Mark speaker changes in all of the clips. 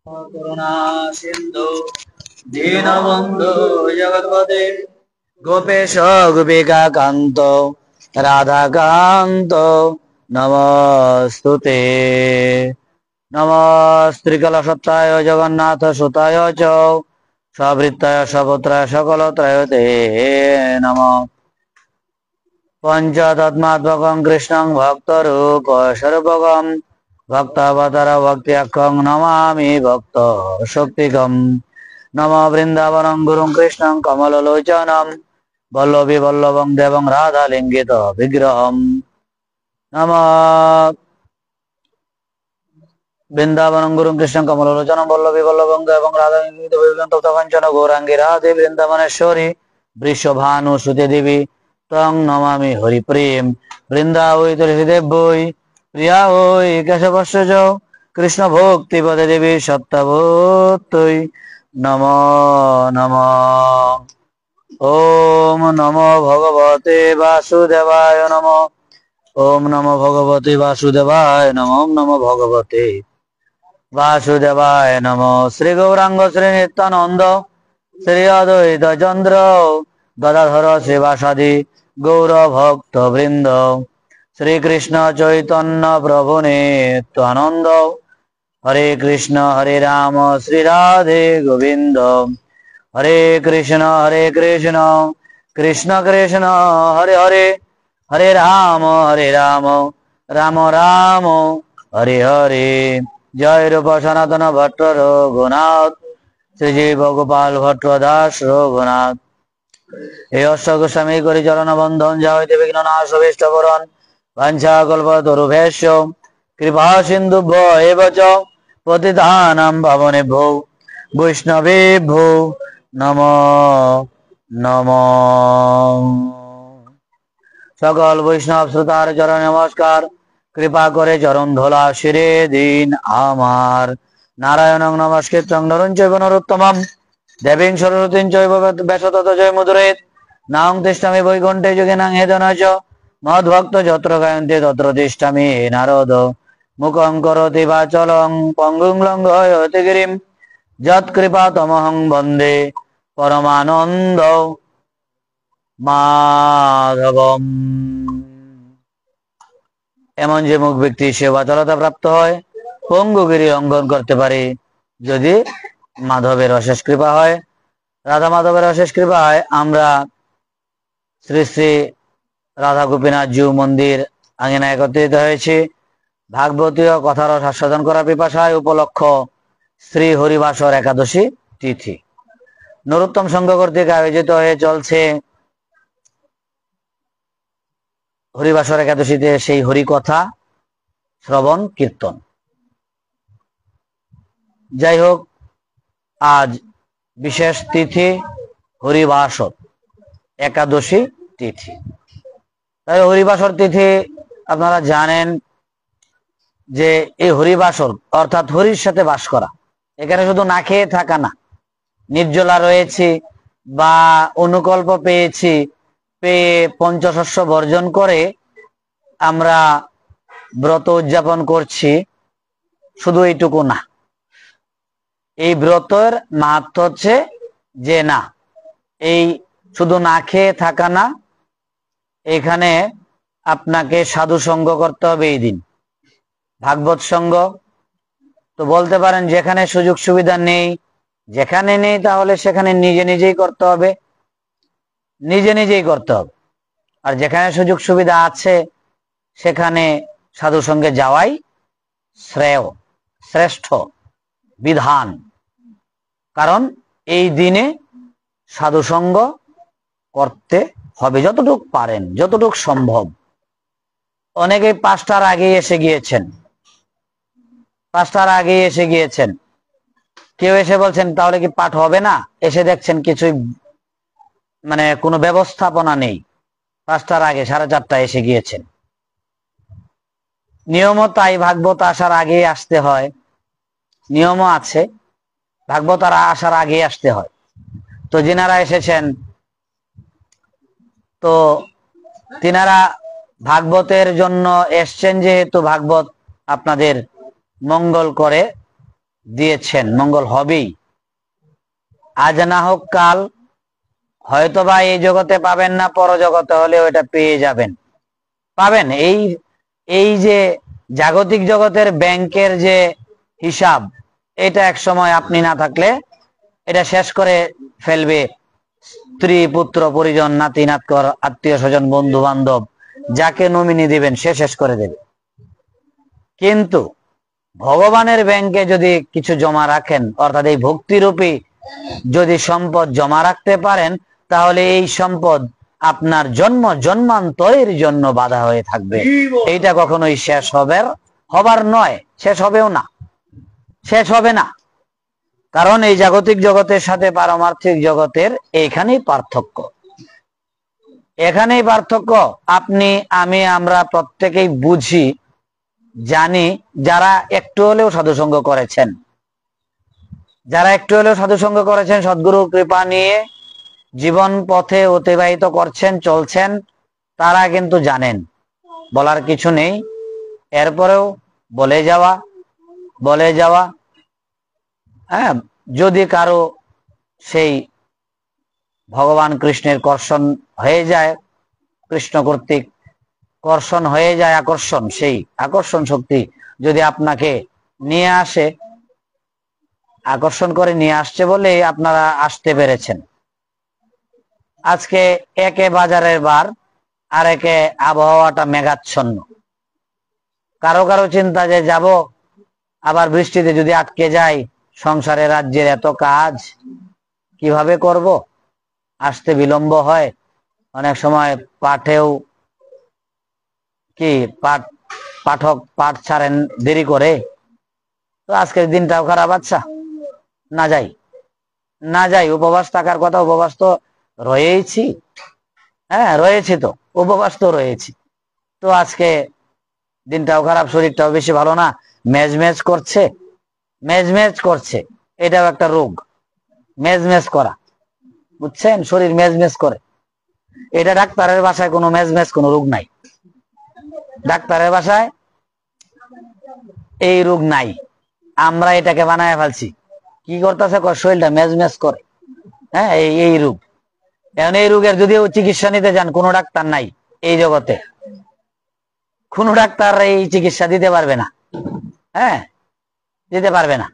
Speaker 1: করুণা সিন্ধু দীনবন্ধু জগৎপতে গোপেশ গোপিকা কান্ত রাধাকান্ত নমস্তুতে। নমস্ত্রিকলসত্তায় জগন্নাথ সুতায় চ সবৃত্তায় সপুত্রায় সকলত্রয়তে নমঃ। পঞ্চতত্মাত্মকং কৃষ্ণং ভক্তরূপ স্বরূপকং ভক্তাবতার ভক্ত্যাখ্যং নমামি ভক্ত শক্তিকম। নম বৃন্দাবনং গুরুং কৃষ্ণং কমললোচনম বল্লভী বল্লভং দেবং রাধালিঙ্গিত বিগ্রহম। নম বৃন্দাবনং গুরুং কৃষ্ণং কমললোচনম বল্লভী বল্লভং দেবং রাধালিঙ্গিত বিগ্রহম। তপ্তকাঞ্চন গৌরাঙ্গী রাধে বৃন্দাবনেশ্বরী বৃষভানু সুতে দেবী তং নমামি হরিপ্রেম। বৃন্দা ওই তুলসীদেব বই প্রিয়া ওই কেশবস্য কৃষ্ণ ভক্তি পদে দেবী সত্তাবতৈ নম নম। ওম নমো ভগবতে বাসুদেবায় নম। ওম নমো ভগবতে বাসুদেবায় নম। ওম নমো ভগবতে বাসুদেবায় নম। শ্রী গৌরাঙ্গ শ্রী নিত্যানন্দ শ্রী অদ্বৈত চন্দ্র গদাধর শ্রীবাসাদি গৌর ভক্ত বৃন্দ শ্রীকৃষ্ণ চৈতন্য প্রভু নিত্যানন্দ হরে কৃষ্ণ হরে রাম শ্রী রাধে গোবিন্দ হরে কৃষ্ণ কৃষ্ণ কৃষ্ণ হরে হরে হরে রাম রাম রাম হরে হরে। জয় রূপ সনাতন ভট্ট রঘুনাথ শ্রীজীব গোপাল ভট্ট দাস রঘুনাথ। এই অষ্ট গোস্বামী করি চরণ বন্ধন যা হইতে বিঘ্ন নাশ অভীষ্ট বরণ বাঞ্ছা কল্পতরুভ্যশ্চ কৃপা সিন্ধুভ্য এব চ পতিতানাং পাবনেভ্যো বৈষ্ণবেভ্যো নমো নমো। সকল বৈষ্ণব শ্রোতার চরণ নমস্কার। কৃপা করে চরণ ধোলা শিরে দিন আমার। নারায়ণং নমস্কৃত্যং নরং চৈব নরোত্তমং দেবীং সরস্বতীং চৈব ব্যাসতত জয় মুদ্রেত নাং তিষ্ঠামি বৈকুণ্ঠে যোগিনাং হেদনা চ মদ্ভক্ত যত্র গায়ন্তে তত্র তিষ্ঠামি নারদ মুখং করোতি বাচলং পঙ্গুং লঙ্ঘয়তে গিরিম যৎকৃপাতমহং বন্দে পরমানন্দ মাধবম। এমন যে মুখ ব্যক্তি সে বাচলতা প্রাপ্ত হয়, পঙ্গুগিরি লঙ্ঘন করতে পারে যদি মাধবের অশেষ কৃপা হয়। রাধা মাধবের অশেষ কৃপা হয় আমরা শ্রী শ্রী রাধা গোপীনাথ জিউ মন্দির আঙিনা একত্রিত হয়েছে ভাগবতীয় কথার আস্বাদন করার পিপাসায় উপলক্ষ শ্রী হরিবাসর একাদশী তিথি নরোত্তম সংঘ কর্তৃক আয়োজিত হয়ে চলছে। হরিবাসর একাদশীতে সেই হরিকথা শ্রবণ কীর্তন। যাই হোক, আজ বিশেষ তিথি হরিবাসর একাদশী তিথি। তাই হরিবাসর তিথি আপনারা জানেন যে এই হরিবাসর অর্থাৎ হরির সাথে বাস করা। এখানে শুধু না খেয়ে থাকা না, নির্জলা রয়েছি বা অনুকল্প পেয়েছি, পেয়ে পঞ্চশস্য বর্জন করে আমরা ব্রত উদযাপন করছি, শুধু এইটুকু না। এই ব্রতের মাহাত্ম্য হচ্ছে যে না, এই শুধু না খেয়ে থাকা না, এখানে আপনাকে সাধু সঙ্গ করতে হবে। এই দিন ভাগবত সঙ্গ। তো বলতে পারেন যেখানে সুযোগ সুবিধা নেই, যেখানে নেই তাহলে সেখানে নিজে নিজেই করতে হবে, নিজে নিজেই করতে হবে। আর যেখানে সুযোগ সুবিধা আছে সেখানে সাধু সঙ্গে যাওয়াই শ্রেয়, শ্রেষ্ঠ বিধান। কারণ এই দিনে সাধু সঙ্গ করতে হবে যতটুক পারেন, যতটুক সম্ভব। অনেকেই 5টার আগেই এসে গিয়েছেন, 5টার আগেই এসে গিয়েছেন। কেউ এসে বলছেন তাহলে কি পাঠ হবে না, এসে দেখছেন কিছুই মানে কোনো ব্যবস্থাপনা নেই। 5টার আগে 4:30 এসে গিয়েছেন। নিয়মও তাই, ভাগবত আসার আগেই আসতে হয়, নিয়মও আছে, ভাগবত আসার আগেই আসতে হয়। তো যিনারা এসেছেন তো তিনারা ভাগবতের জন্য এসছেন, যেহেতু ভাগবত আপনাদের মঙ্গল করে, দিয়েছেন, মঙ্গল হবেই। আজ না হোক কাল, হয়তোবা এই জগতে পাবেন না, পরজগতে হলেও এটা পেয়ে যাবেন, পাবেন। এই যে জাগতিক জগতের ব্যাংকের যে হিসাব, এটা এক সময় আপনি না থাকলে এটা শেষ করে ফেলবে স্ত্রী, পুত্র, পরিজন, নাতি নাতকর, আত্মীয় স্বজন, বন্ধু বান্ধব, যাকে নমিনি দিবেন সে শেষ করে দেবে। কিন্তু ভগবানের ব্যাংকে যদি কিছু জমা রাখেন, অর্থাৎ এই ভক্তিরূপী যদি সম্পদ জমা রাখতে পারেন, তাহলে এই সম্পদ আপনার জন্ম জন্মান্তরের জন্য বাধা হয়ে থাকবে। এইটা কখনোই শেষ হবার নয়, শেষ হবেও না, শেষ হবে না। কারণ এই জাগতিক জগতের সাথে পারমার্থিক জগতের এইখানেই পার্থক্য, এখানেই পার্থক্য। আপনি, আমি, আমরা প্রত্যেকেই বুঝি, জানি, যারা একটু হলেও সাধুসঙ্গ করেছেন, যারা একটু হলেও সাধুসঙ্গ করেছেন, সদ্গুরু কৃপা নিয়ে জীবন পথে অতিবাহিত করছেন, চলছেন, তারা কিন্তু জানেন, বলার কিছু নেই। এরপরেও বলে যাওয়া, হ্যাঁ, যদি কারো সেই ভগবান কৃষ্ণের কর্ষণ হয়ে যায়, কৃষ্ণ কর্তৃক কর্ষণ হয়ে যায়, আকর্ষণ, সেই আকর্ষণ শক্তি যদি আপনাকে নিয়ে আসে, আকর্ষণ করে নিয়ে আসছে বলে আপনারা আসতে পেরেছেন। আজকে একে বাজারের বার, আর একে আবহাওয়াটা মেঘাচ্ছন্ন, কারো কারো চিন্তা যে যাব, আবার বৃষ্টিতে যদি আটকে যাই, সংসারে রাজ্যের এত কাজ কিভাবে করব, আসতে বিলম্ব হয়, অনেক সময় পাঠেও কি পাঠক পাঠ ছাড়েন দেরি করে, তো আজকের দিনটাও খারাপ, আচ্ছা না যাই, উপবাস থাকার কথা, উপবাস তো রয়েছি, হ্যাঁ রয়েছি, তো উপবাস তো রয়েছি, তো আজকে দিনটাও খারাপ, শরীরটাও বেশি ভালো না, মেজমেজ করছে, এটাও একটা রোগ, মেজমেজ করা, বুঝছেন, শরীর মেজমেজ করে। এটা ডাক্তারের ভাষায় কোনো মেজমেজ কোনো রোগ নাই, ডাক্তারের ভাষায় এই রোগ নাই, আমরা এটাকে বানায় ফেলছি। কি করতেছে, শরীরটা মেজমেজ করে, হ্যাঁ, এই রোগ। এখন এই রোগের যদিও চিকিৎসা নিতে যান, কোনো ডাক্তার নাই এই জগতে, কোনো ডাক্তার এই চিকিৎসা দিতে পারবে না, হ্যাঁ, দিতে পারবে না।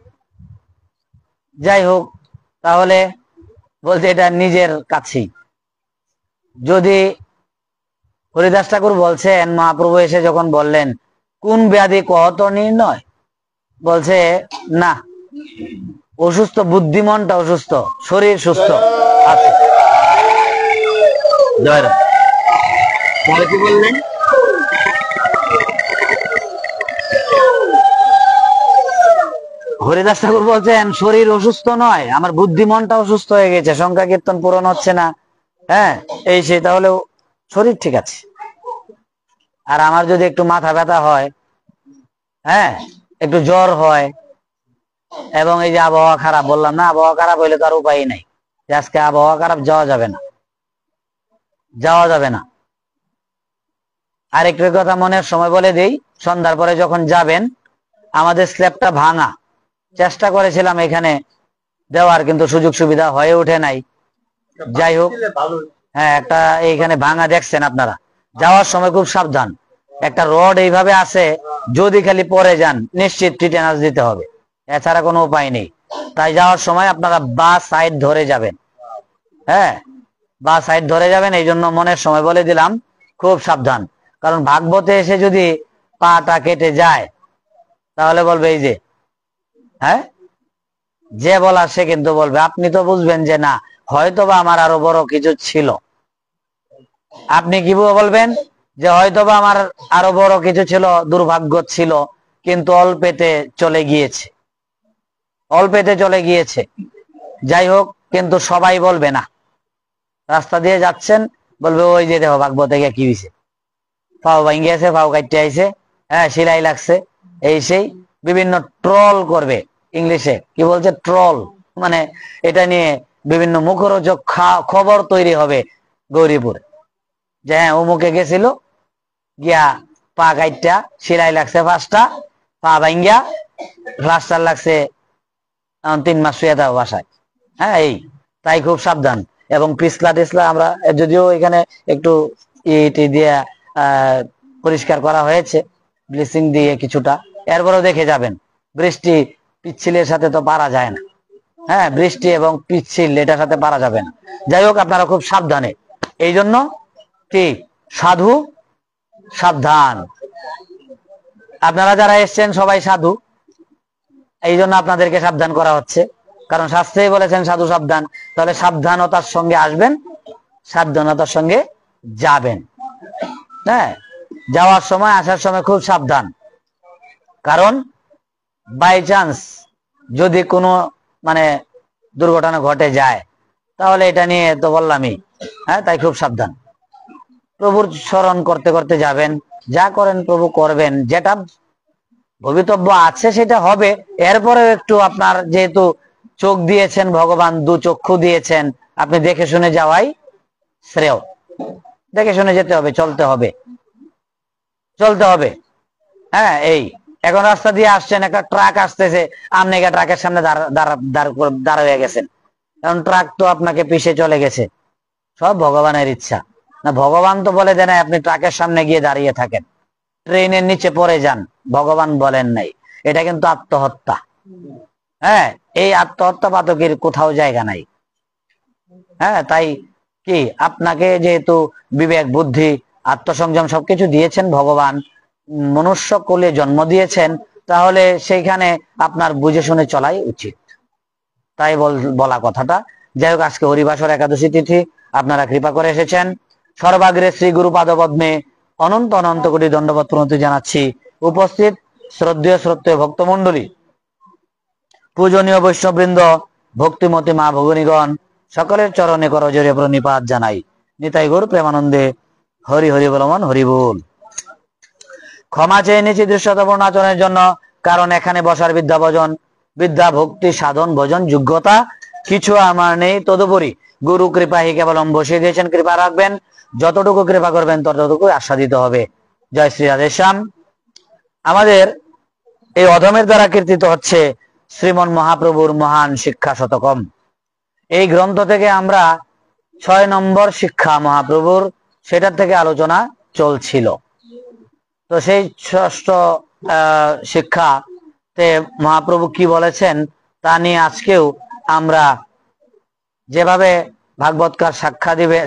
Speaker 1: যাই হোক, তাহলে বলছে এটা নিজের কাছেই। যদি হরিদাস ঠাকুর বলছেন, মহাপ্রভু এসে যখন বললেন কোন ব্যাধি কত নির্ণয়, বলছে না, অসুস্থ বুদ্ধিমনটা অসুস্থ, শরীর সুস্থ আছে। কি বললেন, হরিদাস ঠাকুর বলছেন শরীর অসুস্থ নয়, আমার বুদ্ধিমনটা অসুস্থ হয়ে গেছে, সংখ্যা কীর্তন পূরণ হচ্ছে না, হ্যাঁ, এই সে, তাহলেও শরীর ঠিক আছে। আর আমার যদি একটু মাথা ব্যথা হয়, হ্যাঁ, একটু জ্বর হয়, এবং এই যে আবহাওয়া খারাপ, বললাম না, আবহাওয়া খারাপ হইলে তো আর উপায় নাই, আজকে আবহাওয়া খারাপ, যাওয়া যাবে না। আর একটু কথা মনের সময় বলে দেই, সন্ধ্যার পরে যখন যাবেন, আমাদের স্ল্যাবটা ভাঙা, চেষ্টা করেছিলাম এখানে দেওয়ার, কিন্তু সুযোগ সুবিধা হয়ে ওঠে নাই। যাই হোক, হ্যাঁ, একটা এইখানে ভাঙা দেখছেন আপনারা, যাওয়ার সময় খুব সাবধান, একটা রড এইভাবে আছে, যদি খালি পরে যান নিশ্চিত টিটেনাস দিতে হবে, এছাড়া কোনো উপায় নেই। তাই যাওয়ার সময় আপনারা বা সাইড ধরে যাবেন, হ্যাঁ, বা সাইড ধরে যাবেন। এই জন্য মনের সময় বলে দিলাম, খুব সাবধান, কারণ ভাগবতে এসে যদি পাটা কেটে যায়, তাহলে বলবে এই যে, হ্যাঁ, যে বলা সে কিন্তু বলবে, আপনি তো বুঝবেন যে না, হয়তোবা আমার আরো বড় কিছু ছিল, আপনি কি বলবেন যে হয়তোবা আমার আরো বড় কিছু ছিল, দুর্ভাগ্য ছিল, কিন্তু অল্পেতে চলে গিয়েছে। যাই হোক, কিন্তু সবাই বলবে না, রাস্তা দিয়ে যাচ্ছেন, বলবে ওই যে দেখো ভাগবত থেকে কি হয়েছে, পাও ভাঙ্গি আছে, পাও কাটতে আইছে, হ্যাঁ, সেলাই লাগছে, এই সেই বিভিন্ন ট্রল করবে। ইংলিশে কি বলছে, ট্রল, মানে এটা নিয়ে বিভিন্ন মুখরোচক খবর তৈরি হবে গৌরীপুরে, যে হ্যাঁ অমুকে গেছিল, গিয়া পা কাইটটা সেলাই লাগছে 5টা, পা ভাঙ্গিয়া প্লাস্টার লাগছে 3 মাস শুয়ে থাকো বাসায়। হ্যাঁ, এই তাই খুব সাবধান। এবং পিছলা টিছলা আমরা যদিও এখানে একটু ইটি দিয়ে পরিষ্কার করা হয়েছে ব্লিচিং দিয়ে কিছুটা, এরপরেও দেখে যাবেন বৃষ্টি পিচ্ছিলের সাথে তো পারা যায় না। হ্যাঁ, বৃষ্টি এবং পিচ্ছিল এটার সাথে পারা যাবে না। যাই হোক, আপনারা খুব সাবধানে, এই জন্য কি সাধু সাবধান। আপনারা যারা এসছেন সবাই সাধু, এই জন্য আপনাদেরকে সাবধান করা হচ্ছে, কারণ শাস্ত্রেই বলেছেন সাধু সাবধান। তাহলে সাবধানতার সঙ্গে আসবেন, সাবধানতার সঙ্গে যাবেন। হ্যাঁ, যাওয়ার সময় আসার সময় খুব সাবধান, কারণ বাই চান্স যদি কোনো মানে দুর্ঘটনা ঘটে যায় তাহলে এটা নিয়ে তো বললামই। হ্যাঁ, তাই খুব সাবধান। প্রভুর স্মরণ করতে করতে যাবেন, যা করেন প্রভু করবেন, যেটা ভবিতব্য আছে সেটা হবে। এরপরে একটু আপনার যেহেতু চোখ দিয়েছেন ভগবান, 2 চক্ষু দিয়েছেন, আপনি দেখে শুনে যাওয়াই শ্রেয়। দেখে শুনে যেতে হবে, চলতে হবে, চলতে হবে। হ্যাঁ, এই এখন রাস্তা দিয়ে আসছেন, একটা ট্রাক আসতেছে, আপনি ট্রাকের সামনে দাঁড় হয়ে গেছেন, কারণ ট্রাক তো আপনাকে পিছে চলে গেছে। সব ভগবানের ইচ্ছা না, ভগবান তো বলে দেন আপনি ট্রাকের সামনে গিয়ে দাঁড়িয়ে থাকেন, ট্রেনের নিচে পড়ে যান, ভগবান বলেন নাই। এটা কিন্তু আত্মহত্যা। হ্যাঁ, এই আত্মহত্যা পাতকের কোথাও জায়গা নাই। হ্যাঁ, তাই কি আপনাকে যেহেতু বিবেক বুদ্ধি আত্মসংযম সবকিছু দিয়েছেন ভগবান, মনুষ্য কোলে জন্ম দিয়েছেন, তাহলে সেইখানে আপনার বুঝে শুনে চলাই উচিত। তাই বলা কথাটা। যাই হোক, আজকে হরিবাসর একাদশী তিথি, আপনারা কৃপা করে এসেছেন। সর্বাগ্রে শ্রী গুরু পাদপদ্মে অনন্ত অনন্ত কোটি দণ্ডবত প্রণতি জানাচ্ছি। উপস্থিত শ্রদ্ধেয় ভক্তমণ্ডলী, পূজনীয় বৈষ্ণববৃন্দ, ভক্তিমতী মা ভগিনীগণ, সকলের চরণে করজোড়ে প্রণিপাত জানাই। নিতাই গৌর প্রেমানন্দে। হরি হরি বলমন হরি বল। ক্ষমা চেয়ে নিচ্ছি দৃশ্যতাপূর্ণ আচরণের জন্য, কারণ এখানে বসার বিদ্যা ভজন, বিদ্যা ভক্তি সাধন ভজন যোগ্যতা কিছু আমার নেই। তদুপরি গুরু কৃপাহি কেবলম বসিয়ে দিয়েছেন, কৃপা রাখবেন, যতটুকু কৃপা করবেন ততটুকু আস্বাদিত হবে। জয় শ্রী রাধেশ্যাম। আমাদের এই অধমের দ্বারা কীর্তিত হচ্ছে শ্রীমন মহাপ্রভুর মহান শিক্ষা শতকম। এই গ্রন্থ থেকে আমরা 6 নম্বর শিক্ষা মহাপ্রভুর, সেটার থেকে আলোচনা চলছিল। তো সেই 6ষ্ঠ শিক্ষাতে মহাপ্রভু কি বলেছেন তা নিয়ে আজকেও আমরা যেভাবে ভাগবতকার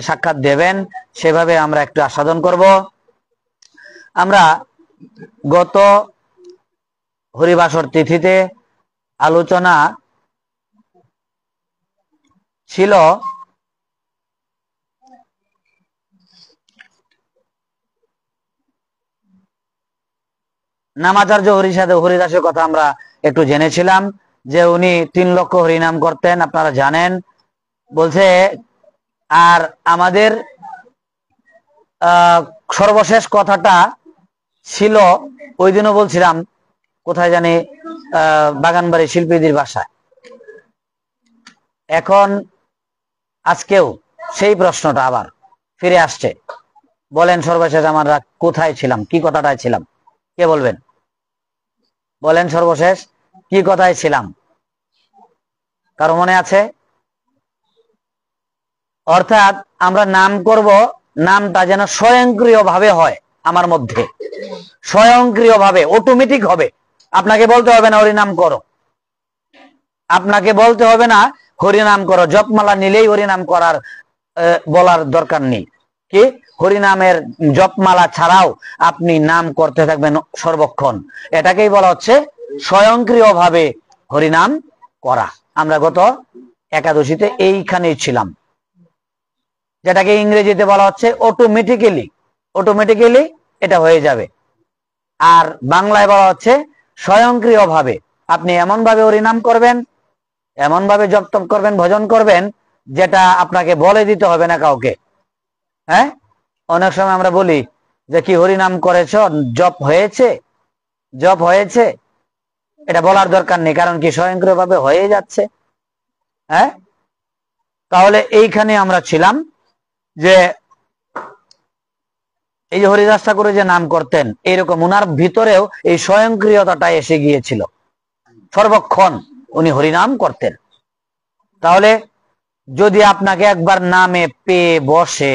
Speaker 1: সাক্ষাৎ দেবেন সেভাবে আমরা একটু আস্বাদন করব। আমরা গত হরিবাসর তিথিতে আলোচনা ছিল নামাচার্য হরিদাসের কথা আমরা একটু জেনেছিলাম, যে উনি 3 লক্ষ হরিনাম করতেন, আপনারা জানেন। বলছে আর আমাদের সর্বশেষ কথাটা ছিল, ওই দিনও বলছিলাম, কোথায় জানি বাগানবাড়ি শিল্পীদের বাসায়। এখন আজকেও সেই প্রশ্নটা আবার ফিরে আসছে। বলেন সর্বশেষ আমরা কোথায় ছিলাম, কি কথাটায় ছিলাম, কে বলবেন? বলেন সর্বশেষ কি কথায় ছিলাম, কারো মনে আছে? অর্থাৎ আমরা নাম করব, নামটা যেন স্বয়ংক্রিয় ভাবে হয় আমার মধ্যে, স্বয়ংক্রিয় ভাবে, অটোমেটিক হবে। আপনাকে বলতে হবে না হরিনাম করো, আপনাকে বলতে হবে না হরিনাম করো, জপমালা নিলেই হরিনাম করার বলার দরকার নেই। কি হরিনামের জপমালা ছাড়াও আপনি নাম করতে থাকবেন সর্বক্ষণ, এটাকেই বলা হচ্ছে স্বয়ংক্রিয় ভাবে হরিনাম করা। আমরা গত একাদশীতে এইখানেই ছিলাম, যেটাকে ইংরেজিতে বলা হচ্ছে অটোমেটিক্যালি এটা হয়ে যাবে। আর বাংলায় বলা হচ্ছে স্বয়ংক্রিয় ভাবে আপনি এমন ভাবে হরিনাম করবেন, এমন ভাবে জপ তপ করবেন, ভজন করবেন, যেটা আপনাকে বলে দিতে হবে না কাউকে। হ্যাঁ, অনেক সময় আমরা বলি যে কি হরিনাম করেছ, জপ হয়েছে, এটা বলার দরকার নেই, কারণ কি স্বয়ংক্রিয় ভাবে হয়ে যাচ্ছে। হ্যাঁ, তাহলে এইখানে আমরা ছিলাম যে এই যে হরিদাস ঠাকুর যে নাম করতেন, এরকম উনার ভিতরেও এই স্বয়ংক্রিয়তাটা এসে গিয়েছিল। সর্বক্ষণ উনি হরিনাম করতেন। তাহলে যদি আপনাকে একবার নামে পেয়ে বসে,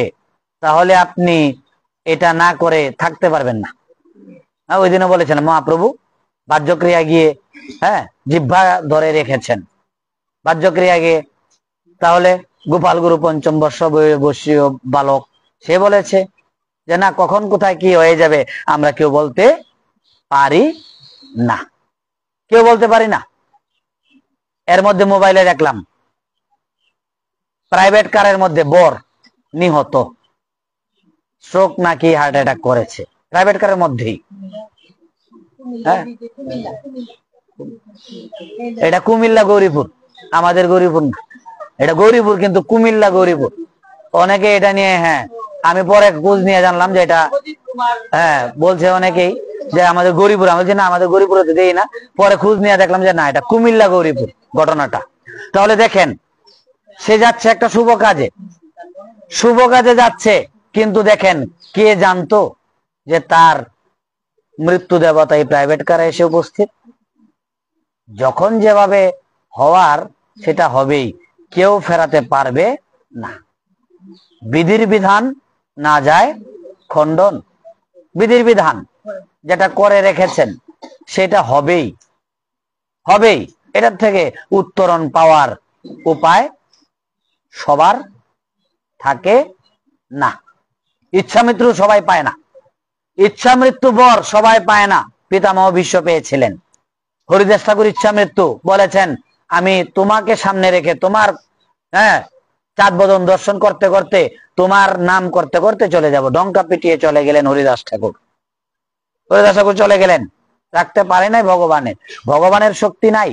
Speaker 1: তাহলে আপনি এটা না করে থাকতে পারবেন না। ওই দিনও বলেছেন মহাপ্রভু বাহ্যক্রিয়া গিয়ে জিহ্বা ধরে রেখেছেন বাহ্যক্রিয়া গিয়ে। তাহলে গোপাল গুরু পঞ্চম বর্ষ বর্ষীয় বালক, সে বলেছে যে না, কখন কোথায় কি হয়ে যাবে আমরা কেউ বলতে পারি না, কেউ বলতে পারি না। এর মধ্যে মোবাইলে দেখলাম প্রাইভেট কারের মধ্যে বর নিহত, স্ট্রোক নাকি হার্ট অ্যাটাক করেছে প্রাইভেট কারের মধ্যেই। এটা কুমিল্লা গৌরীপুর, আমাদের গৌরীপুর না, এটা গৌরীপুর, কিন্তু কুমিল্লা গৌরীপুর। অনেকে এটা নিয়ে আমি পরে খোঁজ নিয়ে জানলাম যে এটা বলছে অনেকেই যে আমাদের গৌরীপুর। আমি বলছি না, আমাদের গৌরীপুরে তো দেই না। পরে খোঁজ নিয়ে দেখলাম যে না, এটা কুমিল্লা গৌরীপুর ঘটনাটা। তাহলে দেখেন, সে যাচ্ছে একটা শুভ কাজে যাচ্ছে, কিন্তু দেখেন কে জানতো যে তার মৃত্যু দেবতা এই প্রাইভেট কারে এসে উপস্থিত। যখন যেভাবে হওয়ার সেটা হবেই, কেউ ফেরাতে পারবে না। বিধির বিধান না যায় খণ্ডন, বিধির বিধান যেটা করে রেখেছেন সেটা হবেই। এটার থেকে উত্তরণ পাওয়ার উপায় সবার থাকে না। ইচ্ছা মৃত্যু সবাই পায় না, ইচ্ছা মৃত্যু বর সবাই পায় না। পিতামহ ভীষ্ম পেয়েছিলেন। হরিদাস ঠাকুর ইচ্ছা মৃত্যু বলেছেন, আমি তোমাকে সামনে রেখে তোমার চাঁদ বদন দর্শন করতে করতে, তোমার নাম করতে করতে চলে যাব। ডঙ্কা পিটিয়ে চলে গেলেন হরিদাস ঠাকুর। চলে গেলেন, রাখতে পারে নাই ভগবানের শক্তি নাই,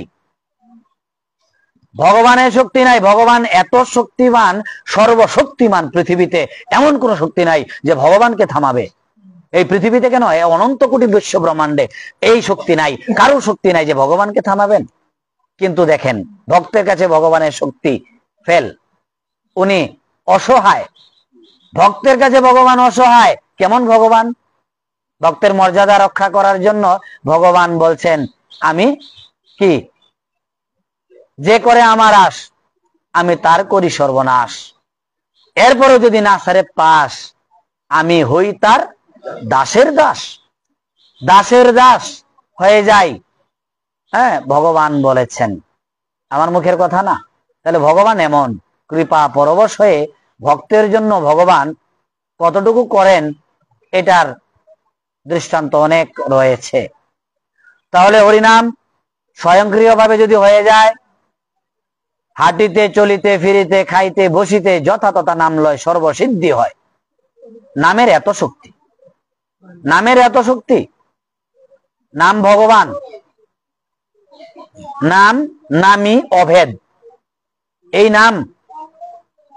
Speaker 1: ভগবান এত শক্তিমান, সর্বশক্তিমান। পৃথিবীতে এমন কোন শক্তি নাই যে ভগবানকে থামাবে। এই পৃথিবীতে কেন, অনন্ত কোটি বিশ্ব ব্রহ্মাণ্ডে এই শক্তি নাই, কারো শক্তি নাই যে ভগবানকে থামাবেন। কিন্তু দেখেন, ভক্তের কাছে ভগবানের শক্তি ফেল, উনি অসহায়। ভক্তের কাছে ভগবান অসহায়। কেমন ভগবান? ভক্তের মর্যাদা রক্ষা করার জন্য ভগবান বলছেন, আমি কি, যে করে আমার আশ আমি তার করি সর্বনাশ। এরপরও যদি না সারে পাস, আমি হই তার দাসের দাস হয়ে যাই। ভগবান বলেছেন, আমার মুখের কথা না। তাহলে ভগবান এমন কৃপা পরবশ হয়ে ভক্তের জন্য ভগবান কতটুকু করেন, এটার দৃষ্টান্ত অনেক রয়েছে। তাহলে হরিনাম স্বয়ংক্রিয়ভাবে যদি হয়ে যায়, হাঁটিতে চলিতে ফিরিতে খাইতে বসিতে যথা তথা নাম লয় সর্বসিদ্ধি হয়। নামের এত শক্তি, নাম ভগবান, নামই অভেদ। এই নাম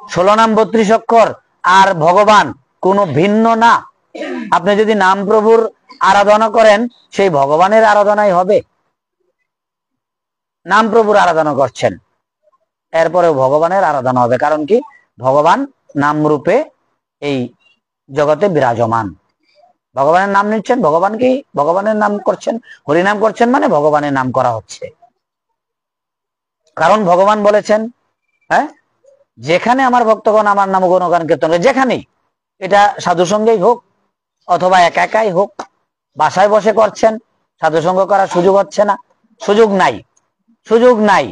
Speaker 1: 16 নাম 32 অক্ষর, আর ভগবান কোনো ভিন্ন না। আপনি যদি নাম প্রভুর আরাধনা করেন, সেই ভগবানের আরাধনাই হবে। নাম প্রভুর আরাধনা করছেন, এরপরেও ভগবানের আরাধনা হবে। কারণ কি, ভগবান নাম রূপে এই জগতে বিরাজমান। ভগবানের নাম নিচ্ছেন, ভগবানের নাম করছেন, হরিনাম করছেন, মানে ভগবানের নাম করা হচ্ছে। কারণ ভগবান বলেছেন, যেখানে আমার ভক্তগণ আমার নাম গুণগান কীর্তন করে, যেখানেই, এটা সাধু সঙ্গেই হোক অথবা একা একাই হোক, বাসায় বসে করছেন, সাধু সঙ্গ করার সুযোগ হচ্ছে না, সুযোগ নাই,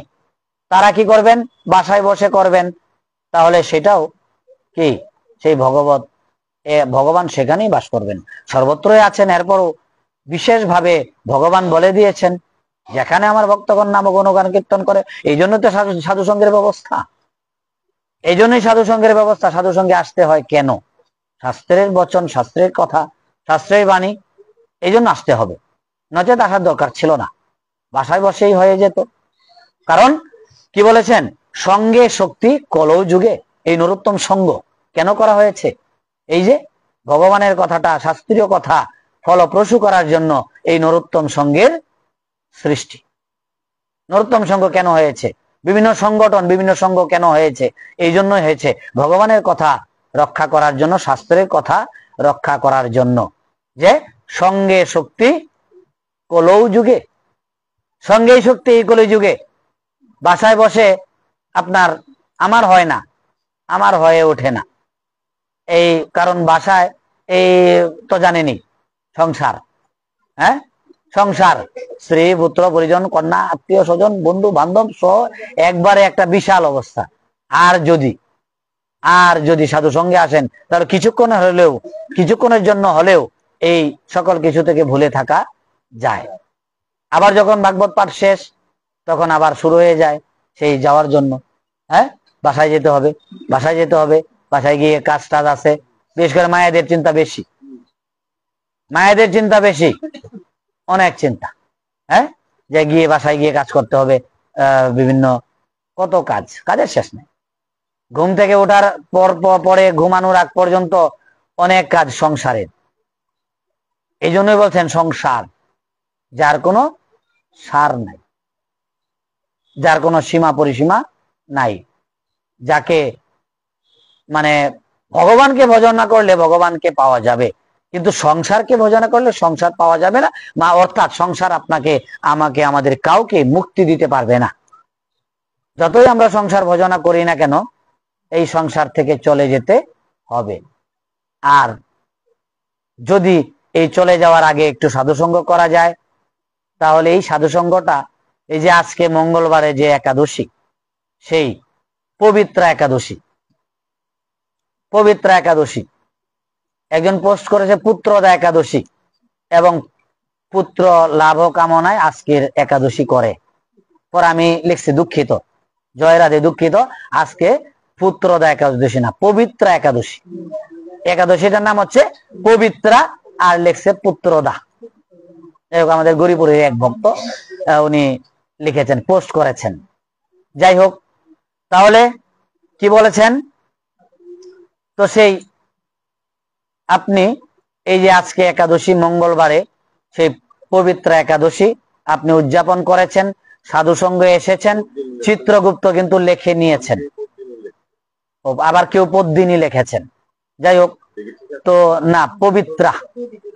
Speaker 1: তারা কি করবেন, বাসায় বসে করবেন। তাহলে সেটাও কি, সেই ভগবান সেখানেই বাস করবেন, সর্বত্রই আছেন। এরপরও বিশেষভাবে ভগবান বলে দিয়েছেন, যেখানে আমার ভক্তগণ নাম গুণগান কীর্তন করে। এই জন্য তো সাধু সঙ্গের ব্যবস্থা, এই জন্যই সাধু সঙ্গের ব্যবস্থা। সাধু সঙ্গে আসতে হয় কেন? শাস্ত্রের বচন, শাস্ত্রের কথা, শাস্ত্রের বাণী, এই জন্য আসতে হবে। নচেত আসার দরকার ছিল না, বাসায় বসেই হয়ে যেত। কারণ কি বলেছেন, সঙ্গে শক্তি কলৌ যুগে। এই নরোত্তম সঙ্গ কেন করা হয়েছে? এই যে ভগবানের কথাটা, শাস্ত্রীয় কথা ফলপ্রসূ করার জন্য এই নরোত্তম সঙ্গের সৃষ্টি। নরোত্তম সঙ্গ কেন হয়েছে? বিভিন্ন সংগঠন, বিভিন্ন সঙ্গ কেন হয়েছে? এই জন্যই হয়েছে, ভগবানের কথা রক্ষা করার জন্য, শাস্ত্রের কথা রক্ষা করার জন্য। যে সঙ্গে শক্তি কলৌ যুগে, সঙ্গেই শক্তি এই কলি যুগে। বাসায় বসে আপনার আমার হয় না, আমার হয়ে ওঠে না। এই কারণ বাসায় এই তো জানেনি সংসার, হ্যাঁ সংসার, স্ত্রী পুত্র পরিজন কন্যা আত্মীয় স্বজন বন্ধু বান্ধব সহ একবারে একটা বিশাল অবস্থা। আর যদি সাধু সঙ্গে আসেন তাহলে কিছুক্ষণের জন্য হলেও এই সকল কিছু থেকে ভুলে থাকা যায়। আবার যখন ভাগবত পাঠ শেষ তখন আবার শুরু হয়ে যায় সেই যাওয়ার জন্য, হ্যাঁ বাসায় যেতে হবে, বাসায় গিয়ে কাজ টাজ আছে। বিশেষ করে মায়েদের চিন্তা বেশি, অনেক চিন্তা, হ্যাঁ যে গিয়ে বাসায় গিয়ে কাজ করতে হবে, বিভিন্ন কত কাজের শেষ নেই। ঘুম থেকে ওঠার পরে ঘুমানোর আগ পর্যন্ত অনেক কাজ সংসারের। এই জন্যই বলছেন সংসার যার কোনো সার নাই, যার কোনো সীমা পরিসীমা নাই, যাকে মানে ভগবানকে ভজন না করলে ভগবানকে পাওয়া যাবে, কিন্তু সংসারকে ভজন করলে সংসার পাওয়া যাবে না, অর্থাৎ সংসার আপনাকে আমাকে আমাদের কাউকে মুক্তি দিতে পারবে না। যতই আমরা সংসার ভজনা করি না কেন এই সংসার থেকে চলে যেতে হবে। আর যদি এই চলে যাওয়ার আগে একটু সাধুসঙ্গ করা যায় তাহলে এই সাধুসঙ্গটা, এই যে আজকে মঙ্গলবারে যে একাদশী, সেই পবিত্রা একাদশী একজন পোস্ট করেছে পুত্রদা একাদশী, এবং পুত্র লাভ কামনায় আজকের একাদশী করে। পর আমি লিখছি দুঃখিত, জয় রাধে, দুঃখিত, আজকে পুত্রদা একাদশী না, পবিত্রা একাদশী। একাদশীটার নাম হচ্ছে পবিত্রা, আর লিখছে পুত্রদা। আমাদের গরিপুরের এক ভক্ত উনি লিখেছেন, পোস্ট করেছেন। যাই হোক, তাহলে কি বলেছেন, তো সেই আপনি এই যে আজকে একাদশী মঙ্গলবারে সেই পবিত্র একাদশী আপনি উদযাপন করেছেন, সাধু সঙ্গে এসেছেন, চিত্রগুপ্ত কিন্তু লিখে নিয়েছেন, আবার কেউ পদ্মিনী লিখেছেন। যাই হোক, তো না পবিত্রা,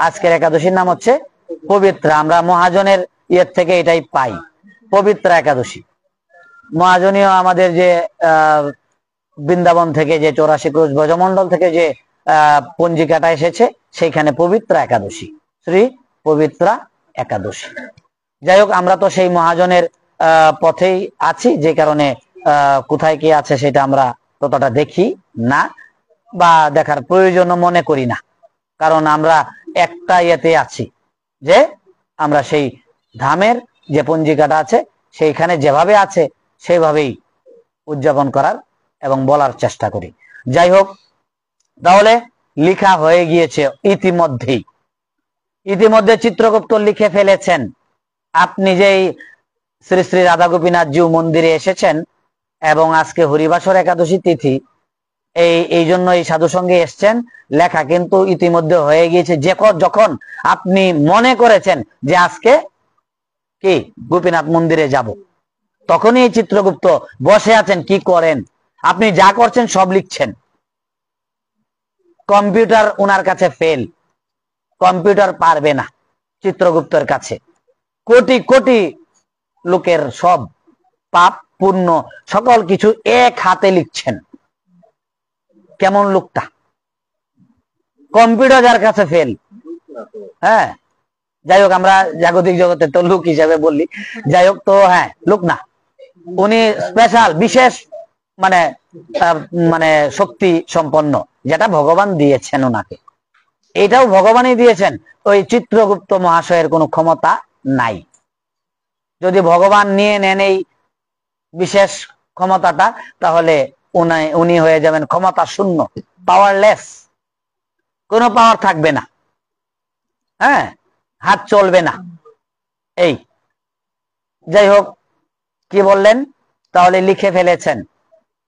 Speaker 1: আজকের একাদশীর নাম হচ্ছে পবিত্রা। আমরা মহাজনের ইয়ের থেকে এটাই পাই, পবিত্রা একাদশী। মহাজনীয় আমাদের যে বৃন্দাবন থেকে যে 84 ক্রোশ ব্রজমন্ডল থেকে যে পঞ্জিকাটা এসেছে সেইখানে পবিত্রা একাদশী, শ্রী পবিত্রা একাদশী। যাই হোক, আমরা তো সেই মহাজনের পথেই আছি, যে কারণে কোথায় কি আছে সেটা আমরা ততটা দেখি না বা দেখার প্রয়োজন মনে করি না, কারণ আমরা একটা ইয়েতে আছি যে আমরা সেই ধামের যে পঞ্জিকাটা আছে সেইখানে যেভাবে আছে সেইভাবেই উদযাপন করার এবং বলার চেষ্টা করি। যাই হোক, তাহলে লিখা হয়ে গিয়েছে ইতিমধ্যে চিত্রগুপ্ত লিখে ফেলেছেন। আপনি যেই শ্রী শ্রী রাধা গোপীনাথ জিউ মন্দিরে এসেছেন এবং আজকে হরিবাসর একাদশী তিথি, এই জন্য এই সাধু সঙ্গে এসছেন, লেখা কিন্তু ইতিমধ্যে হয়ে গিয়েছে। যখন আপনি মনে করেছেন যে আজকে কি গোপীনাথ মন্দিরে যাব, তখনই এই চিত্রগুপ্ত বসে আছেন। কি করেন আপনি? যা করছেন সব লিখছেন। কম্পিউটার ওনার কাছে ফেল, কম্পিউটার পারবে না চিত্রগুপ্তের কাছে। কোটি কোটি লোকের সব পাপ পুণ্য সকল কিছু এক হাতে লিখছেন। কেমন লোকটা? কম্পিউটার যার কাছে ফেল। হ্যাঁ, যাই হোক, আমরা জাগতিক জগতে তো লোক হিসাবে বললি, যাই হোক, তো হ্যাঁ লোক না, উনি স্পেশাল বিশেষ মানে মানে শক্তি সম্পন্ন, যেটা ভগবান দিয়েছেন ওনাকে। এটাও ভগবানই দিয়েছেন, ওই চিত্রগুপ্ত মহাশয়ের কোনো ক্ষমতা নাই। যদি ভগবান নিয়ে নেন এই বিশেষ ক্ষমতাটা, তাহলে উনি হয়ে যাবেন ক্ষমতা শূন্য, পাওয়ারলেস, কোনো পাওয়ার থাকবে না, হ্যাঁ, হাত চলবে না। এই যাই হোক, কি বললেন? তাহলে লিখে ফেলেছেন।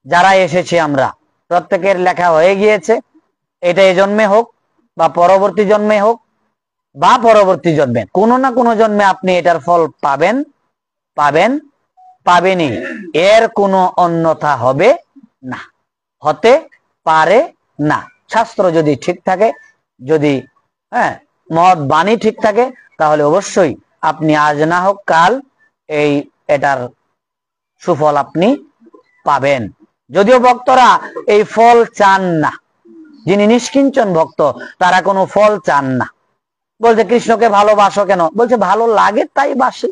Speaker 1: যারা এসেছি আমরা প্রত্যেকের লেখা হয়ে গিয়েছে। এটা এই জন্মে হোক বা পরবর্তী জন্মে হোক, বা পরবর্তী জন্মে কোনো না কোনো জন্মে আপনি এটার ফল পাবেনই, এর কোনো অন্যথা হবে না, হতে পারে না। শাস্ত্র যদি ঠিক থাকে, যদি মহৎ বাণী ঠিক থাকে, তাহলে অবশ্যই আপনি আজ না হোক কাল এটার সুফল আপনি পাবেন। যদিও ভক্তরা এই ফল চান না, যিনি নিষ্কিঞ্চন ভক্ত তারা কোনো ফল চান না। বলছে কৃষ্ণকে ভালোবাসো কেন? বলছে ভালো লাগে তাই বাসি,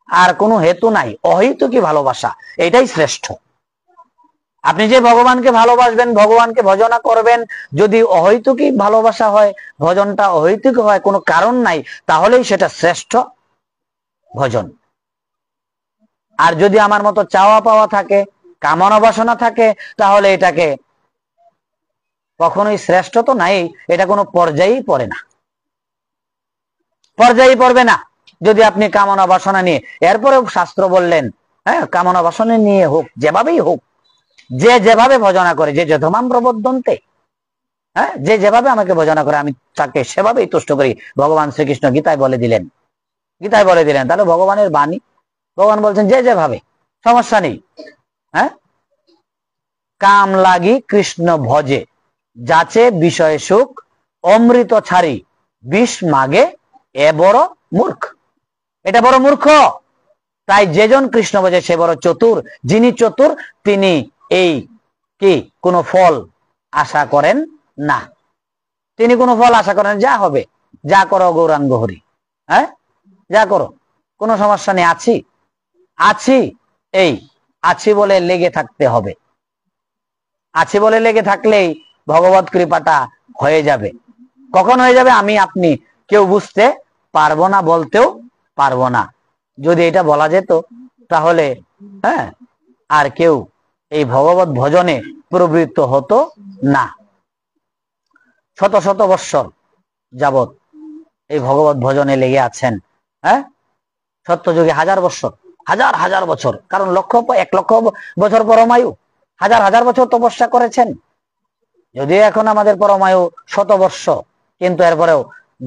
Speaker 1: আর কোনো হেতু নাই, অহেতুকি ভালোবাসা এটাই শ্রেষ্ঠ। আপনি যে ভগবানকে ভালোবাসবেন, ভগবানকে ভজনা করবেন, যদি অহৈতুকী ভালোবাসা হয়, ভজনটা অহৈতুক হয়, কোনো কারণ নাই, তাহলেই সেটা শ্রেষ্ঠ ভজন। আর যদি আমার মতো চাওয়া পাওয়া থাকে, কামনা বাসনা থাকে, তাহলে এটাকে কখনোই শ্রেষ্ঠ তো নাই, এটা কোনো পর্যায়েই পড়ে না, পর্যায়ে পড়বে না। যদি আপনি কামনা বাসনা নিয়ে, এরপরেও শাস্ত্র বললেন হ্যাঁ কামনা বাসনা নিয়ে হোক, যেভাবেই হোক, যে যেভাবে ভজনা করে, যে যথমাম প্রবদ্ধন্তে, হ্যাঁ যে যেভাবে আমাকে ভজনা করে আমি তাকে সেভাবেই তুষ্ট করি, ভগবান শ্রীকৃষ্ণ গীতায় বলে দিলেন, গীতায় বলে দিলেন। তাহলে ভগবানের বাণী, ভগবান বলছেন যে যেভাবে, সমস্যা নেই। হ্যাঁ, কাম লাগি কৃষ্ণ ভজে, যাচে বিষয় সুখ, অমৃত ছাড়ি বিষ মাগে, এ বড় মূর্খ। এটা বড় মূর্খ। তাই যেজন কৃষ্ণ ভজে সে বড় চতুর। যিনি চতুর তিনি এই কি কোনো ফল আশা করেন না, তিনি কোনো ফল আশা করেন, যা হবে যা করো গৌরাঙ্গ হরি, হ্যাঁ যা করো কোনো সমস্যা নেই, আছি আছি, এই আছি বলে লেগে থাকতে হবে। আছি বলে লেগে থাকলেই ভগবত কৃপাটা হয়ে যাবে। কখন হয়ে যাবে আমি আপনি কেউ বুঝতে পারবো না, বলতেও পারবো না। যদি এটা বলা যেত তাহলে হ্যাঁ আর কেউ এই ভগবত ভজনে প্রবৃত্ত হতো না। শত শত বৎসর যাবৎ এই ভগবত ভজনে লেগে আছেন, হ্যাঁ সত্যযুগে হাজার বৎসর, হাজার হাজার বছর, কারণ 1,00,000 বছর পরমায়ু, হাজার হাজার বছর তপস্যা করেছেন। যদিও এখন আমাদের পরমায়ু 100 বর্ষ, কিন্তু এরপরেও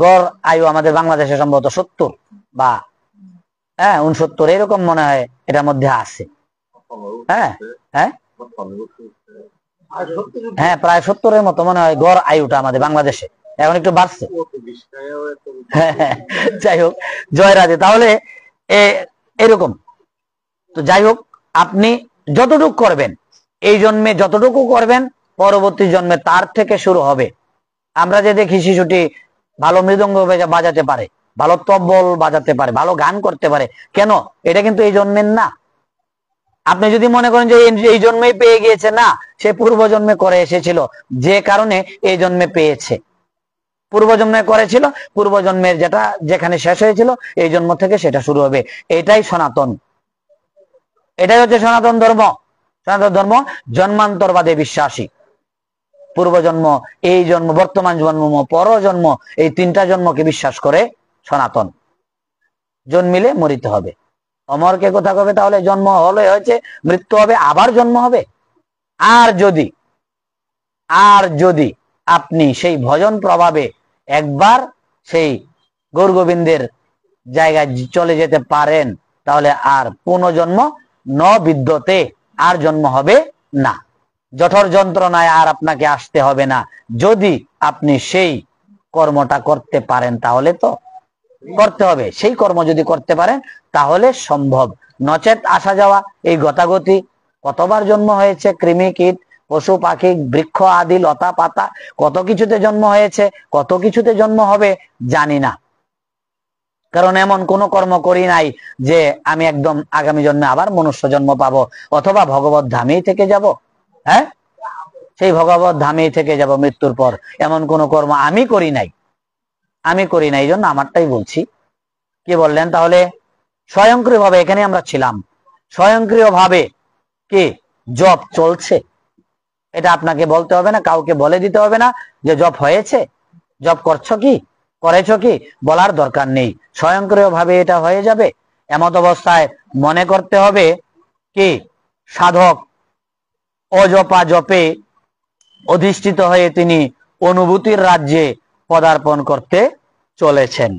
Speaker 1: গড় আয়ু আমাদের বাংলাদেশে সম্ভবত 70 বা 69 এরকম মনে হয় এটার মধ্যে আছে। হ্যাঁ হ্যাঁ হ্যাঁ প্রায় 70-এর মতো মনে হয় গড় আয়ুটা আমাদের বাংলাদেশে, এখন একটু বাড়ছে। যাই হোক, জয় রাধে। তাহলে এরকম তো যাই হোক, আপনি যতটুকু করবেন এই জন্মে, যতটুকু করবেন পরবর্তী জন্মে তার থেকে শুরু হবে। আমরা যে দেখি শিশুটি ভালো মৃদঙ্গ বাজাতে পারে, ভালো তবল বাজাতে পারে, ভালো গান করতে পারে, কেন? এটা কিন্তু এই জন্মের না। আপনি যদি মনে করেন যে এই জন্মেই পেয়ে গিয়েছে, না, সে পূর্ব জন্মে করে এসেছিল, যে কারণে এই জন্মে পেয়েছে। পূর্ব জন্মে করেছিল, পূর্ব জন্মের যেটা যেখানে শেষ হয়েছিল এই জন্ম থেকে সেটা শুরু হবে। এটাই সনাতন, এটাই হচ্ছে সনাতন ধর্ম। সনাতন ধর্ম জন্মান্তরবাদে বিশ্বাসী। পূর্বজন্ম, এই জন্ম, বর্তমান জন্ম, পরজন্ম, এই 3টা জন্মকে বিশ্বাস করে সনাতন। জন্মিলে মরিতে হবে, অমরকে কথা কবে? তাহলে জন্ম হলে হয়েছে, মৃত্যু হবে, আবার জন্ম হবে। আর যদি আপনি সেই ভজন প্রভাবে একবার সেই গৌর গোবিন্দের জায়গায় চলে যেতে পারেন, তাহলে আর পুনর্জন্ম ন বিদ্যতে, আর জন্ম হবে না, জঠর যন্ত্রণায় আর আপনাকে আসতে হবে না। যদি আপনি সেই কর্মটা করতে পারেন, তাহলে তো করতে হবে, সেই কর্ম যদি করতে পারেন তাহলে সম্ভব। নচেত আসা যাওয়া, এই গতাগতি, কতবার জন্ম হয়েছে, কৃমি কীট পশু পাখি বৃক্ষ আদি লতা পাতা, কত কিছুতে জন্ম হয়েছে, কত কিছুতে জন্ম হবে জানি না। কারণ এমন কোন কর্ম করি নাই যে আমি একদম আগামী জন্মে আবার মনুষ্য জন্ম পাবো, অথবা ভগবত ধামেই থেকে যাব। হ্যাঁ, সেই ভগবত ধামেই থেকে যাব মৃত্যুর পর, এমন কোন কর্ম আমি করি নাই, আমি করি নাই। এই জন্য আমারটাই বলছি। কি বললেন? তাহলে স্বয়ংক্রিয় ভাবে, এখানে আমরা ছিলাম, স্বয়ংক্রিয় ভাবে কি জপ চলছে, এটা আপনাকে বলতে হবে না, কাউকে বলে দিতে হবে না যে জপ হয়েছে, জপ করছো কি, করেছো কি, বলার দরকার নেই। স্বয়ংক্রিয় ভাবে এটা হয়ে যাবে। এমত অবস্থায় মনে করতে হবে কি সাধক অজপা জপে অধিষ্ঠিত হয়ে তিনি অনুভূতির রাজ্যে পদার্পণ করতে চলেছেন।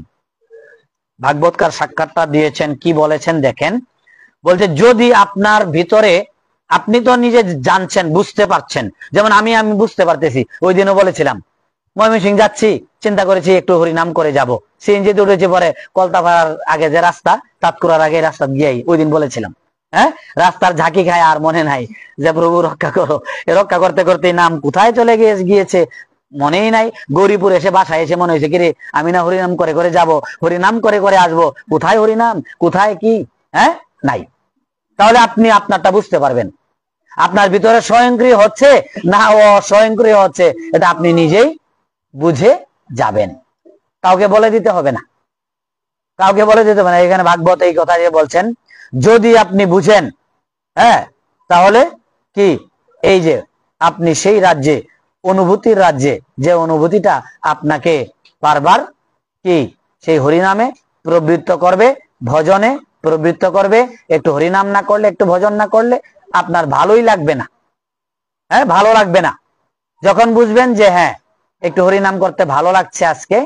Speaker 1: ভাগবতকার সাক্ষাৎটা দিয়েছেন, কি বলেছেন দেখেন। বলছে যদি আপনার ভিতরে, আপনি তো নিজে জানছেন, বুঝতে পারছেন, যেমন আমি বুঝতে পারতেছি। ওই দিনও বলেছিলাম ময়মনসিংহ যাচ্ছি, চিন্তা করেছি একটু হরিনাম করে যাব, সিএনজি উঠেছি, পরে কলতাপাড়ার আগে যে রাস্তা, তাতকুরার আগে রাস্তা গিয়েই ওই দিন বলেছিলাম হ্যাঁ, রাস্তার ঝাঁকি খায় আর মনে নাই যে প্রভু রক্ষা করো। রক্ষা করতে করতে নাম কোথায় চলে গিয়েছে মনেই নাই। গৌরীপুর এসে বাসায় এসে মনে হয়েছে কিরে আমি না হরিনাম করে করে যাব, হরিনাম করে করে আসবো, কোথায় হরিনাম কোথায় কি, হ্যাঁ নাই। তাহলে আপনি আপনারটা বুঝতে পারবেন, আপনার ভিতরে স্বয়ংক্রিয় হচ্ছে না অস্বয়ংক্রিয় হচ্ছে, এটা আপনি নিজেই বুঝে যাবেন, কাউকে বলে দিতে হবে না, কাউকে বলে দিতে হবে না। এখানে ভাগবত এই কথা যে বলছেন, যদি আপনি বুঝেন, হ্যাঁ, তাহলে কি এই যে আপনি সেই রাজ্যে, অনুভূতির রাজ্যে, যে অনুভূতিটা আপনাকে বারবার কি সেই হরিনামে প্রবৃত্ত করবে, ভজনে প্রবৃত্ত করবে। একটু হরিনাম না করলে, একটু ভজন না করলে আপনার ভালোই লাগবে না, হ্যাঁ ভালো লাগবে না। যখন বুঝবেন যে হ্যাঁ একটু হরিনাম করতে ভালো লাগছে আজকে,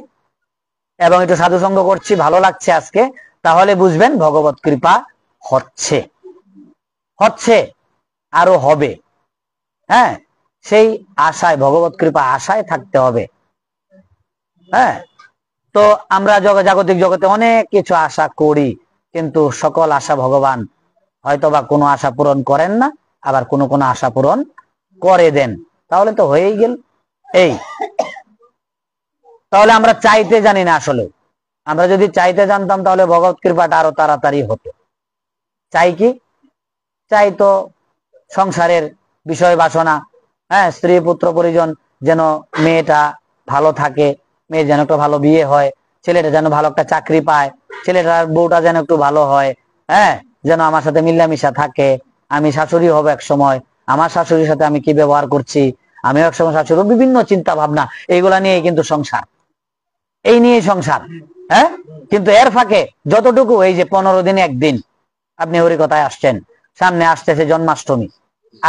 Speaker 1: এবং একটু সাধুসঙ্গ করছি ভালো লাগছে আজকে, তাহলে বুঝবেন ভগবত কৃপা হচ্ছে, হচ্ছে, আরো হবে। হ্যাঁ, সেই আশায়, ভগবত কৃপা আশায় থাকতে হবে। হ্যাঁ, তো আমরা জাগতিক জগতে অনেক কিছু আশা করি, কিন্তু সকল আশা ভগবান হয়তোবা কোনো আশা পূরণ করেন না, আবার কোনো কোনো আশা পূরণ করে দেন, তাহলে তো হয়েই গেল। এই তাহলে আমরা চাইতে জানি না। আসলে আমরা যদি চাইতে জানতাম তাহলে ভগবত কৃপাটা আরো তাড়াতাড়ি হতো। চাই কি? চাই তো সংসারের বিষয় বাসনা, হ্যাঁ, স্ত্রী পুত্র পরিজন, যেন মেয়েটা ভালো থাকে, মেয়ের যেন একটা ভালো বিয়ে হয়, ছেলেটা যেন ভালো একটা চাকরি পায়, ছেলেটার বউটা যেন একটু ভালো হয়, হ্যাঁ, যেন আমার সাথে মিলামিশা থাকে, আমি শাশুড়ি হব এক সময়, আমার শাশুড়ির সাথে আমি কি ব্যবহার করছি, আমিও এক সময় শাশুড়ি, বিভিন্ন চিন্তা ভাবনা, এইগুলা নিয়ে কিন্তু সংসার, এই নিয়ে সংসার। হ্যাঁ, কিন্তু এর ফাঁকে যতটুকু, এই যে 15 দিনে একদিন আপনি হরিকথায় আসছেন, সামনে আসতেছে জন্মাষ্টমী,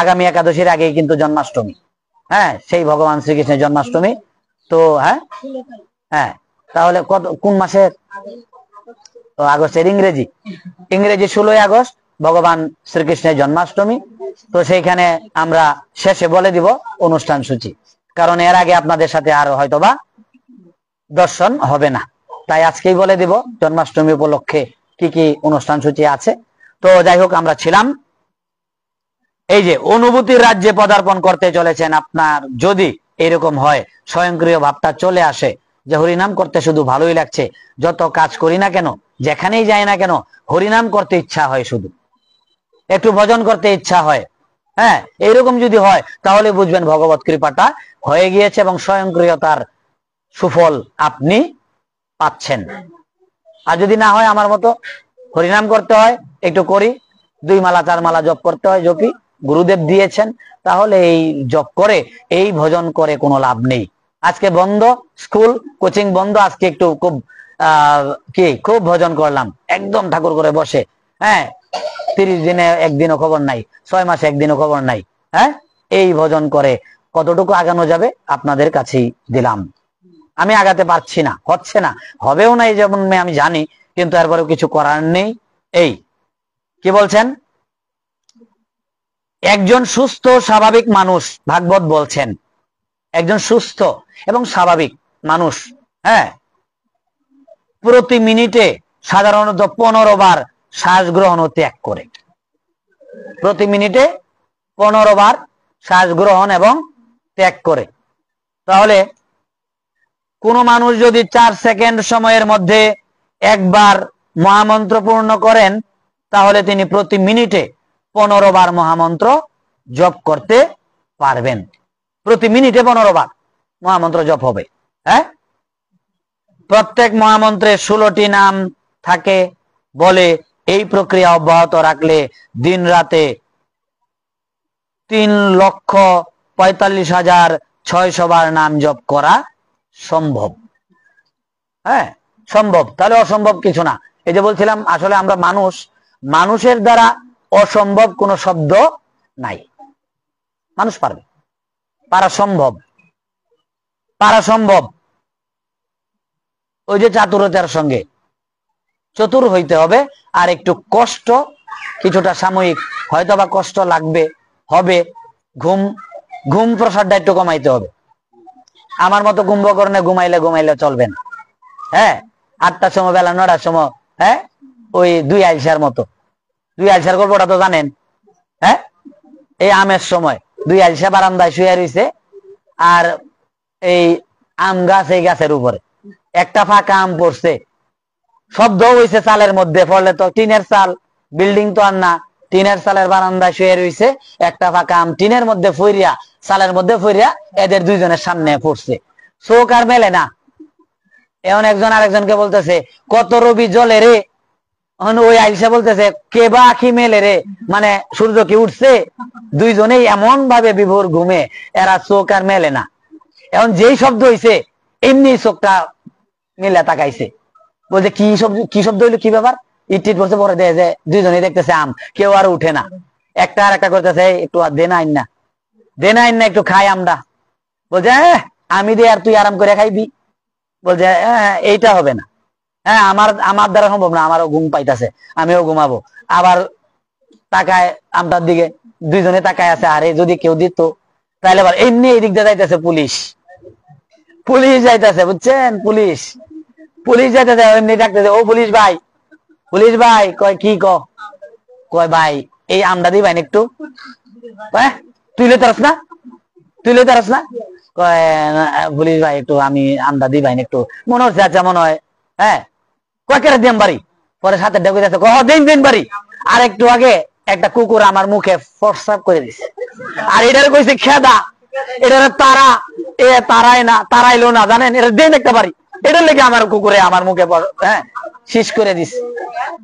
Speaker 1: আগামী একাদশীর আগেই কিন্তু জন্মাষ্টমী, হ্যাঁ, সেই ভগবান শ্রীকৃষ্ণের জন্মাষ্টমী। তো হ্যাঁ, হ্যাঁ, তাহলে কোন মাসের? আগস্টের, ইংরেজি 16ই আগস্ট ভগবান শ্রীকৃষ্ণের জন্মাষ্টমী। তো সেইখানে আমরা শেষে বলে দিব অনুষ্ঠান সূচি, কারণ এর আগে আপনাদের সাথে আর হয়তোবা দর্শন হবে না, তাই আজকেই বলে দিব জন্মাষ্টমী উপলক্ষে কি কি অনুষ্ঠান সূচি আছে। তো যাই হোক, আমরা ছিলাম এই যে অনুভূতির রাজ্যে পদার্পণ করতে চলেছেন। আপনার যদি এরকম হয়, স্বয়ংক্রিয় ভাবটা চলে আসে যে হরিনাম করতে শুধু ভালোই লাগছে, যত কাজ করি না কেন, যেখানেই যাই না কেন, হরিনাম করতে ইচ্ছা হয়, শুধু একটু ভজন করতে ইচ্ছা হয়, হ্যাঁ, এইরকম যদি হয় তাহলে বুঝবেন ভগবত কৃপাটা হয়ে গিয়েছে এবং স্বয়ংক্রিয়তার সুফল আপনি পাচ্ছেন। আর যদি না হয়, আমার মতো হরিনাম করতে হয়, একটু করি, 2 মালা 4 মালা জপ করতে হয়, জপি, গুরুদেব দিয়েছেন, তাহলে এই জপ করে, এই ভজন করে কোনো লাভ নেই। আজকে বন্ধ, স্কুল কোচিং বন্ধ, আজকে একটু খুব খুব ভজন করলাম, একদম ঠাকুর করে বসে, হ্যাঁ, 30 দিনে একদিনও খবর নাই, 6 মাসে একদিনও খবর নাই, হ্যাঁ, এই ভজন করে কতটুকু আগানো যাবে আপনাদের কাছেই দিলাম। আমি আগাতে পারছি না, হচ্ছে না, হবেও না এই যেমন আমি জানি, কিন্তু এরপরেও কিছু করার নেই। এই কি বলছেন, একজন সুস্থ স্বাভাবিক মানুষ, ভাগবত বলছেন, একজন সুস্থ এবং স্বাভাবিক মানুষ, হ্যাঁ, প্রতি মিনিটে সাধারণত 15 বার শ্বাস গ্রহণ ও ত্যাগ করে, প্রতি মিনিটে 15 বার শ্বাস গ্রহণ এবং ত্যাগ করে। তাহলে কোন মানুষ যদি 4 সেকেন্ড সময়ের মধ্যে একবার মহামন্ত্র পূর্ণ করেন, তাহলে তিনি প্রতি মিনিটে 15 বার মহামন্ত্র জপ করতে পারবেন। প্রতি মিনিটে 15 বার মহামন্ত্র জপ হবে। হ্যাঁ, প্রত্যেক মহামন্ত্রে 16টি নাম থাকে বলে এই প্রক্রিয়া অব্যাহত রাখলে দিন রাতে 3,45,600 বার নাম জপ করা সম্ভব। হ্যাঁ, সম্ভব, তাহলে অসম্ভব কিছু না। এই যে বলছিলাম, আসলে আমরা মানুষ, মানুষের দ্বারা অসম্ভব কোনো শব্দ নাই, মানুষ পারবে, পারা সম্ভব, পারা সম্ভব। ওই যে চাতুরতার সঙ্গে চতুর হইতে হবে, আর একটু কষ্ট, কিছুটা সাময়িক হয়তোবা কষ্ট লাগবে, হবে, ঘুম প্রসাদটা একটু কমাইতে হবে। আমার মতো কুম্ভকর্ণে ঘুমাইলে চলবে না। হ্যাঁ, 8টার সময়, বেলা 9টার সময়, হ্যাঁ, ওই 2 আইসার মতো দুই আলসার গল্পটা তো জানেন। হ্যাঁ, এই আমের সময় দুই আলসা বারান্দায় শুয়ে রয়েছে, আর এই আম গাছ, এই গাছের উপরে একটা ফাঁকা আম পড়ছে, শব্দ হয়েছে চালের মধ্যে, পড়লে তো টিনের চাল, বিল্ডিং তো আর না, টিনের চালের বারান্দায় শুয়ে রয়েছে, একটা ফাঁকা আম টিনের মধ্যে ফইরিয়া, চালের মধ্যে ফইরিয়া এদের দুইজনের সামনে পড়ছে, চোখ আর মেলে না। এখন একজন আরেকজনকে বলতেছে কত রবি জলে রে, ওই আইসা বলতেছে কে বা আখি মেলে রে, মানে সূর্য কি উঠছে। দুইজনেই এমন ভাবে বিভোর ঘুমে, এরা চোখ আর মেলে না। এখন যেই শব্দ হইছে এমনি চোখটা মেলে তাকাইছে, বলছে কি শব্দ হইলো, কি ব্যাপার, ইট পড়ছে। পরে দেখে যে দুইজনেই দেখতেছে আম, কেউ আর উঠে না। একটা আর একটা করতেছে একটু দেনা আইন না, দেনা আইন না, একটু খাই আমরা। বলছে আমি দে আর তুই আরাম করে খাইবি। বলছে এইটা হবে না, হ্যাঁ আমার দ্বারা সম্ভব না, আমারও ঘুম পাইতেছে, আমিও ঘুমাবো। আবার তাকায় আমটার দিকে, দুইজনে তাকায় আছে, আরে যদি কেউ দিত তাহলে। আবার এমনি এই দিক দিয়ে যাইতেছে পুলিশ, পুলিশ যাইতেছে, বুঝছেন, পুলিশ যাইতেছে, এমনি ডাকতেছে, ও পুলিশ ভাই, পুলিশ ভাই। কয় কি কয় ভাই এই আমটা দিবেন একটু, তুই লইতে পারস না, তুই লইতে পারস না। কয় পুলিশ ভাই একটু আমি আমটা দিবেন একটু, মনে হচ্ছে আচ্ছা মনে হয়, হ্যাঁ কয় কেটে দিম বাড়ি। পরে সাথে ডেকে যাচ্ছে, দিন বাড়ি। আর একটু আগে একটা কুকুর আমার মুখে ফরসাপ করে দিছে, আর এটার কইছে খেদা, এটার তারা, এ তারাই না, তারাইলো না, জানেন, এটা দেন একটা বাড়ি, এটার লেগে আমার কুকুরে আমার মুখে হ্যাঁ শেষ করে দিছে।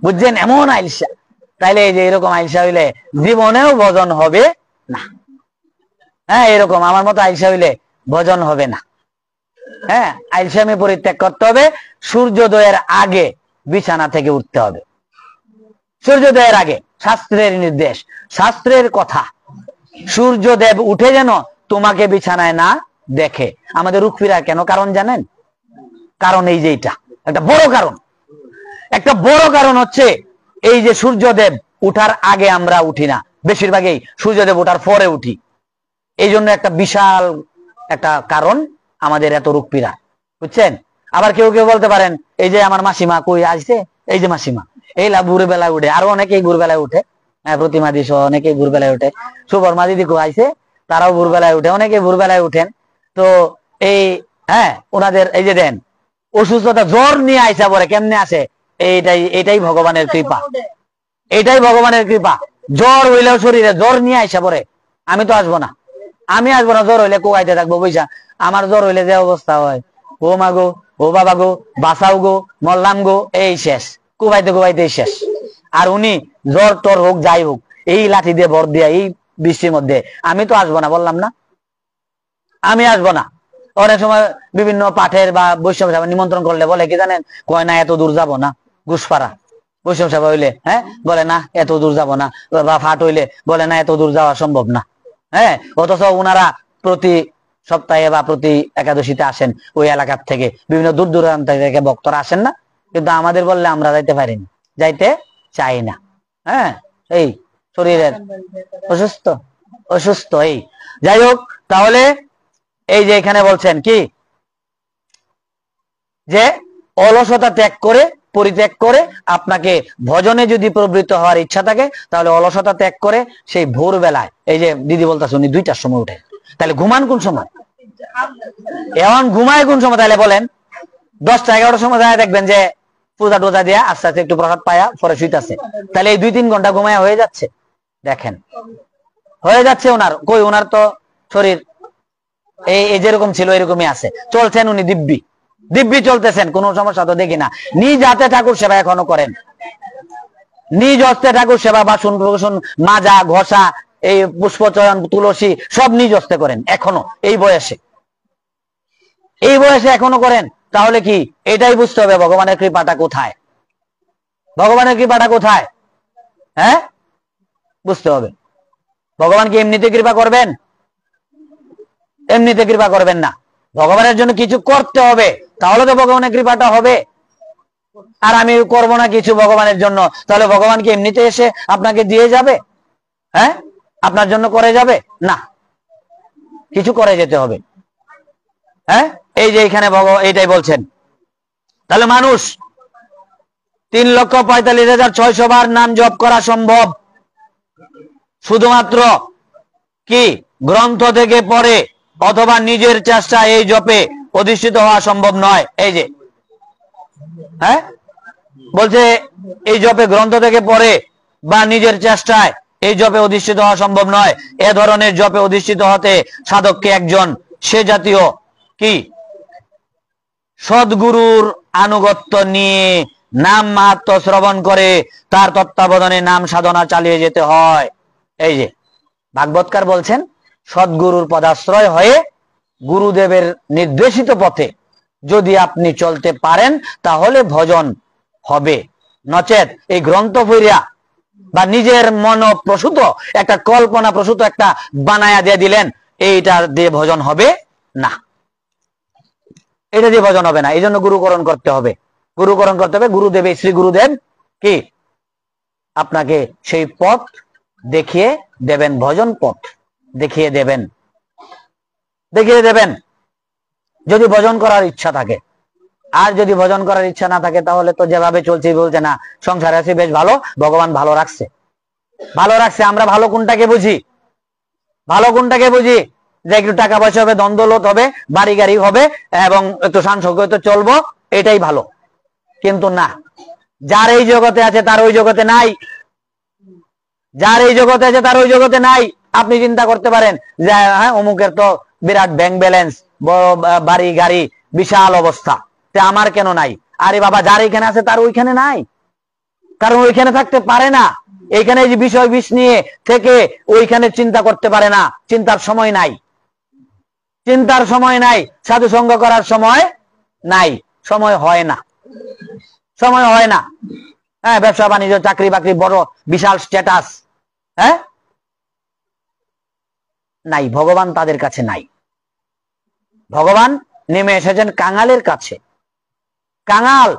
Speaker 1: বুঝছেন, এমন আইলসা। তাইলে এই যে এরকম আইলসা হইলে জীবনেও ভজন হবে না। হ্যাঁ, এরকম আমার মতো আইলসা হইলে ভজন হবে না। হ্যাঁ, আইলসামি পরিত্যাগ করতে হবে। সূর্যোদয়ের আগে বিছানা থেকে উঠতে হবে, সূর্যোদয়ের আগে। শাস্ত্রের নির্দেশ, শাস্ত্রের কথা, সূর্যদেব উঠে যেন তোমাকে বিছানায় না দেখে। আমাদের রুখফিরা কেন কারণ জানেন? কারণ এই যে এটা একটা বড় কারণ, একটা বড় কারণ হচ্ছে এই যে সূর্যদেব উঠার আগে আমরা উঠি না, বেশিরভাগই সূর্যদেব উঠার পরে উঠি। এই জন্য একটা বিশাল একটা কারণ আমাদের এত রোগপীড়া, বুঝছেন। আবার কেউ কেউ বলতে পারেন এই যে আমার মাসিমা কই আসছে, এই যে মাসিমা এই ভোর বেলায় উঠে, আরো অনেকেই ভোর বেলায় উঠে, প্রতিমা দিস অনেকেই ভোর বেলায় উঠে, সুবর্মা দিদি কো আইছে, তারাও ভোর বেলায় উঠে, অনেকে ভোর বেলায় উঠেন। তো এই হ্যাঁ ওনাদের এই যে দেন অসুস্থতা জ্বর নিয়ে আইসা পরে কেমনে আসে, এটাই ভগবানের কৃপা, এটাই ভগবানের কৃপা। জ্বর হইলেও শরীরে জ্বর নিয়ে আইসা পরে, আমি তো আসবো না, আমি আসবো না, জ্বর হইলে কোয়াইতে থাকবো বৈশা। আমার জ্বর হইলে যে অবস্থা হয়, ও মা গো, ও বাবা গো, বাঁচাও গো, মরলাম গো, এই শেষ, কুবাইতে কুবাইতে শেষ। আর উনি জ্বর টর হোক যাই হোক, এই লাঠি দিয়ে ভর দিয়া এই বৃষ্টির মধ্যে, আমি তো আসবো না, বললাম না আমি আসবো না। অনেক সময় বিভিন্ন পাঠের বা বৈষ্ণব সভা নিমন্ত্রণ করলে বলে কি জানেন, কয় না এত দূর যাবো না, ঘুষপাড়া বৈষ্ণব সভা হইলে, হ্যাঁ বলে না এত দূর যাবো না, বা ফাট হইলে বলে না এত দূর যাওয়া সম্ভব না। হ্যাঁ, অথচ ওনারা প্রতি সপ্তাহে বা প্রতি একাদশীতে আসেন, ওই এলাকার থেকে বিভিন্ন দূর দূরান্ত থেকে ভক্তরা আসেন না, কিন্তু আমাদের বললে আমরা যাইতে পারিনি, যাইতে চাই না। হ্যাঁ, এই শরীরের অসুস্থ অসুস্থ এই যাই হোক। তাহলে এই যে এখানে বলছেন কি, যে অলসতা ত্যাগ করে, পরিত্যাগ করে আপনাকে ভজনে যদি প্রবৃত্ত হওয়ার ইচ্ছা থাকে, তাহলে অলসতা ত্যাগ করে সেই ভোর বেলায়, এই যে দিদি বলতেছে উনি 2টার সময় উঠে, তাহলে ঘুমান কোন সময়, এখন ঘুমায় কোন সময়, তাহলে বলেন 10টা 11টার সময় যায় দেখবেন যে পূজা টোজা দিয়া আস্তে আস্তে একটু প্রসাদ পায়া পরে শুইতাছে, তাহলে এই 2-3 ঘন্টা ঘুমায় হয়ে যাচ্ছে, দেখেন হয়ে যাচ্ছে। ওনার কই, ওনার তো শরীর এই যেরকম ছিল এরকমই আছে, চলছেন উনি দিব্যি দিব্যি চলতেছেন, কোনো সমস্যা তো দেখি না। নিজ হাতে ঠাকুর সেবা এখনো করেন, নিজ হস্তে ঠাকুর সেবা, বাসন প্রসন মাজা ঘষা, এই পুষ্পচয়ন তুলসী সব নিজ হস্তে করেন এখনো, এই বয়সে এখনো করেন। তাহলে কি এটাই বুঝতে হবে ভগবানের কৃপাটা কোথায়, ভগবানের কৃপাটা কোথায়, হ্যাঁ বুঝতে হবে। ভগবান কি এমনিতে কৃপা করবেন? এমনিতে কৃপা করবেন না, ভগবানের জন্য কিছু করতে হবে, তাহলে তো ভগবানের কৃপাটা হবে। আর আমি করবো না কিছু ভগবানের জন্য, তাহলে ভগবান কি এমনিতে এসে আপনাকে দিয়ে যাবে? হ্যাঁ, আপনার জন্য করে যাবে না, কিছু করে যেতে হবে। হ্যাঁ, এই যে এখানে এইটাই বলছেন। তাহলে মানুষ 3,45,600 বার নাম জপ করা সম্ভব, শুধুমাত্র কি গ্রন্থ থেকে পড়ে অথবা নিজের চেষ্টা এই জপে অধিষ্ঠিত হওয়া সম্ভব নয়। এই যে হ্যাঁ বলছে এই জপে গ্রন্থ থেকে পড়ে বা নিজের চেষ্টায় এই জপে অধিষ্ঠিত হওয়া সম্ভব নয়। এ ধরনের জপে অধিষ্ঠিত হতে সাধককে একজন সে জাতীয় কি সদ্গুরুর আনুগত্য নিয়ে নাম মাহাত্ম্য শ্রবণ করে তার তত্ত্বাবধানে নাম সাধনা চালিয়ে যেতে হয়। এই যে ভাগবতকার বলছেন সদ্গুরুর পদাশ্রয় হয়ে গুরুদেবের নির্দেশিত পথে যদি আপনি চলতে পারেন তাহলে ভজন হবে, নচেত এই গ্রন্থ পড়িয়া বা নিজের মন প্রসূত একটা কল্পনা প্রসূত একটা বানায়া দিয়ে দিলেন, এইটা দিয়ে ভজন হবে না, এটা দিয়ে ভজন হবে না। এই জন্য গুরুকরণ করতে হবে, গুরুকরণ করতে হবে। গুরুদেব শ্রী গুরুদেব কি আপনাকে সেই পথ দেখিয়ে দেবেন, ভজন পথ দেখিয়ে দেবেন, দেখিয়ে দেবেন যদি ভজন করার ইচ্ছা থাকে। আর যদি ভজন করার ইচ্ছা না থাকে তাহলে তো যেভাবে চলছে বলছে না সংসারে আছি বেশ ভালো, ভগবান ভালো রাখছে, ভালো রাখছে। আমরা ভালো কোনটাকে বুঝি? ভালো কোনটাকে বুঝি? যে একটু টাকা পয়সা হবে, দ্বন্দ্বলত হবে, বাড়ি গাড়ি হবে এবং একটু শান-শৌকতে চলবো, এটাই ভালো। কিন্তু না, যার এই জগতে আছে তার ওই জগতে নাই, যার এই জগতে আছে তার ওই জগতে নাই। আপনি চিন্তা করতে পারেন যে হ্যাঁ অমুকের তো বিরাট ব্যাংক ব্যালেন্স, বড় বাড়ি গাড়ি, বিশাল অবস্থা, তে আমার কেন নাই? আরে বাবা, যার এখানে আছে তার ওইখানে নাই, কারণ ওইখানে থাকতে পারে না। এইখানে যে বিষয় বিষ নিয়ে থেকে ওইখানে চিন্তা করতে পারে না, চিন্তার সময় নাই, চিন্তার সময় নাই, সাধু সঙ্গ করার সময় নাই, সময় হয় না, সময় হয় না। হ্যাঁ ব্যবসা বাণিজ্য, চাকরি বাকরি, বড় বিশাল স্ট্যাটাস, হ্যাঁ নাই, ভগবান তাদের কাছে নাই। ভগবান নেমে এসেছেন কাঙালের কাছে। কাঙাল,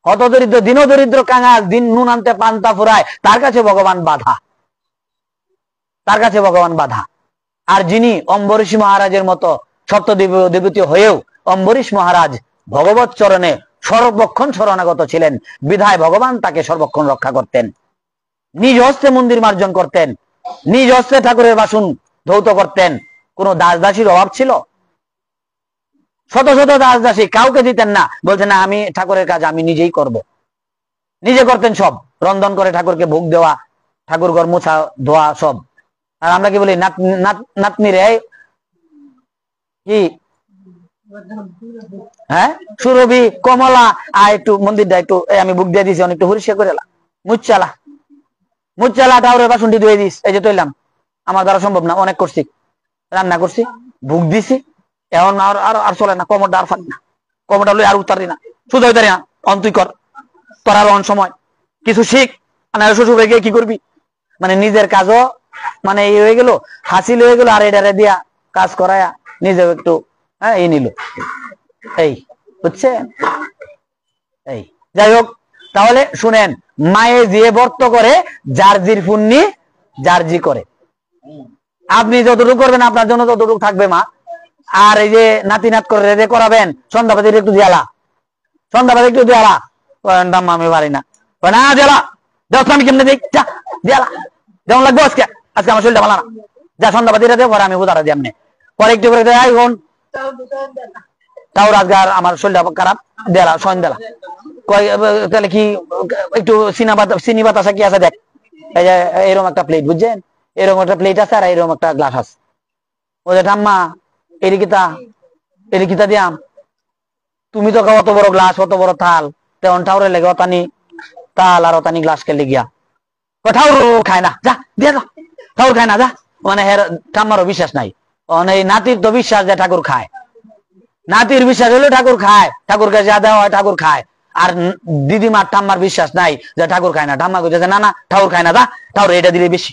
Speaker 1: হতদরিদ্র, দিনদরিদ্র কাঙাল, দিন নুন আনতে পান্তা ফুরায়, তার কাছে ভগবান বাধা, তার কাছে ভগবান বাধা। আর যিনি অম্বরীশ মহারাজের মতো সপ্তদেবতী হয়েও অম্বরীশ মহারাজ ভগবত চরণে সর্বক্ষণ শরণাগত ছিলেন, বিধায় ভগবান তাকে সর্বক্ষণ রক্ষা করতেন। নিজ হস্তে মন্দির মার্জন করতেন, নিজ হস্তে ঠাকুরের বাসন ধৌত করতেন। কোন দাস দাসীর অভাব ছিল? শত শত দাস দাসী, কাউকে দিতেন না, বলছেন না আমি ঠাকুরের কাজ আমি নিজেই করব, নিজে করতেন সব, রন্ধন করে ঠাকুরকে ভোগ দেওয়া, ঠাকুর ঘর মোছা ধোয়া সব। আর আমরা কি বলি নাতনি রে কি হ্যাঁ সুরভি কমলা, আর একটু মন্দিরটা একটু আমি বুক দিয়ে দিছি, অনেকটু হরিষা করে মুচ্চালা মুচ্চালা ঠাকুরের বাসনটি ধুয়ে দিস, এই যে তৈলাম, আমার দ্বারা সম্ভব না, অনেক করছি, রান্না করছি, ভুগ দিছি, এখন আর চলে না, কমরটা আর ফাঁক না, কমরটা লই আর উতারি না, শুধু উতারি না, তুই কর, তোর আর অন সময় কিছু শিখ, মানে শ্বশুর গিয়ে কি করবি, মানে নিজের কাজও মানে এই হয়ে গেল, হাসিল হয়ে গেল, আর এটারে দিয়া কাজ করায়া নিজেও একটু হ্যাঁ এই নিল, এই বুঝছেন? এই যাই হোক, তাহলে শুনেন, মায়ে যে বর্ত করে যার জির পুণ্যি যার জি করে। আপনি যতটুকু করবেন আপনার জন্য ততটুকু থাকবে মা। আর এই যে নাতি নাত করে রেডি করাবেন, সন্ধ্যাবাদী একটু দিয়ালা, সন্ধ্যাবাদী একটু দিয়ালা, আমি পারি না, না দিয়ালা দেখ আমি কেমনে দিই, যা দিয়ালা যেমন লাগবে আজকে, আজকে আমার শরীরটা ভালো না, যা সন্ধ্যাবাদীরা দেয়, পরে আমি উদারা দিই, এমনি পরে একটু করে দেয় এখন তাও রাজগার আমার শরীরটা খারাপ, দেলা সয়ন দেলা কয়, তাহলে কি একটু চিনি বাতাসা কি আছে দেখ, এই যে এরকম একটা প্লেট, বুঝছেন, এরকম একটা প্লেট আছে আর এরকম একটা গ্লাস আছে, ওই যে ঠাম্মা এরিকিতা দিয়াম, তুমি তো অত বড় গ্লাস অত বড় থাল, তেমন ঠাউরে লেগে অতানি তাল আর অতানি গ্লাস খেলে গিয়া ঠাউর খায় না, যা দিয়া যা, ঠাকুর খায় না যা, মানে ঠাম্মারও বিশ্বাস নাই, এই নাতির তো বিশ্বাস যে ঠাকুর খায়, নাতির বিশ্বাস হলো ঠাকুর খায়, ঠাকুরকে যা দেওয়া হয় ঠাকুর খায়। আর দিদিমার ঠাম্মার বিশ্বাস নাই যে ঠাকুর খায় না, ঠাম্মা কইছে না না ঠাকুর খায় না, যা ঠাকুর এটা দিলে বেশি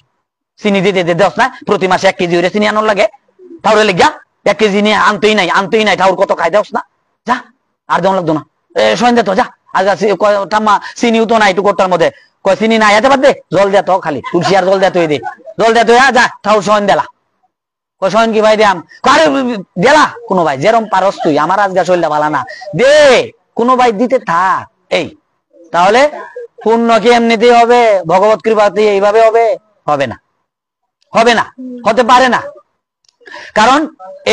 Speaker 1: চিনি দিতে দেওয়া না, প্রতি মাসে 1 কেজি চিনি আনার লাগে, ঠাকুরের লেগা 1 কেজি নিয়ে আনতেই নাই, ঠাকুর কত খাই দেওস না, যা আর দেওয়া লাগতো না, সন্ধ্যা তো যা, আজ ঠাম্মা চিনিও তো নাই টুকরটার মধ্যে, কয় চিনি নাই এতে বাদ দে, জল দেয়া তো খালি তুলসী আর জল দেয়া তুই দে, জল দেয়া তুই যা ঠাকুর সহন দেলা, কয়ন কি ভাই দিয়াম, কারে দেলা কোনো ভাই যেরম পারস তুই, আমার আজকে শরীরটা ভালো না, দে কোনো ভাই দিতে থাক, এই তাহলে পুণ্য কি এমনিতেই হবে, ভগবত কৃপাতে এইভাবে হবে? হবে না, হবে না, হতে পারে না। কারণ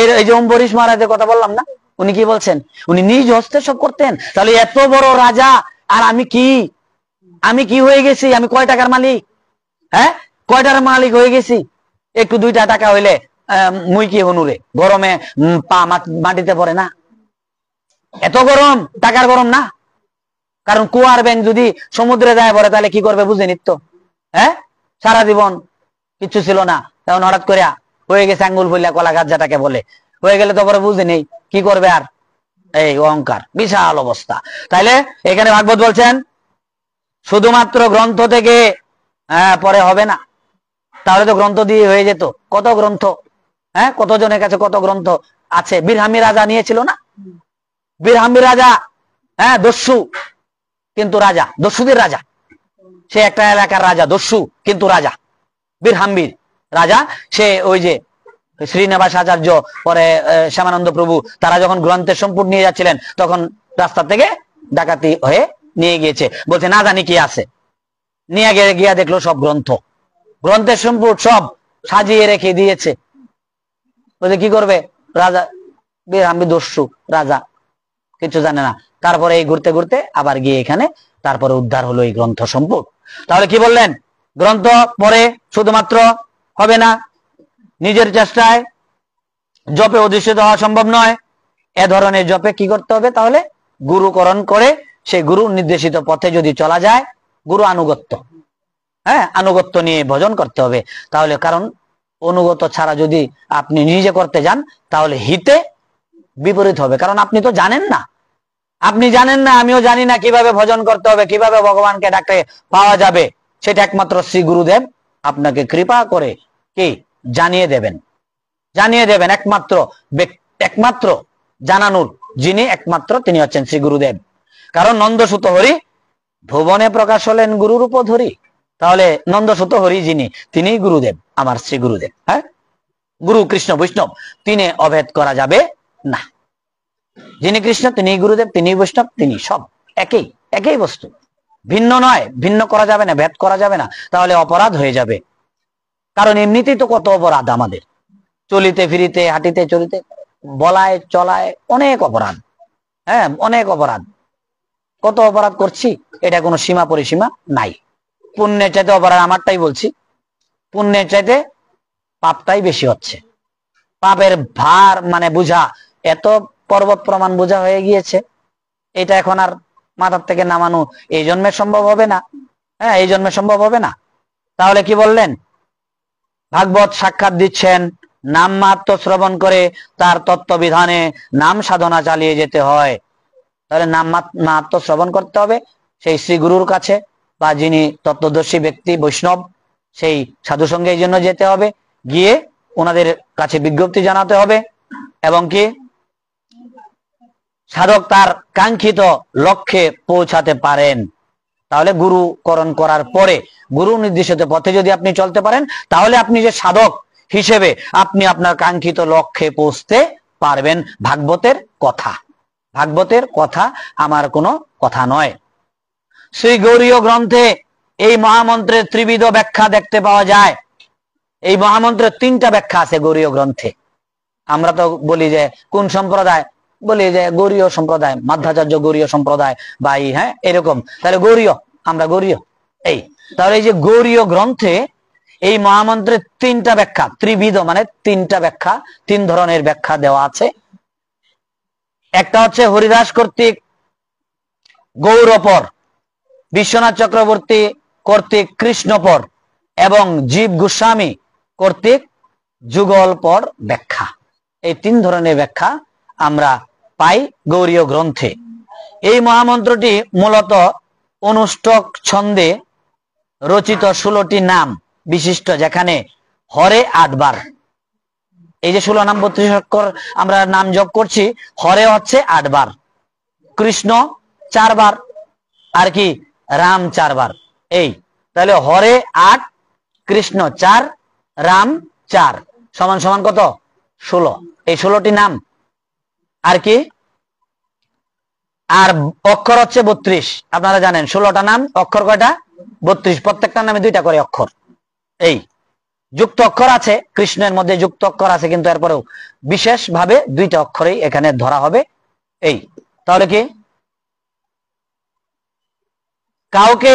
Speaker 1: এই যে অম্বরীশ মহারাজের কথা বললাম না, উনি কি বলছেন, উনি নিজ হস্তে সব করতেন। তাহলে এত বড় রাজা, আর আমি কি হয়ে গেছি? আমি কয় টাকার মালিক? হ্যাঁ, কয় টাকার মালিক হয়ে গেছি? একটু 2টা টাকা হইলে মুই কি হনুরে, গরমে পা মাটিতে পড়ে না? এত গরম, টাকার গরম না? কারণ কুয়ার ব্যাঙ যদি সমুদ্রে যায় পড়ে তাহলে কি করবে বুঝে নিত? হ্যাঁ, সারা জীবন কিছু ছিল না, তখন হঠাৎ করে হয়ে গেছে আঙ্গুল ফুলিয়া কলা গাছ, যেটাকে বলে, হয়ে গেলে তো পরে বুঝে নেই কি করবে আর। এই অহংকার, বিশাল অবস্থা। তাইলে এখানে ভাগবত বলছেন শুধুমাত্র গ্রন্থ থেকে পরে হবে না। তাহলে তো গ্রন্থ দিয়ে হয়ে যেত, কত গ্রন্থ, হ্যাঁ, কতজনের কাছে কত গ্রন্থ আছে। বীরহামি রাজা নিয়েছিল না? বীরহামি রাজা, হ্যাঁ, দস্যু কিন্তু রাজা, দস্যুদের রাজা। সে একটা এলাকার রাজা, দস্যু কিন্তু রাজা, বীরহাম্বির রাজা। সে ওই যে শ্রীনিবাস আচার্য, পরে শ্যামানন্দ প্রভু, তারা যখন গ্রন্থের সম্পদ নিয়ে যাচ্ছিলেন, তখন রাস্তা থেকে ডাকাতি হয়ে নিয়ে গিয়েছে। বলছে না জানি কি আছে, নিয়ে গিয়া দেখলো সব গ্রন্থের সম্পদ সব সাজিয়ে রেখে দিয়েছে। বলছে কি করবে? রাজা বীরহাম্বি, দস্যু রাজা, কিছু জানে না। তারপরে এই ঘুরতে ঘুরতে আবার গিয়ে এখানে তারপরে উদ্ধার হলো এই গ্রন্থ সম্পদ। তাহলে কি বললেন? গ্রন্থ পরে শুধুমাত্র হবে না, নিজের চেষ্টায় জপে অধিষ্ঠিত হওয়া সম্ভব নয়। এ ধরনের জপে কি করতে হবে? তাহলে গুরুকরণ করে সেই গুরু নির্দেশিত পথে যদি চলা যায়, গুরু আনুগত্য, হ্যাঁ, আনুগত্য নিয়ে ভজন করতে হবে। তাহলে কারণ অনুগত ছাড়া যদি আপনি নিজে করতে যান, তাহলে হিতে বিপরীত হবে। কারণ আপনি তো জানেন না, আপনি জানেন না, আমিও জানি না কিভাবে ভজন করতে হবে, কিভাবে ভগবানকে ডাকতে পাওয়া যাবে। সেটা একমাত্র শ্রী গুরুদেব আপনাকে কৃপা করে কি জানিয়ে দেবেন, একমাত্র জানানোর যিনি একমাত্র, তিনি হচ্ছেন শ্রী গুরুদেব। কারণ নন্দসুত হরি ভুবনে প্রকাশ হলেন গুরুরূপ ধরি। তাহলে নন্দসুত হরি যিনি, তিনি গুরুদেব, আমার শ্রী গুরুদেব। হ্যাঁ, গুরু কৃষ্ণ বৈষ্ণব, তিনি অভেদ করা যাবে না। যিনি কৃষ্ণ তিনি গুরুদেব, তিনি বৈষ্ণব, তিনি সব একই বস্তু, ভিন্ন নয়। ভিন্ন করা যাবে না, ভেদ করা যাবে না, তাহলে অপরাধ হয়ে যাবে। কারণ এমনিতেই তো কত অপরাধ আমাদের, চলিতে ফিরিতে, হাঁটিতে চলিতে, বলায় চলায় অনেক অপরাধ। হ্যাঁ, অনেক অপরাধ, কত অপরাধ করছি, এটা কোনো সীমা পরিসীমা নাই। পুণ্যের চাইতে অপরাধ, আমারটাই বলছি, পুণ্যের চাইতে পাপটাই বেশি হচ্ছে। পাপের ভার মানে বুঝা এত পর্বত প্রমাণ বোঝা হয়ে গিয়েছে, এটা এখন আর মাথার থেকে নামানো এই জন্মে সম্ভব হবে না। হ্যাঁ, এই জন্মে সম্ভব হবে না। তাহলে কি বললেন? ভাগবত সাক্ষাৎ দিচ্ছেন, নাম মাত্র শ্রবণ করে তার তত্ত্ববিধানে নাম সাধনা চালিয়ে যেতে হয়। তাহলে নাম মাত্র শ্রবণ করতে হবে সেই শ্রী গুরুর কাছে, বা যিনি তত্ত্বদর্শী ব্যক্তি বৈষ্ণব, সেই সাধু সঙ্গে এই জন্য যেতে হবে, গিয়ে ওনাদের কাছে বিজ্ঞপ্তি জানাতে হবে, এবং কি সাধক তার কাঙ্ক্ষিত লক্ষ্যে পৌঁছাতে পারেন। তাহলে গুরুকরণ করার পরে গুরু নির্দেশিত পথে যদি আপনি চলতে পারেন, তাহলে আপনি যে সাধক হিসেবে আপনি আপনার কাঙ্ক্ষিত লক্ষ্যে পৌঁছতে পারবেন। ভাগবতের কথা আমার কোনো কথা নয়। শ্রী গৌড়ীয় গ্রন্থে এই মহামন্ত্রের ত্রিবিধ ব্যাখ্যা দেখতে পাওয়া যায়। এই মহামন্ত্রের 3টা ব্যাখ্যা আছে গৌড়ীয় গ্রন্থে। আমরা তো বলি যে কোন সম্প্রদায়, বলি যে গৌড়ীয় সম্প্রদায়, মাধ্যাচার্য গৌড়ীয় সম্প্রদায়, বা হ্যাঁ এরকম, তাহলে গৌড়ীয়, আমরা গৌড়ীয়। এই তাহলে এই যে গৌড়ীয় গ্রন্থে এই মহামন্ত্রের 3টা ব্যাখ্যা, ত্রিবিধ মানে 3টা ব্যাখ্যা, 3 ধরনের ব্যাখ্যা দেওয়া আছে। একটা হচ্ছে হরিদাস কর্তৃক গৌরপর, বিশ্বনাথ চক্রবর্তী কর্তৃক কৃষ্ণপর, এবং জীব গোস্বামী কর্তৃক যুগলপর ব্যাখ্যা। এই 3 ধরনের ব্যাখ্যা আমরা পাই গৌড়ীয় গ্রন্থে। এই মহামন্ত্রটি মূলত অনুষ্টক ছন্দে রচিত 16টি নাম বিশিষ্ট, যেখানে হরে 8 বার। এই যে 16 নাম 32 অক্ষর আমরা নাম জপ করছি, হরে হচ্ছে 8 বার, কৃষ্ণ 4 বার, আর কি রাম 4 বার। এই তাহলে হরে 8, কৃষ্ণ 4, রাম 4 সমান সমান কত? 16। এই 16টি নাম। আর কি আর অক্ষর হচ্ছে 32। আপনারা জানেন 16টা নাম, অক্ষর কয়টা? 32। প্রত্যেকটা নামে 2টা করে অক্ষর। এই যুক্ত অক্ষর আছে, কৃষ্ণের মধ্যে যুক্ত অক্ষর আছে, কিন্তু এরপরেও বিশেষ ভাবে 2টা অক্ষরই এখানে ধরা হবে। এই তাহলে কি, কাউকে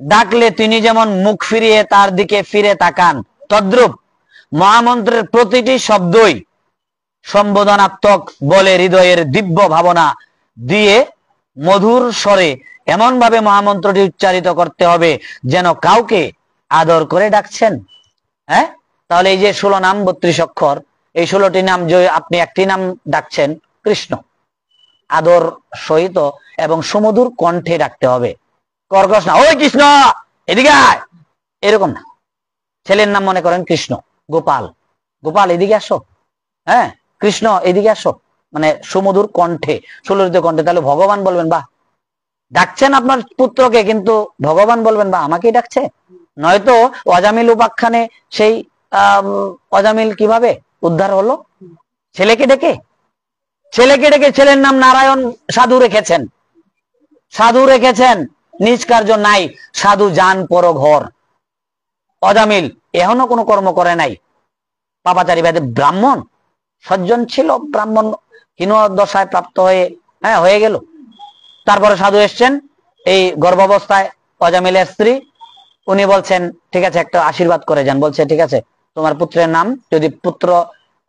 Speaker 1: ডাকলে তিনি যেমন মুখ ফিরিয়ে তার দিকে ফিরে তাকান, তদ্রূপ মহামন্ত্রের প্রতিটি শব্দই সম্বোধনাত্মক বলে হৃদয়ের দিব্য ভাবনা দিয়ে মধুর স্বরে এমন ভাবে মহামন্ত্রটি উচ্চারিত করতে হবে যেন কাউকে আদর করে ডাকছেন। হ্যাঁ, তাহলে এই যে 16 নাম 32 অক্ষর, এই 16টি নাম যে আপনি একটি নাম ডাকছেন কৃষ্ণ, আদর সহিত এবং সুমধুর কণ্ঠে ডাকতে হবে। কর্কশ না, ওই কৃষ্ণ এদিকে আয়, এরকম না। ছেলের নাম মনে করেন কৃষ্ণ, গোপাল, গোপাল এদিকে আসো, হ্যাঁ কৃষ্ণ এদিকে আসো, মানে সুমধুর কণ্ঠে, সুললিত কণ্ঠে। তাহলে ভগবান বলবেন, বাহ, ডাকছেন আপনার পুত্রকে, কিন্তু ভগবান বলবেন, বা আমাকেই ডাকছে। নয়তো অজামিল উপাখ্যানে সেই অজামিল কিভাবে উদ্ধার হলো? ছেলেকে ডেকে, ছেলের নাম নারায়ণ সাধু রেখেছেন, সাধু রেখেছেন, নিজ কার্য নাই, সাধু যান পর ঘর। অজামিল এখনো কোনো কর্ম করে নাই, পাপাচারী ভেদে ব্রাহ্মণ, সজ্জন ছিল, ব্রাহ্মণ হীন দশায় প্রাপ্ত হয়ে গেল। তারপরে সাধু এসছেন এই গর্ভাবস্থায়, অজামিলের স্ত্রী, উনি বলছেন ঠিক আছে একটা আশীর্বাদ করে যান। বলছে ঠিক আছে, তোমার পুত্রের নাম, যদি পুত্র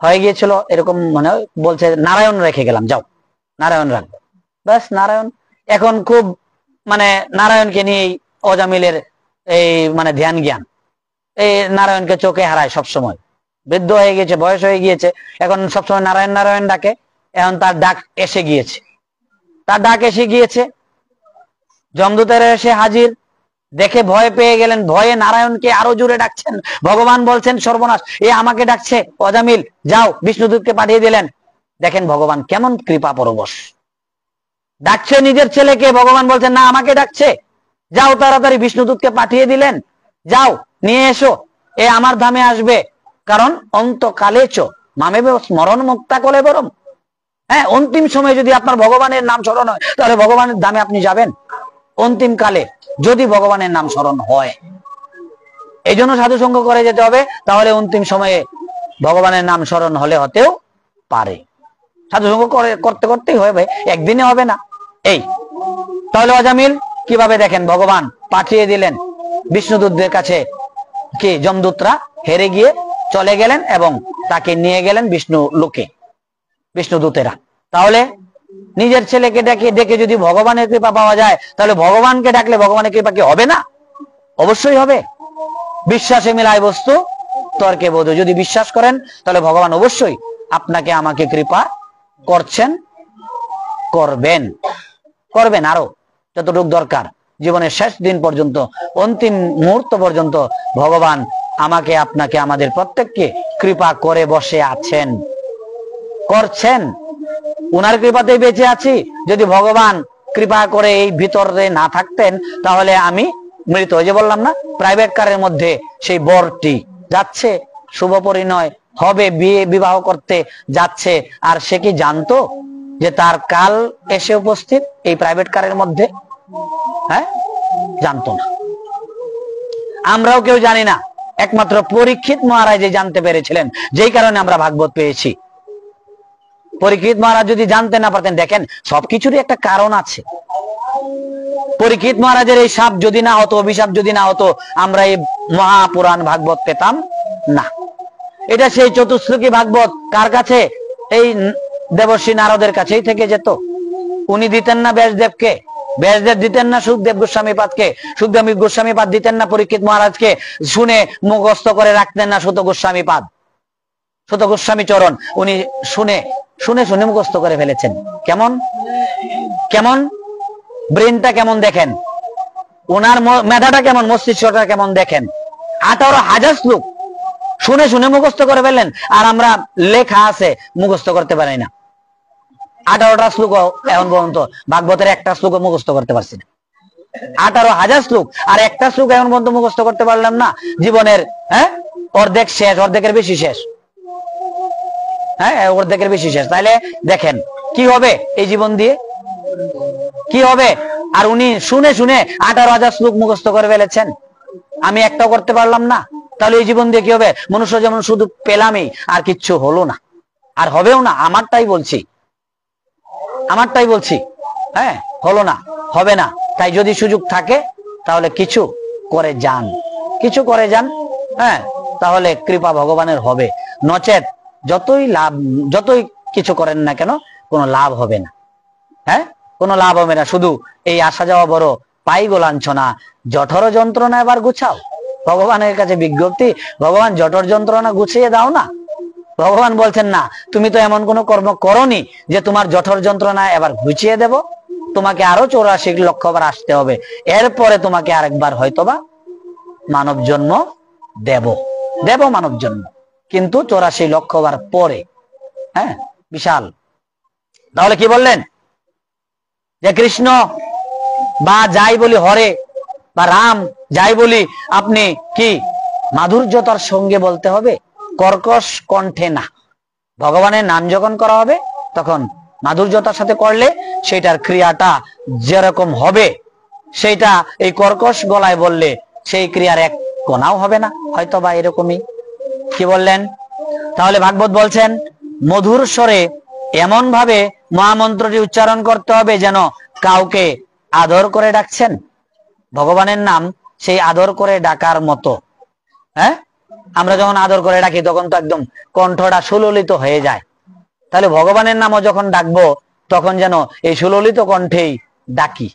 Speaker 1: হয়ে গিয়েছিল এরকম মনে হয়, বলছে নারায়ণ রেখে গেলাম, যাও নারায়ণ রাখবো। ব্যাস, নারায়ণ। এখন খুব মানে নারায়ণকে নিয়ে অজামিলের এই মানে ধ্যান জ্ঞান, এই নারায়ণকে চোখে হারায় সবসময়, বৃদ্ধ হয়ে গিয়েছে, বয়স হয়ে গিয়েছে, এখন সবসময় নারায়ণ নারায়ণ ডাকে। এখন তার ডাক এসে গিয়েছে, তার ডাক এসে গিয়েছে, যমদূতেরা এসে হাজির, দেখে ভয় পেয়ে গেলেন, ভয়ে নারায়ণকে আরো জোরে ডাকছেন। ভগবান বলছেন সর্বনাশ, এ আমাকে ডাকছে, অজামিল যাও, বিষ্ণুদূতকে পাঠিয়ে দিলেন। দেখেন ভগবান কেমন কৃপা পরবশ, ডাকছে নিজের ছেলেকে, ভগবান বলছেন না আমাকে ডাকছে, যাও তাড়াতাড়ি, বিষ্ণুদূতকে পাঠিয়ে দিলেন, যাও নিয়ে এসো, এ আমার ধামে আসবে, কারণ অন্তকালে চ মামে স্মরণ মুক্তা কলে বরম। হ্যাঁ, অন্তিম সময়ে যদি আপনার ভগবানের নাম স্মরণ হয়, তাহলে ভগবানের ধামে আপনি যাবেন অন্তিম কালে, যদি ভগবানের নাম স্মরণ হয়। এই জন্য সাধু সঙ্গ করে যেতে হবে, তাহলে অন্তিম সময়ে ভগবানের নাম স্মরণ হতেও পারে। সাধু সঙ্গ করতে করতেই হবে, একদিনে হবে না। এই তাহলে অজামিল কিভাবে, দেখেন ভগবান পাঠিয়ে দিলেন বিষ্ণুদূতদের কাছে, কি যমদূতরা হেরে গিয়ে চলে গেলেন এবং তাকে নিয়ে গেলেন বিষ্ণু লোকে, বিষ্ণুদূতেরা। তাহলে নিজের ছেলেকে ডেকে যদি ভগবানের কৃপা পাওয়া যায়, তাহলে ভগবানকে ডাকলে ভগবানের কৃপা কি হবে না? অবশ্যই হবে। বিশ্বাসে মিলায় বস্তু, তর্কে বোধ। যদি বিশ্বাস করেন তাহলে ভগবান অবশ্যই আপনাকে আমাকে কৃপা করছেন, করবেন আরো যতটুকু দরকার। জীবনের শেষ দিন পর্যন্ত, অন্তিম মুহূর্ত পর্যন্ত ভগবান আমাকে আপনাকে আমাদের প্রত্যেককে কৃপা করে বসে আছেন, করছেন। উনার কৃপাতেই বেঁচে আছি। যদি ভগবান কৃপা করে এই ভিতরে না থাকতেন, তাহলে আমি মৃত। ওই যে বললাম না, প্রাইভেট কারের মধ্যে সেই বরটি যাচ্ছে, শুভ পরিণয় হবে, বিবাহ করতে যাচ্ছে, আর সে কি জানতো যে তার কাল এসে উপস্থিত এই প্রাইভেট কারের মধ্যে? হ্যাঁ, জানতো না। আমরাও কেউ জানি না, একমাত্র পরীক্ষিত মহারাজ জানতে পেরেছিলেন, যেই কারণে আমরা ভাগবত পেয়েছি। পরীক্ষিত মহারাজ যদি জানতে না পারতেন, দেখেন সবকিছুরই একটা কারণ আছে। পরীক্ষিত মহারাজের এই শাপ যদি না হতো, অভিশাপ যদি না হতো, আমরা এই মহাপুরাণ ভাগবত পেতাম না। এটা সেই চতুশ্লোকী ভাগবত কার কাছে? এই দেবর্ষী নারদের কাছেই থেকে যেত। উনি দিতেন না ব্যাসদেবকে, ব্যাসদেব দিতেন না সুখদেব গোস্বামীপাদকে, সুখদেব গোস্বামীপাদ দিতেন না পরীক্ষিত মহারাজকে, শুনে মুখস্থ করে রাখতেন না সুত গোস্বামীপাদ, সুত গোস্বামী চরণ। উনি শুনে শুনে শুনে মুখস্থ করে ফেলেছেন। কেমন কেমন ব্রেনটা কেমন দেখেন, ওনার মেধাটা কেমন, মস্তিষ্কটা কেমন দেখেন। 18,000 শ্লোক শুনে শুনে মুখস্থ করে ফেললেন, আর আমরা লেখা আছে মুখস্থ করতে পারি না। 18টা শ্লোক এখন পর্যন্ত ভাগবতের একটা শ্লোক মুখস্থ করতে পারছি না। 18,000 শ্লোক, আর একটা শ্লোক এখন পর্যন্ত মুখস্থ করতে পারলাম না। জীবনের অর্ধেক শেষ, অর্ধেকের বেশি শেষ। অর্ধেকের বেশি শেষ। তাহলে দেখেন কি হবে এই জীবন দিয়ে। কি হবে? আর উনি শুনে শুনে 18,000 শ্লোক মুখস্থ করে ফেলেছেন, আমি একটাও করতে পারলাম না। তাহলে এই জীবন দিয়ে কি হবে? মনুষ্য যেমন শুধু পেলামই, আর কিচ্ছু হলো না, আর হবেও না। আমারটাই বলছি, হ্যাঁ, হলো না, হবে না। তাই যদি সুযোগ থাকে তাহলে কিছু করে যান, হ্যাঁ, তাহলে কৃপা ভগবানের হবে। নচেত যতই কিছু করেন না কেন, কোনো লাভ হবে না। হ্যাঁ, কোনো লাভ হবে না। শুধু এই আসা যাওয়া বড়, পাই গো লাঞ্ছনা, জঠর যন্ত্রণা এবার গুছাও। ভগবানের কাছে বিজ্ঞপ্তি, ভগবান জঠর যন্ত্রণা গুছিয়ে দাও না। ভগবান বলছেন না, তুমি তো এমন কোনো কর্ম করনি যে তোমার জঠর যন্ত্রণা এবার ঘুচিয়ে দেব। তোমাকে আরো 84 লক্ষ বার আসতে হবে, এরপরে তোমাকে আরেকবার হয়তোবা মানব জন্ম দেব মানব জন্ম, কিন্তু 84 লক্ষ বার পরে। হ্যাঁ, বিশাল। তাহলে কি বললেন? যে কৃষ্ণ বা যাই বলি হরে বা রাম যাই বলি, আপনি কি মাধুর্যতার সঙ্গে বলতে হবে, কর্কশ কণ্ঠে না। ভগবানের নাম যখন করা হবে তখন মাধুর্যতার সাথে করলে সেটার ক্রিয়াটা যেরকম হবে, সেইটা এই কর্কশ গলায় বললে সেই ক্রিয়ার এক কণাও হবে না, হয়তো বা এরকমই। কি বললেন? তাহলে ভাগবত বলছেন মধুর স্বরে এমন ভাবে মহামন্ত্রটি উচ্চারণ করতে হবে যেন কাউকে আদর করে ডাকছেন। ভগবানের নাম সেই আদর করে ডাকার মতো। হ্যাঁ, আমরা যখন আদর করে ডাকি তখন তো একদম কণ্ঠটা সুললিত হয়ে যায়। তাহলে ভগবানের নামও যখন ডাকবো তখন যেন এই সুললিত কণ্ঠেই ডাকি।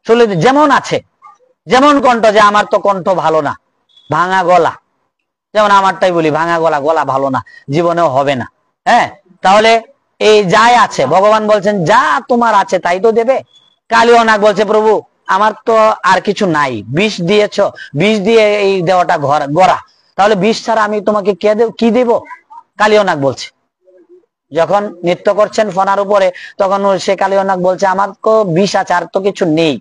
Speaker 1: সুললিত যেমন আছে, যেমন কণ্ঠ, যে আমার তো কণ্ঠ ভালো না, ভাঙা গলা, যেমন আমারটাই বলি, ভাঙা গলা ভালো না, জীবনেও হবে না। হ্যাঁ, তাহলে এই যাই আছে, ভগবান বলছেন যা তোমার আছে তাই তো দেবে। কালীয় নাগ বলছে, প্রভু আমার তো আর কিছু নাই, বিষ দিয়েছ, বিষ দিয়ে এই দেওয়াটা গড়া, তাহলে বিষ ছাড়া আমি তোমাকে কি দেব? কালীয় নাগ বলছে। যখন নৃত্য করছেন ফনার উপরে, তখন সে কালীয় নাগ বলছে আমার তো বিষ আছে, আর তো কিছু নেই,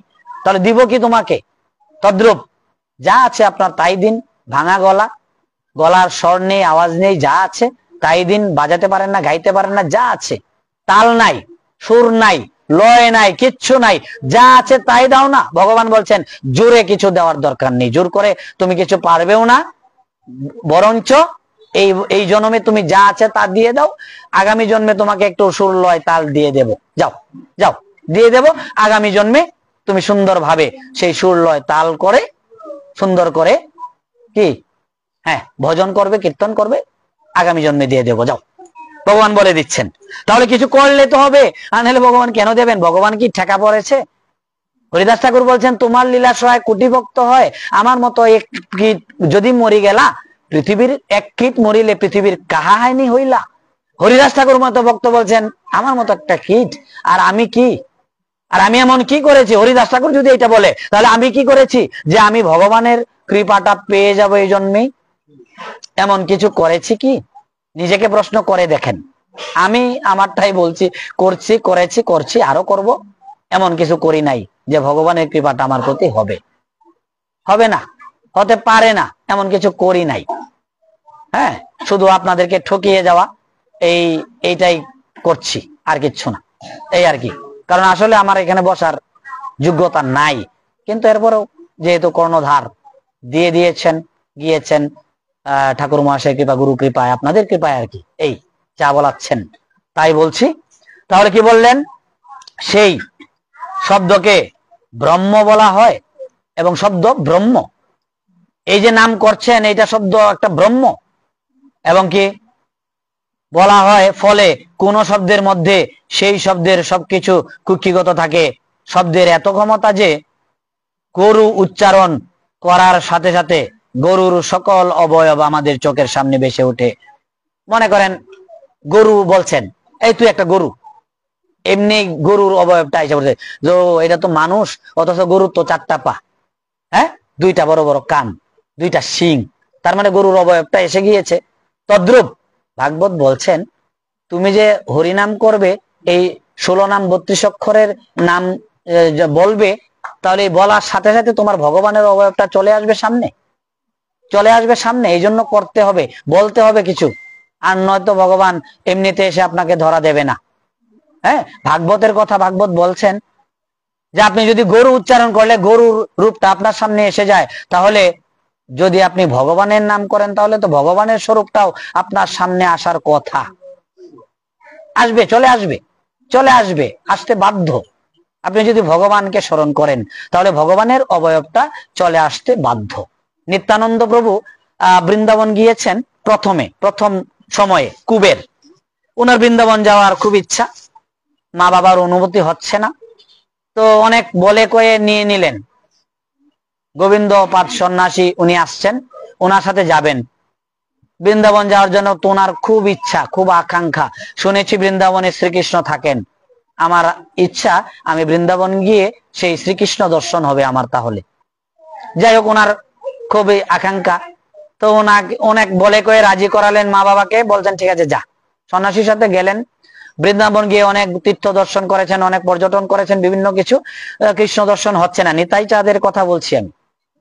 Speaker 1: তাহলে দিব কি তোমাকে? তদ্রূপ যা আছে আপনার তাই দিন। ভাঙা গলার স্বর নেই, আওয়াজ নেই, যা আছে তাই দিন। বাজাতে পারেন না, গাইতে পারেন না, যা আছে, তাল নাই, সুর নাই, লয় নাই, কিচ্ছু নাই, যা আছে তাই দাও না। ভগবান বলছেন জোরে কিছু দেওয়ার দরকার নেই, জোর করে তুমি কিছু পারবেও না, বরঞ্চ এই জন্মে তুমি যা আছে তা দিয়ে দাও, আগামী জন্মে তোমাকে একটু সুর লয় তাল দিয়ে দেব, যাও দিয়ে দেব। আগামী জন্মে তুমি সুন্দরভাবে সেই সুর লয় তাল করে সুন্দর করে কি, হ্যাঁ, ভজন করবে, কীর্তন করবে, আগামী জন্মে দিয়ে দেবো, যাও। ভগবান বলে দিচ্ছেন। তাহলে কিছু করলে তো হবে, আর নাহলে ভগবান কেন দেবেন? ভগবান কি ঠেকা পড়েছে? হরিদাস ঠাকুর বলছেন তোমার লীলা সহায় কোটি ভক্ত হয়, আমার মতো এক কীট যদি মরি গেলা, পৃথিবীর এক কীট মরিলে পৃথিবীর কাহা হাইনি হইলা। হরিদাস ঠাকুর মতো ভক্ত বলছেন আমার মতো একটা কীট, আর আমি কি, আর আমি এমন কি করেছি? হরিদাস ঠাকুর যদি এটা বলে, তাহলে আমি কি করেছি যে আমি ভগবানের কৃপাটা পেয়ে যাব এই জন্মেই? এমন কিছু করেছি কি? নিজেকে প্রশ্ন করে দেখেন। আমি আমারটাই বলছি, করছি, আরো করব। এমন কিছু করি নাই যে ভগবানের কৃপাটা আমার প্রতি হবে না, হতে পারে না, এমন কিছু করি নাই। হ্যাঁ, শুধু আপনাদেরকে ঠকিয়ে যাওয়া, এইটাই করছি, আর কিচ্ছু না, এই আর কি। কারণ আসলে আমার এখানে বসার যোগ্যতা নাই, কিন্তু এরপরেও যেহেতু কর্ণধার দিয়ে গিয়েছেন ঠাকুর মহাশয় কৃপা, গুরু কৃপায়, আপনাদের কৃপায় আর কি, এই যা বলাচ্ছেন তাই বলছি। তাহলে কি বললেন? সেই শব্দকে ব্রহ্ম বলা হয়, এবং শব্দ ব্রহ্ম, এই যে নাম করছেন এইটা শব্দ একটা ব্রহ্ম, এবং কি বলা হয় ফলে কোন শব্দের মধ্যে সেই শব্দের সবকিছু কুক্ষিগত থাকে। শব্দের এত ক্ষমতা যে গরু উচ্চারণ করার সাথে সাথে গরুর সকল অবয়ব আমাদের চোখের সামনে ভেসে ওঠে। মনে করেন গরু বলছেন, এই তুই একটা গরু, এমনি গরুর অবয়বটা এসে বলছে যে এটা তো মানুষ, অথচ গরুর তো 4টা পা, হ্যাঁ, 2টা বড় বড় কান, 2টা শিং, তার মানে গরুর অবয়বটা এসে গিয়েছে। তদ্রূপ ভাগবত বলছেন তুমি যে হরিনাম করবে, এই 16 নাম 32 অক্ষরের নাম বলবে, তাহলে বলার সাথে সাথে তোমার ভগবানের অবয়বটা চলে আসবে সামনে। এই জন্য করতে হবে, বলতে হবে কিছু, আর নয়তো ভগবান এমনিতে এসে আপনাকে ধরা দেবে না। হ্যাঁ, ভাগবতের কথা ভাগবত বলছেন যে আপনি যদি গরু উচ্চারণ করলে গরুর রূপটা আপনার সামনে এসে যায়, তাহলে যদি আপনি ভগবানের নাম করেন তাহলে তো ভগবানের স্বরূপটাও আপনার সামনে আসার কথা। আসবে, চলে আসবে, চলে আসবে, আসতে বাধ্য। আপনি যদি ভগবানকে স্মরণ করেন তাহলে ভগবানের অবয়বটা চলে আসতে বাধ্য। নিত্যানন্দ প্রভু বৃন্দাবন গিয়েছেন প্রথম সময়ে কুবের, ওনার বৃন্দাবন যাওয়ার খুব ইচ্ছা, মা বাবার অনুমতি হচ্ছে না, তো অনেক বলে কয়ে নিয়ে নিলেন। গোবিন্দ পাদ সন্ন্যাসী উনি আসছেন, ওনার সাথে যাবেন বৃন্দাবন যাওয়ার জন্য। তো ওনার খুব ইচ্ছা, খুব আকাঙ্ক্ষা, শুনেছি বৃন্দাবনে শ্রীকৃষ্ণ থাকেন, আমার ইচ্ছা আমি বৃন্দাবন গিয়ে সেই শ্রীকৃষ্ণ দর্শন হবে আমার। তাহলে যাই হোক, ওনার খুবই আকাঙ্ক্ষা। তো ওনাকে অনেক বলে কয়ে রাজি করালেন মা বাবাকে, বলছেন ঠিক আছে যা। সন্ন্যাসীর সাথে গেলেন, বৃন্দাবন গিয়ে অনেক তীর্থ দর্শন করেছেন, অনেক পর্যটন করেছেন, বিভিন্ন কিছু, কৃষ্ণ দর্শন হচ্ছে না। নিতাই চাঁদের কথা বলছি আমি,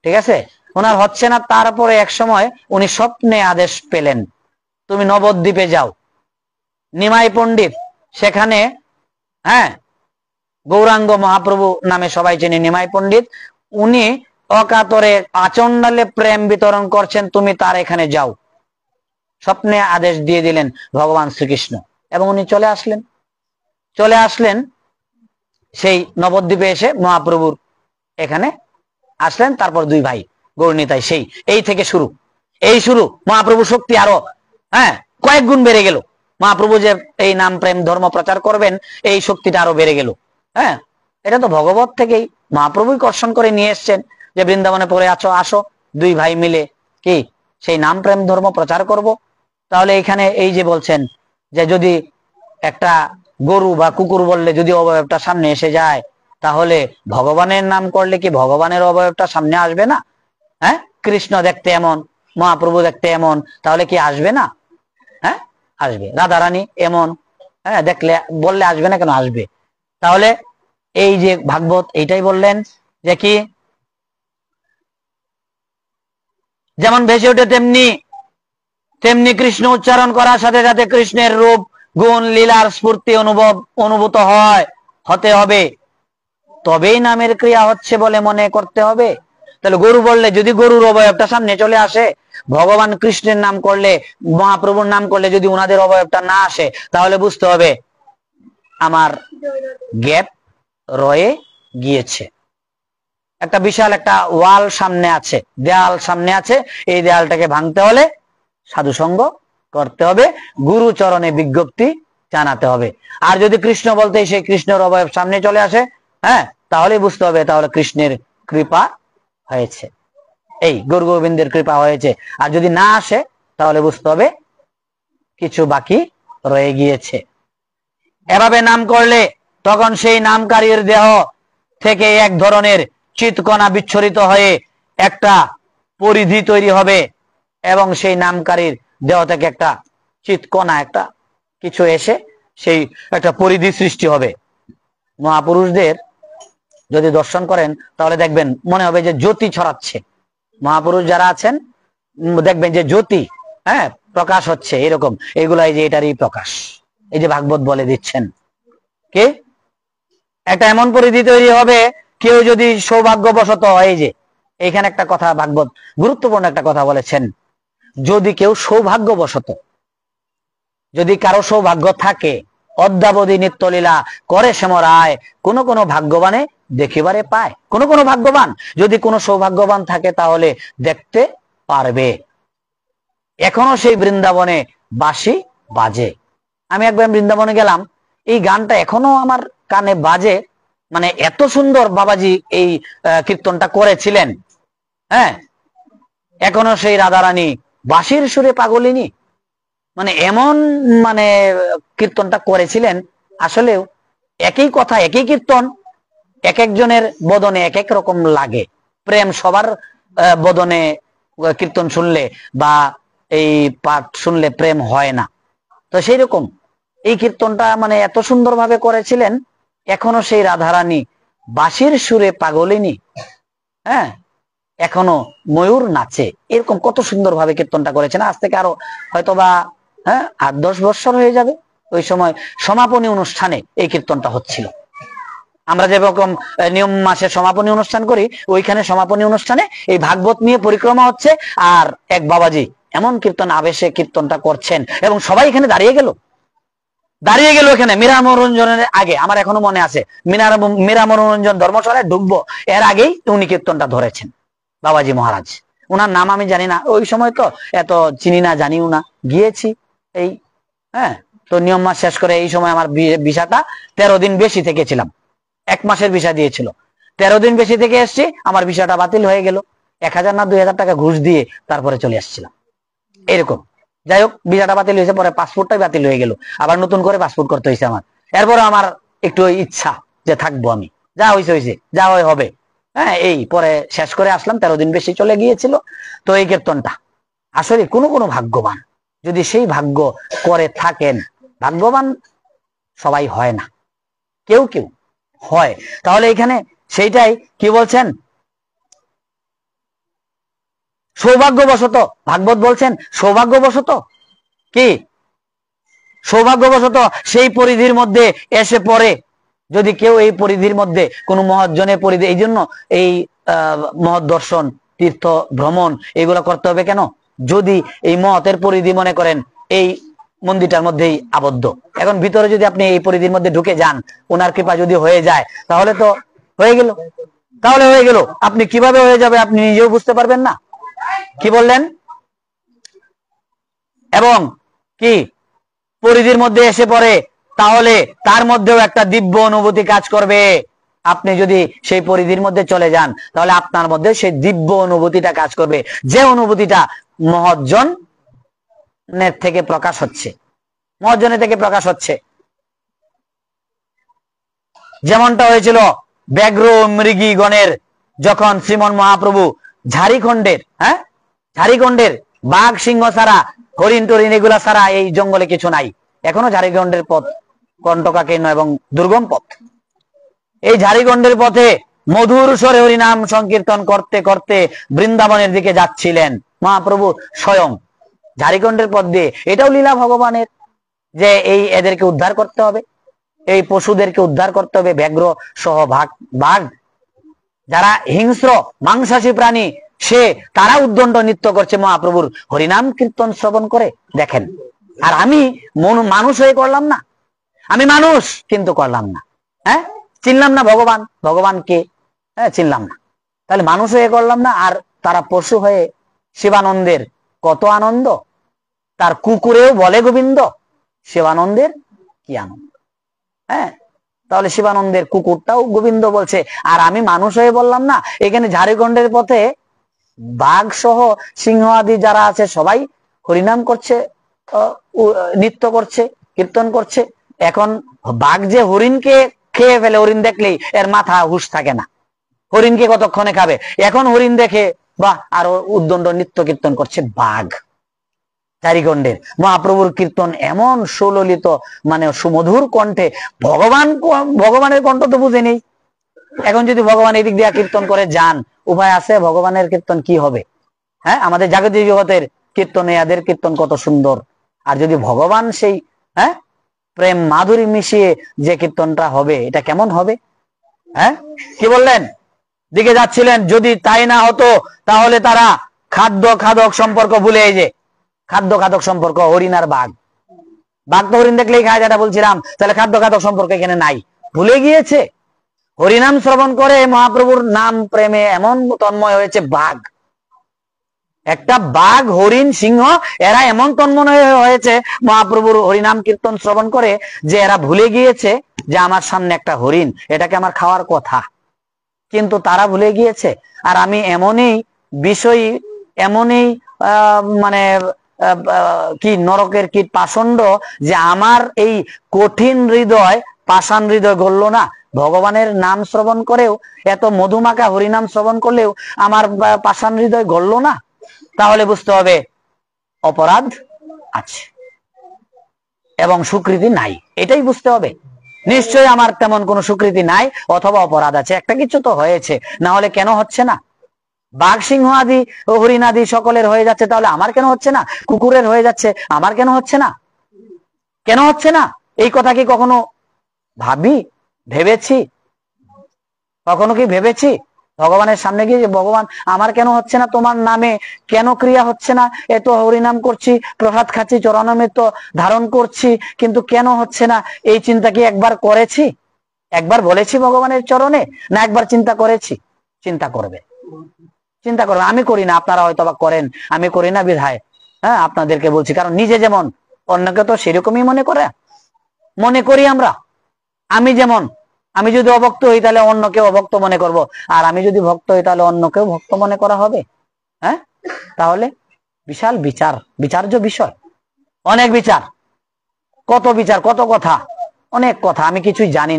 Speaker 1: ঠিক আছে, ওনার হচ্ছে না। তারপরে এক সময় উনি স্বপ্নে আদেশ পেলেন, তুমি নবদ্বীপে যাও। নিমাই পণ্ডিত সেখানে, হ্যাঁ, গৌরাঙ্গ মহাপ্রভু নামে সবাই চেনে নিমাই পণ্ডিত, উনি অকাতরে আচণ্ডালে প্রেম বিতরণ করছেন, তুমি তার এখানে যাও। স্বপ্নে আদেশ দিয়ে দিলেন ভগবান শ্রীকৃষ্ণ, এবং উনি চলে আসলেন সেই নবদ্বীপে এসে মহাপ্রভুর এখানে আসলেন। তারপর দুই ভাই গৌরনীতাই, সেই এই থেকে শুরু, মহাপ্রভু শক্তি আরো, হ্যাঁ, কয়েক গুণ বেড়ে গেল। মহাপ্রভু যে এই নাম প্রেম ধর্ম প্রচার করবেন, এই শক্তিটা আরো বেড়ে গেল। হ্যাঁ, এটা তো ভগবত থেকেই মহাপ্রভুই কর্ষণ করে নিয়ে এসছেন যে বৃন্দাবনে পড়ে আছো, আসো দুই ভাই মিলে কি সেই নাম প্রেম ধর্ম প্রচার করব। তাহলে এখানে এই যে বলছেন যে যদি একটা গরু বা কুকুর বললে যদি অবয়বটা সামনে এসে যায়, তাহলে ভগবানের নাম করলে কি ভগবানের অবয়বটা সামনে আসবে না? হ্যাঁ, কৃষ্ণ দেখতে এমন, মহাপ্রভু দেখতে এমন, তাহলে কি আসবে না? হ্যাঁ, আসবে। রাধারানী এমন, হ্যাঁ, দেখলে বললে আসবে না কেন? আসবে। তাহলে এই যে ভাগবত এইটাই বললেন যে কি যেমন ভেসে ওঠে তেমনি কৃষ্ণ উচ্চারণ করার সাথে সাথে কৃষ্ণের রূপ গুণ লীলার স্ফূর্তি অনুভূত হতে হবে, তবেই নামের ক্রিয়া হচ্ছে বলে মনে করতে হবে। তাহলে গরু বললে যদি গরুর অবয়বটা সামনে চলে আসে, ভগবান কৃষ্ণের নাম করলে, মহাপ্রভুর নাম করলে যদি উনাদের অবয়বটা না আসে, তাহলে বুঝতে হবে আমার গ্যাপ রয়ে গিয়েছে। একটা বিশাল একটা ওয়াল সামনে আছে, দেয়াল সামনে আছে, এই দেয়ালটাকে ভাঙতে হলে সাধুসঙ্গ করতে হবে, গুরু চরণে বিজ্ঞপ্তি জানাতে হবে। আর যদি কৃষ্ণ বলতে সেই কৃষ্ণের অবয়ব সামনে চলে আসে, হ্যাঁ, তাহলে বুঝতে হবে তাহলে কৃষ্ণের কৃপা হয়েছে, এই গৌর গোবিন্দের কৃপা হয়েছে। আর যদি না আসে তাহলে বুঝতে হবে কিছু বাকি রয়ে গিয়েছে। এভাবে নাম করলে তখন সেই নামকারীর দেহ থেকে এক ধরনের চিৎকণা বিচ্ছরিত হয়ে একটা পরিধি তৈরি হবে, এবং সেই নামকারীর দেহ থেকে একটা চিৎকণা, একটা কিছু এসে সেই একটা পরিধি সৃষ্টি হবে। মহাপুরুষদের যদি দর্শন করেন তাহলে দেখবেন মনে হবে যে জ্যোতি ছড়াচ্ছে। মহাপুরুষ যারা আছেন দেখবেন যে জ্যোতি, হ্যাঁ, প্রকাশ হচ্ছে, এরকম। এগুলাই যে এটারই প্রকাশ, এই যে ভাগবত বলে দিচ্ছেন। কে একটা এমন পরিধি তৈরি হবে, কেউ যদি সৌভাগ্যবশত, এই যে এইখানে একটা কথা ভাগবত গুরুত্বপূর্ণ একটা কথা বলেছেন, যদি কেউ সৌভাগ্যবশত, যদি কারো সৌভাগ্য থাকে, অদ্যাবধি নিত্যলীলা করে শ্যামরায়, কোন কোন ভাগ্যবানে দেখিবারে পায়। কোন কোন ভাগ্যবান, যদি কোনো সৌভাগ্যবান থাকে তাহলে দেখতে পারবে। এখনো সেই বৃন্দাবনে বাঁশি বাজে। আমি একবার বৃন্দাবনে গেলাম, এই গানটা এখনো আমার কানে বাজে, মানে এত সুন্দর বাবাজি এই কীর্তনটা করেছিলেন। হ্যাঁ, এখনো সেই রাধারানী বাঁশির সুরে পাগলিনী, মানে এমন মানে কীর্তনটা করেছিলেন। আসলেও একই কথা, একই কীর্তন, এক একজনের বদনে এক এক রকম লাগে। প্রেম সবার বদনে কীর্তন শুনলে বা এই পাঠ শুনলে প্রেম হয় না, তো সেই রকম এই কীর্তনটা মানে এত সুন্দরভাবে করেছিলেন। এখনো সেই রাধারানী বাঁশির সুরে পাগলিনী, হ্যাঁ, এখনো ময়ূর নাচে, এরকম কত সুন্দরভাবে কীর্তনটা করেছেন। আজ থেকে আরো হয়তোবা 8-10 বছর হয়ে যাবে, ওই সময় সমাপনী অনুষ্ঠানে এই কীর্তনটা হচ্ছিল। আমরা যেরকম নিয়ম মাসে সমাপনী অনুষ্ঠান করি, ওইখানে সমাপনী অনুষ্ঠানে এই ভাগবত নিয়ে পরিক্রমা হচ্ছে, আর এক বাবাজি এমন কীর্তন আবেশে কীর্তনটা করছেন এবং সবাই এখানে দাঁড়িয়ে গেল এখানে মীরা মনোরঞ্জনের আগে। আমার এখনো মনে আছে, মীরা মনোরঞ্জন ধর্মশালায় ঢুকবো এর আগেই উনি কীর্তনটা ধরেছেন, বাবাজি মহারাজ। ওনার নাম আমি জানি না, ওই সময় তো এত চিনি না, জানিও না, গিয়েছি এই হ্যাঁ। তো নিয়ম মাস শেষ করে এই সময় আমার ভিসাটা 13 দিন বেশি থেকেছিলাম, 1 মাসের ভিসা দিয়েছিল, 13 দিন বেশি থেকে এসছি, আমার ভিসাটা বাতিল হয়ে গেল। 1000 না 2000 টাকা ঘুষ দিয়ে তারপরে চলে আসছিলাম এরকম। যাই হোক, ভিসাটা বাতিল হয়েছে, পরে পাসপোর্টটাই বাতিল হয়ে গেল, আবার নতুন করে পাসপোর্ট করতে হয়েছে আমার। এরপরে আমার একটু ইচ্ছা যে থাকবো আমি, যা হয়েছে হয়েছে, যা হয় হবে, হ্যাঁ। এই পরে শেষ করে আসলাম, 13 দিন বেশি চলে গিয়েছিল। তো এই কীর্তনটা আসলে কোনো ভাগ্যবান যদি সেই ভাগ্য করে থাকেন, ভাগ্যবান সবাই হয় না, কেউ কেউ হয়। তাহলে এখানে সেইটাই কি বলছেন, সৌভাগ্যবশত, ভাগবত বলছেন সৌভাগ্যবশত, কি সৌভাগ্যবশত সেই পরিধির মধ্যে এসে পড়ে। যদি কেউ এই পরিধির মধ্যে কোন মহৎজনের পরিধি, এই জন্য এই মহৎ দর্শন, তীর্থ ভ্রমণ এগুলো করতে হবে কেন? যদি এই মহতের পরিধি মনে করেন এই মন্দিরটার মধ্যেই আবদ্ধ, এখন ভিতরে যদি আপনি এই পরিধির মধ্যে ঢুকে যান, ওনার কৃপা যদি হয়ে যায়, তাহলে তো হয়ে গেল, তাহলে হয়ে গেল। আপনি কিভাবে হয়ে যাবে আপনি নিজেও বুঝতে পারবেন না। কি বললেন? এবং কি পরিধির মধ্যে এসে পড়ে, তাহলে তার মধ্যেও একটা দিব্য অনুভূতি কাজ করবে। আপনি যদি সেই পরিধির মধ্যে চলে যান, তাহলে আপনার মধ্যে সেই দিব্য অনুভূতিটা কাজ করবে, যে অনুভূতিটা মহৎজনের থেকে প্রকাশ হচ্ছে, মহৎজনের থেকে প্রকাশ হচ্ছে। যেমনটা হয়েছিল ব্যাঘ্র মৃগী গণের যখন শ্রীমন মহাপ্রভু ঝাড়িখণ্ডের ঝাড়িখণ্ডের বাঘ সিংহ ছাড়া, হরিণ টরিণ এগুলা ছাড়া এই জঙ্গলে কিছু নাই। এখনো ঝাড়িখণ্ডের পথ কণ্টকাকীর্ণ এবং দুর্গম পথ। এই ঝাড়িখণ্ডের পথে মধুর স্বরে হরিনাম সংকীর্তন করতে করতে বৃন্দাবনের দিকে যাচ্ছিলেন মহাপ্রভু স্বয়ং ঝাড়িখণ্ডের পথ দিয়ে। এটাও লীলা ভগবানের, যে এই এদেরকে উদ্ধার করতে হবে, এই পশুদেরকে উদ্ধার করতে হবে, ব্যাঘ্র সহ বাঘ যারা হিংস্র মাংসাশী প্রাণী, তারা উদ্দণ্ড নৃত্য করছে মহাপ্রভুর হরিনাম কীর্তন শ্রবণ করে। দেখেন, আর আমি মানুষ হয়ে করলাম না, আমি মানুষ কিন্তু করলাম না, চিনলাম না ভগবানকে, চিনলাম না, তাহলে মানুষ হয়ে করলাম না। আর তারা পশু হয়ে, শিবানন্দের কত আনন্দ, তার কুকুরেও বলে গোবিন্দ, শিবানন্দের কি আনন্দ। তাহলে শিবানন্দের কুকুরটাও গোবিন্দ বলছে, আর আমি মানুষ হয়ে বললাম না। এখানে ঝাড়িখণ্ডের পথে বাঘ সহ সিংহ আদি যারা আছে সবাই হরিনাম করছে, নৃত্য করছে, কীর্তন করছে। এখন বাঘ যে হরিণকে খেয়ে ফেলে, হরিণ দেখলেই এর মাথা হুঁশ থাকে না, হরিণকে কতক্ষণে খাবে। এখন হরিণ দেখে বাহ, আরো উদ্দণ্ড নৃত্য কীর্তন করছে বাঘ। ঝাড়িখণ্ডের মহাপ্রভুর কীর্তন এমন সুললিত, মানে সুমধুর কণ্ঠে। ভগবানের কণ্ঠ তো বুঝে নেই। এখন যদি ভগবান এদিক দিয়ে কীর্তন করে যান, উপায় আছে? ভগবানের কীর্তন কি হবে? আমাদের জাগতিক জগতের কীর্তনে এদের কীর্তন কত সুন্দর। আর যদি ভগবান সেই প্রেম মাধুরী মিশিয়ে যে কীর্তনটা হবে, এটা কেমন হবে? কি বললেন? দিকে যাচ্ছিলেন। যদি তাই না হতো, তাহলে তারা খাদ্য খাদক সম্পর্ক ভুলে, এই যে খাদ্য খাদক সম্পর্ক, হরিণ আর বাঘ তো হরিণ দেখলেই খায়, যেটা বলছিলাম, তাহলে খাদ্য খাদক সম্পর্ক এখানে নাই, ভুলে গিয়েছে। হরিনাম শ্রবণ করে মহাপ্রভুর নাম প্রেমে এমন তন্ময় হয়েছে বাঘ, একটা বাঘ, হরিণ, সিংহ, এরা এমন তন্ময় হয়েছে মহাপ্রভুর হরিনাম কীর্তন শ্রবণ করে, যে এরা ভুলে গিয়েছে যে আমার সামনে একটা হরিণ, এটাকে আমার খাওয়ার কথা, কিন্তু তারা ভুলে গিয়েছে। আর আমি এমনই বিষয়ী, এমনই মানে কি নরকের কীট পাষণ্ড, যে আমার এই কঠিন হৃদয়, পাষাণ হৃদয় গড়ল না। ভগবানের নাম শ্রবণ করেও, এত মধুমাখা হরিনাম শ্রবণ করলেও আমার পাষাণ হৃদয় গড়ল না। তাহলে বুঝতে হবে অপরাধ আছে এবং স্বীকৃতি নাই, এটাই বুঝতে হবে। নিশ্চয়ই আমার তেমন কোনো স্বীকৃতি নাই, অথবা অপরাধ আছে, একটা কিছু তো হয়েছে, না হলে কেন হচ্ছে না? বাঘ সিংহ আদি হরিণ আদি সকলের হয়ে যাচ্ছে, তাহলে আমার কেন হচ্ছে না? কুকুরের হয়ে যাচ্ছে, আমার কেন হচ্ছে না? কেন হচ্ছে না? এই কথা কি কখনো ভেবেছি? কখনো কি ভেবেছি ভগবানের সামনে গিয়ে যে ভগবান আমার কেন হচ্ছে না, তোমার নামে কেন ক্রিয়া হচ্ছে না, এত হরিনাম করছি, প্রসাদ খাচ্ছি, চরণামৃত ধারণ করছি, কিন্তু কেন হচ্ছে না? এই চিন্তা কি একবার করেছি? একবার বলেছি ভগবানের চরণে? না একবার চিন্তা করেছি? চিন্তা করবে। আমি করি না, আপনারা হয়তো বা করেন, আমি করি না বিধায় হ্যাঁ আপনাদেরকে বলছি। কারণ নিজে যেমন অন্যকে তো সেরকমই মনে করি আমরা। আমি যেমন, আমি যদি অভক্ত হই তাহলে অন্যকে অভক্ত মনে করব, আর আমি যদি ভক্ত হই তাহলে অন্যকেও ভক্ত মনে করা হবে। হ্যাঁ, তাহলে বিশাল বিচার্য বিষয়, অনেক বিচার, কত কথা, অনেক কথা। আমি কিছুই জানি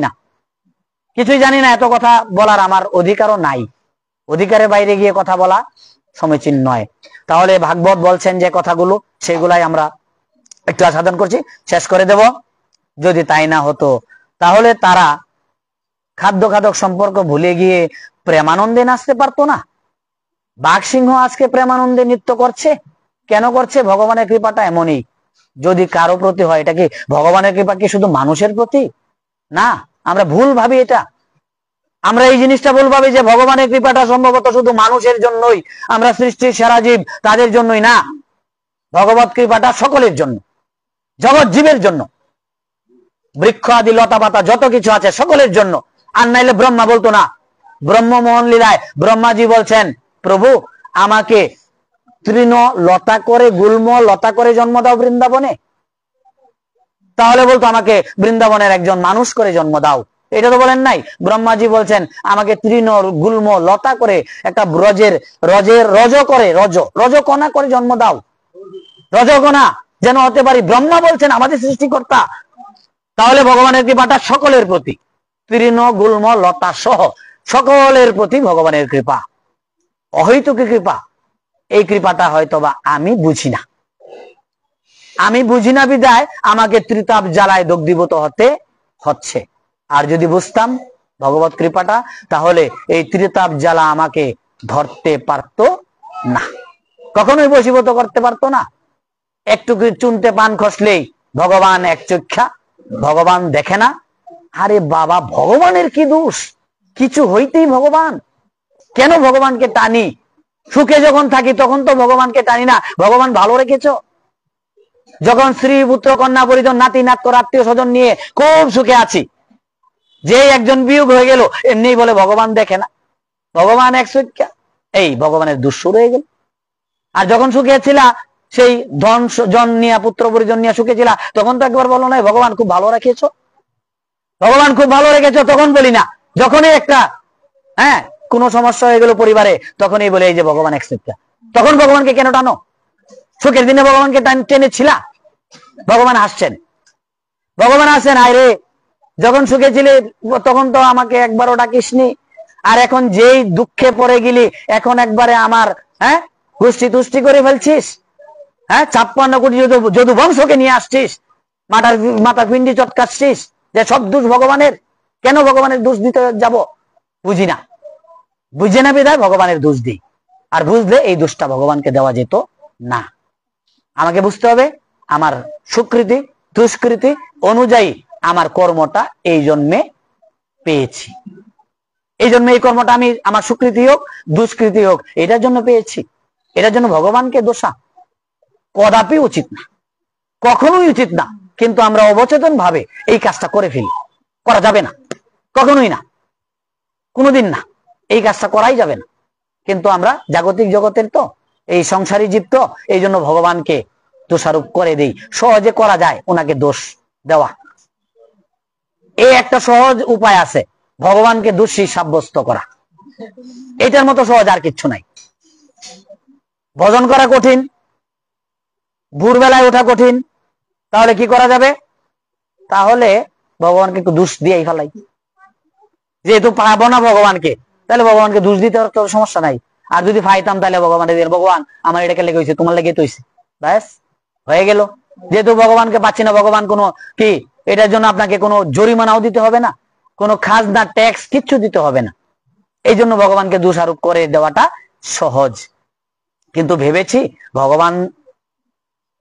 Speaker 1: না, এত কথা বলার আমার অধিকারও নাই। অধিকারের বাইরে গিয়ে কথা বলা সমীচীন নয়। তাহলে ভাগবত বলছেন যে কথাগুলো, সেগুলাই আমরা একটু আস্বাদন করছি, শেষ করে দেব। যদি তাই না হতো তাহলে তারা খাদ্য খাদক সম্পর্ক ভুলে গিয়ে প্রেমানন্দে নাচতে পারতো না। বাঘ সিংহ আজকে প্রেমানন্দে নৃত্য করছে, কেন করছে? ভগবানের কৃপাটা এমনই। যদি কারো প্রতি হয়, এটা কি ভগবানের কৃপা কি শুধু মানুষের প্রতি? না, আমরা ভুল ভাবি এটা। আমরা এই জিনিসটা ভুল ভাবি যে ভগবানের কৃপাটা সম্ভবত শুধু মানুষের জন্যই, আমরা সৃষ্টির সেরা জীব তাদের জন্যই না। ভগবত কৃপাটা সকলের জন্য, জগৎ জীবের জন্য, বৃক্ষ আদি লতা পাতা যত কিছু আছে সকলের জন্য। আর নাইলে ব্রহ্মা বলতো না, ব্রহ্মমোহন লীলায় ব্রহ্মাজি বলছেন, প্রভু আমাকে তৃণ লতা করে, গুল্ম লতা করে জন্ম দাও বৃন্দাবনে। তাহলে বলতো আমাকে বৃন্দাবনের একজন মানুষ করে জন্ম দাও। এটা তো বলেন নাই। ব্রহ্মাজি বলছেন আমাকে তৃণ গুল্ম লতা করে একটা রজকণা করে জন্ম দাও, রজকণা যেন হতে পারি। ব্রহ্মা বলছেন, আমাদের সৃষ্টিকর্তা। তাহলে ভগবানের কৃপাটা সকলের প্রতি, তৃণ গুল্ম লতা সহ সকলের প্রতি ভগবানের কৃপা, অহৈতুকী কৃপা। এই কৃপাটা হয়তোবা আমি বুঝি না বিদায় আমাকে ত্রিতাপ জ্বালায় দগ্ধীভূত হচ্ছে। আর যদি বুঝতাম ভগবত কৃপাটা, তাহলে এই ত্রিতাপ জ্বালা আমাকে ধরতে পারতো না, কখনোই বশীভূত করতে পারতো না। একটু চুনতে পান খসলেই ভগবান এক চক্ষা, ভগবান দেখে না। আরে বাবা, ভগবানের কি দোষ? কিছু হইতেই ভগবান। কেন ভগবানকে টানি? সুখে যখন থাকি তখন তো ভগবানকে টানি না। ভগবান ভালো রেখেছ। যখন স্ত্রী পুত্র কন্যা পরিজন নাতি নাতক আত্মীয় স্বজন নিয়ে খুব সুখে আছি, যে একজন বিয়োগ হয়ে গেল এমনি বলে ভগবান দেখে না, ভগবান এক চক্ষা, এই ভগবানের দোষ শুরু হয়ে গেল। আর যখন সুখে ছিলা, সেই ধন জন নিয়ে পুত্র পরিজন নিয়ে সুখে ছিলা, তখন তো একবার বলো না ভগবান খুব ভালো রেখেছ, ভগবান খুব ভালো রেখেছ। তখন বলি না। যখনই একটা কোন সমস্যা হয়ে গেল পরিবারে, তখনই বলে এই যে ভগবান একসেপ্টা। তখন ভগবানকে কেন টানো? সুখের দিনে ভগবানকে টেনেছিলা, ভগবান হাসছেন, ভগবান হাসছেন। আয় রে, যখন সুখে ছিলে তখন তো আমাকে একবারও ডাকিসনি, আর এখন যেই দুঃখে পড়ে গেলি এখন একবারে আমার গোষ্ঠী তুষ্টি করে ফেলছিস। 56 কোটি যদু বংশকে নিয়ে আসছিস, মাথা পিন্ডি চটকাচ্ছিস, যে সব দোষ ভগবানের। কেন ভগবানের দোষ দিতে যাব? বুঝে না বিধায় ভগবানের দোষ দিই। আর বুঝলে এই দোষটা ভগবানকে দেওয়া যেত না। আমাকে বুঝতে হবে আমার সুকৃতি দুষ্কৃতি অনুযায়ী আমার কর্মটা এই জন্মে পেয়েছি, এই জন্মে এই কর্মটা আমি, আমার সুকৃতি হোক দুষ্কৃতি হোক, এটার জন্য পেয়েছি। এটার জন্য ভগবানকে দোষা কদাপি উচিত না, কখনোই উচিত না। কিন্তু আমরা অবচেতন ভাবে এই কাজটা করে ফেলি। করা যাবে না, কখনোই না, কোনোদিন না, এই কাজটা করাই যাবে না। কিন্তু আমরা জাগতিক জগতের তো, এই সংসারী জীব তো, এই জন্য ভগবানকে দোষারোপ করে দেই। সহজে করা যায় ওনাকে দোষ দেওয়া। এই একটা সহজ উপায় আছে, ভগবানকে দোষী সাব্যস্ত করা। এটার মতো সহজ আর কিচ্ছু নাই। ভজন করা কঠিন, ভোরবেলায় ওঠা কঠিন, তাহলে কি করা যাবে? তাহলে ভগবানকে একটু দোষ দিয়েই ফেলাই। যেহেতু পাবো না ভগবানকে, তাহলে ভগবানকে দোষ দিতে তো সমস্যা নাই। আর যদি পাইতাম তাহলে ভগবানের ভগবান আমার এটাকে লেগে হয়েছে, তোমার লেগে তো হয়েছে, ব্যাস হয়ে গেল। যেহেতু ভগবানকে পাচ্ছি না, ভগবান কোনো কি এটার জন্য আপনাকে কোনো জরিমানাও দিতে হবে না, কোনো খাজনা ট্যাক্স কিচ্ছু দিতে হবে না। এই জন্য ভগবানকে দোষারোপ করে দেওয়াটা সহজ। কিন্তু ভেবেছি ভগবান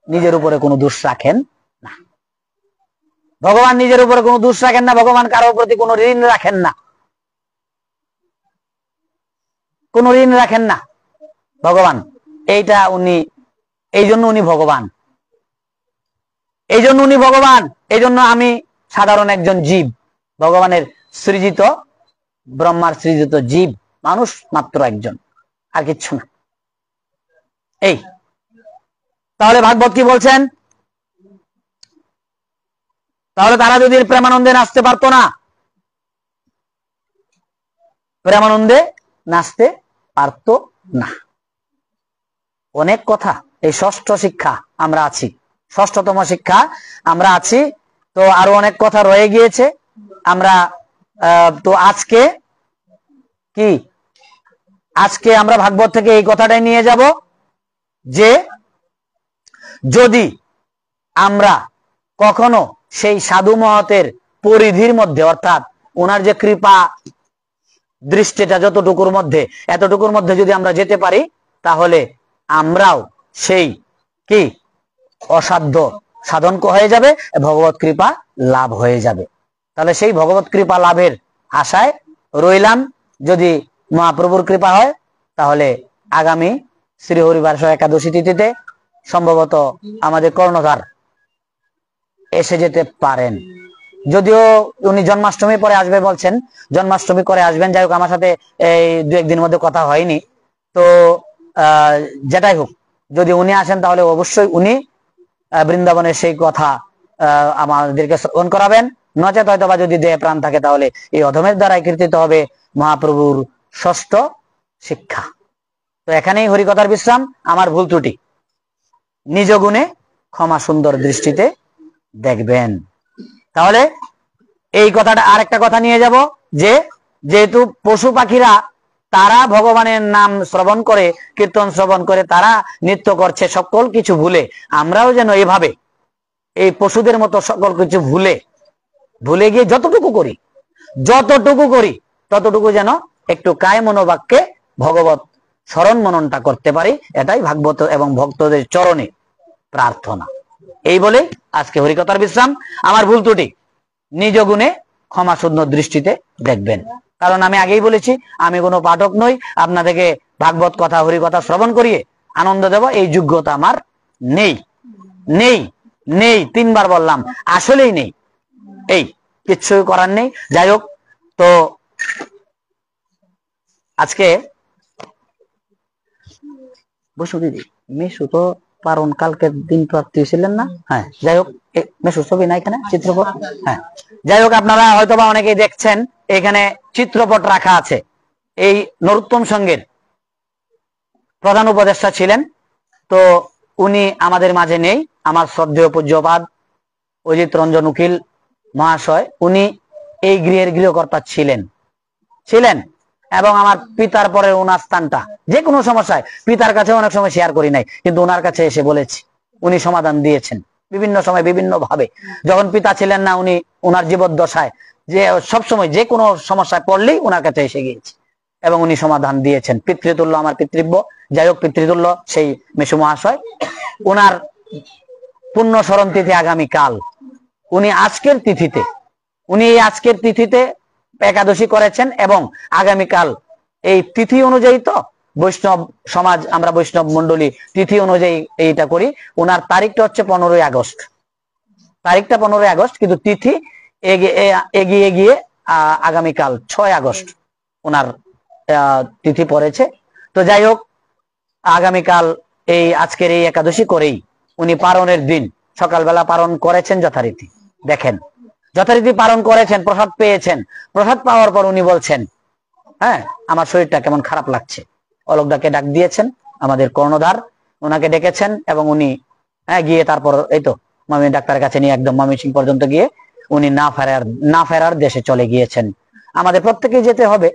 Speaker 1: নিজের উপরে কোনো দোষ রাখেন না। ভগবান নিজের উপরে কোনো দোষ রাখেন না, ভগবান কারোর প্রতি কোনো ঋণ রাখেন না, কোনো ঋণ রাখেন না ভগবান। এইটা উনি, এই জন্য উনি ভগবান, এই জন্য উনি ভগবান। এই জন্য আমি সাধারণ একজন জীব, ভগবানের সৃজিত, ব্রহ্মার সৃজিত জীব, মানুষ মাত্র একজন, আর কিচ্ছু না। এই তাহলে ভাগবত কি বলছেন? তাহলে তারা যদি প্রেমানন্দে নাচতে পারতো না, প্রেমানন্দে নাচতে পারতো না। অনেক কথা, এই ষষ্ঠ শিক্ষা আমরা আছি, ষষ্ঠতম শিক্ষা আমরা আছি, তো আরো অনেক কথা রয়ে গিয়েছে। আমরা তো আজকে কি, আজকে আমরা ভাগবত থেকে এই কথাটাই নিয়ে যাব যে যদি আমরা কখনো সেই সাধু মহতের পরিধির মধ্যে, অর্থাৎ ওনার যে কৃপা দৃষ্টিটা যতটুকুর মধ্যে, এতটুকুর মধ্যে যদি আমরা যেতে পারি, তাহলে আমরাও সেই কি অসাধ্য সাধন হয়ে যাবে, ভগবত কৃপা লাভ হয়ে যাবে। তাহলে সেই ভগবত কৃপা লাভের আশায় রইলাম। যদি মহাপ্রভুর কৃপা হয় তাহলে আগামী শ্রী হরিবাস একাদশী তিথিতে সম্ভবত আমাদের কর্ণধার এসে যেতে পারেন। যদিও উনি জন্মাষ্টমী পরে আসবে বলছেন, জন্মাষ্টমী করে আসবেন। যাই হোক, আমার সাথে এই দু একদিনের মধ্যে কথা হয়নি, তো যেটাই হোক, যদি উনি আসেন তাহলে অবশ্যই উনি বৃন্দাবনের সেই কথা আমাদেরকে শ্রবণ করাবেন। নচেত হয়তো বা যদি দেহ প্রাণ থাকে তাহলে এই অধমের দ্বারাই কীর্তিত হবে মহাপ্রভুর ষষ্ঠ শিক্ষা। তো এখানেই হরিকথার বিশ্রাম। আমার ভুল ত্রুটি নিজ গুণে ক্ষমা সুন্দর দৃষ্টিতে দেখবেন। তাহলে এই কথাটা আর একটা কথা নিয়ে যাব, যে যেহেতু পশু পাখিরা তারা ভগবানের নাম শ্রবণ করে, কীর্তন শ্রবণ করে, তারা নৃত্য করছে সকল কিছু ভুলে, আমরাও যেন এভাবে এই পশুদের মতো সকল কিছু ভুলে গিয়ে যতটুকু করি ততটুকু যেন একটু কায় মনোবাক্যে ভগবত স্মরণ মননটা করতে পারি, এটাই ভাগবত এবং ভক্তদের চরণে প্রার্থনা। এই বলে আজকে হরিকথার বিশ্রাম। আমার ভুল ত্রুটি নিজ গুণে ক্ষমা সুন্দর দৃষ্টিতে দেখবেন। কারণ আমি আগেই বলেছি, আমি কোনো পাঠক নই, আপনাদেরকে ভাগবত কথা হরিকথা শ্রবণ করিয়ে আনন্দ দেব এই যোগ্যতা আমার নেই, নেই, নেই, তিনবার বললাম, আসলেই নেই, এই কিচ্ছু করার নেই। যাই হোক, তো আজকে বসু দিদি মেসু তো পারণ কালকের দিন প্রাপ্তি ছিলেন না? হ্যাঁ, যাই হোক, মেসু ছবি না এখানে চিত্রপট। হ্যাঁ, যাই হোক, আপনারা হয়তোবা অনেকেই দেখছেন এখানে চিত্রপট রাখা আছে। এই নরোত্তম সংঘের প্রধান উপদেষ্টা ছিলেন, তো উনি আমাদের মাঝে নেই। আমার শ্রদ্ধেয় পূজ্যপাদ অজিত রঞ্জন উকিল মহাশয়, উনি এই গৃহের গৃহকর্তা ছিলেন এবং আমার পিতার পরে ওনার স্থানটা যে কোনো সমস্যায় পিতার কাছে অনেক সময় শেয়ার করি নাই, কিন্তু ওনার কাছে এসে বলেছি, উনি সমাধান দিয়েছেন বিভিন্ন সময় বিভিন্ন ভাবে। যখন পিতা ছিলেন না, উনি ওনার জীবদ্দশায় যে সবসময় যে কোনো সমস্যায় পড়লেই ওনার কাছে এসে গিয়েছি এবং উনি সমাধান দিয়েছেন। পিতৃতুল্য আমার পিতৃব্য, যাই হোক, পিতৃতুল্য সেই মেসু মহাশয়। ওনার পুণ্য স্মরণ তিথি আগামীকাল। উনি এই আজকের তিথিতে একাদশী করেছেন এবং আগামীকাল এই তিথি অনুযায়ী, তো বৈষ্ণব সমাজ, আমরা বৈষ্ণব মন্ডলী তিথি অনুযায়ী এইটা করি। ওনার তারিখটা হচ্ছে 15ই আগস্ট, তারিখটা 15ই আগস্ট, কিন্তু তিথি এগিয়ে গিয়ে আগামীকাল 6 আগস্ট ওনার তিথি পড়েছে। তো যাই হোক, আগামীকাল এই আজকের এই একাদশী করেই উনি পারণের দিন সকালবেলা পারণ করেছেন যথারীতি। দেখেন, যথারীতি পালন করেছেন, প্রসাদ পেয়েছেন। প্রসাদ পাওয়ার পর উনি বলছেন, হ্যাঁ, আমার শরীরটা কেমন খারাপ লাগছে। অলোকদাকে ডাক দিয়েছেন, আমাদের কর্ণধার, ওনাকে ডেকেছেন এবং উনি গিয়ে তারপর এই তো মামি ডাক্তারের কাছে নিয়ে একদম ময়মনসিংহ পর্যন্ত গিয়ে উনি না ফেরার দেশে চলে গিয়েছেন। আমাদের প্রত্যেকেই যেতে হবে,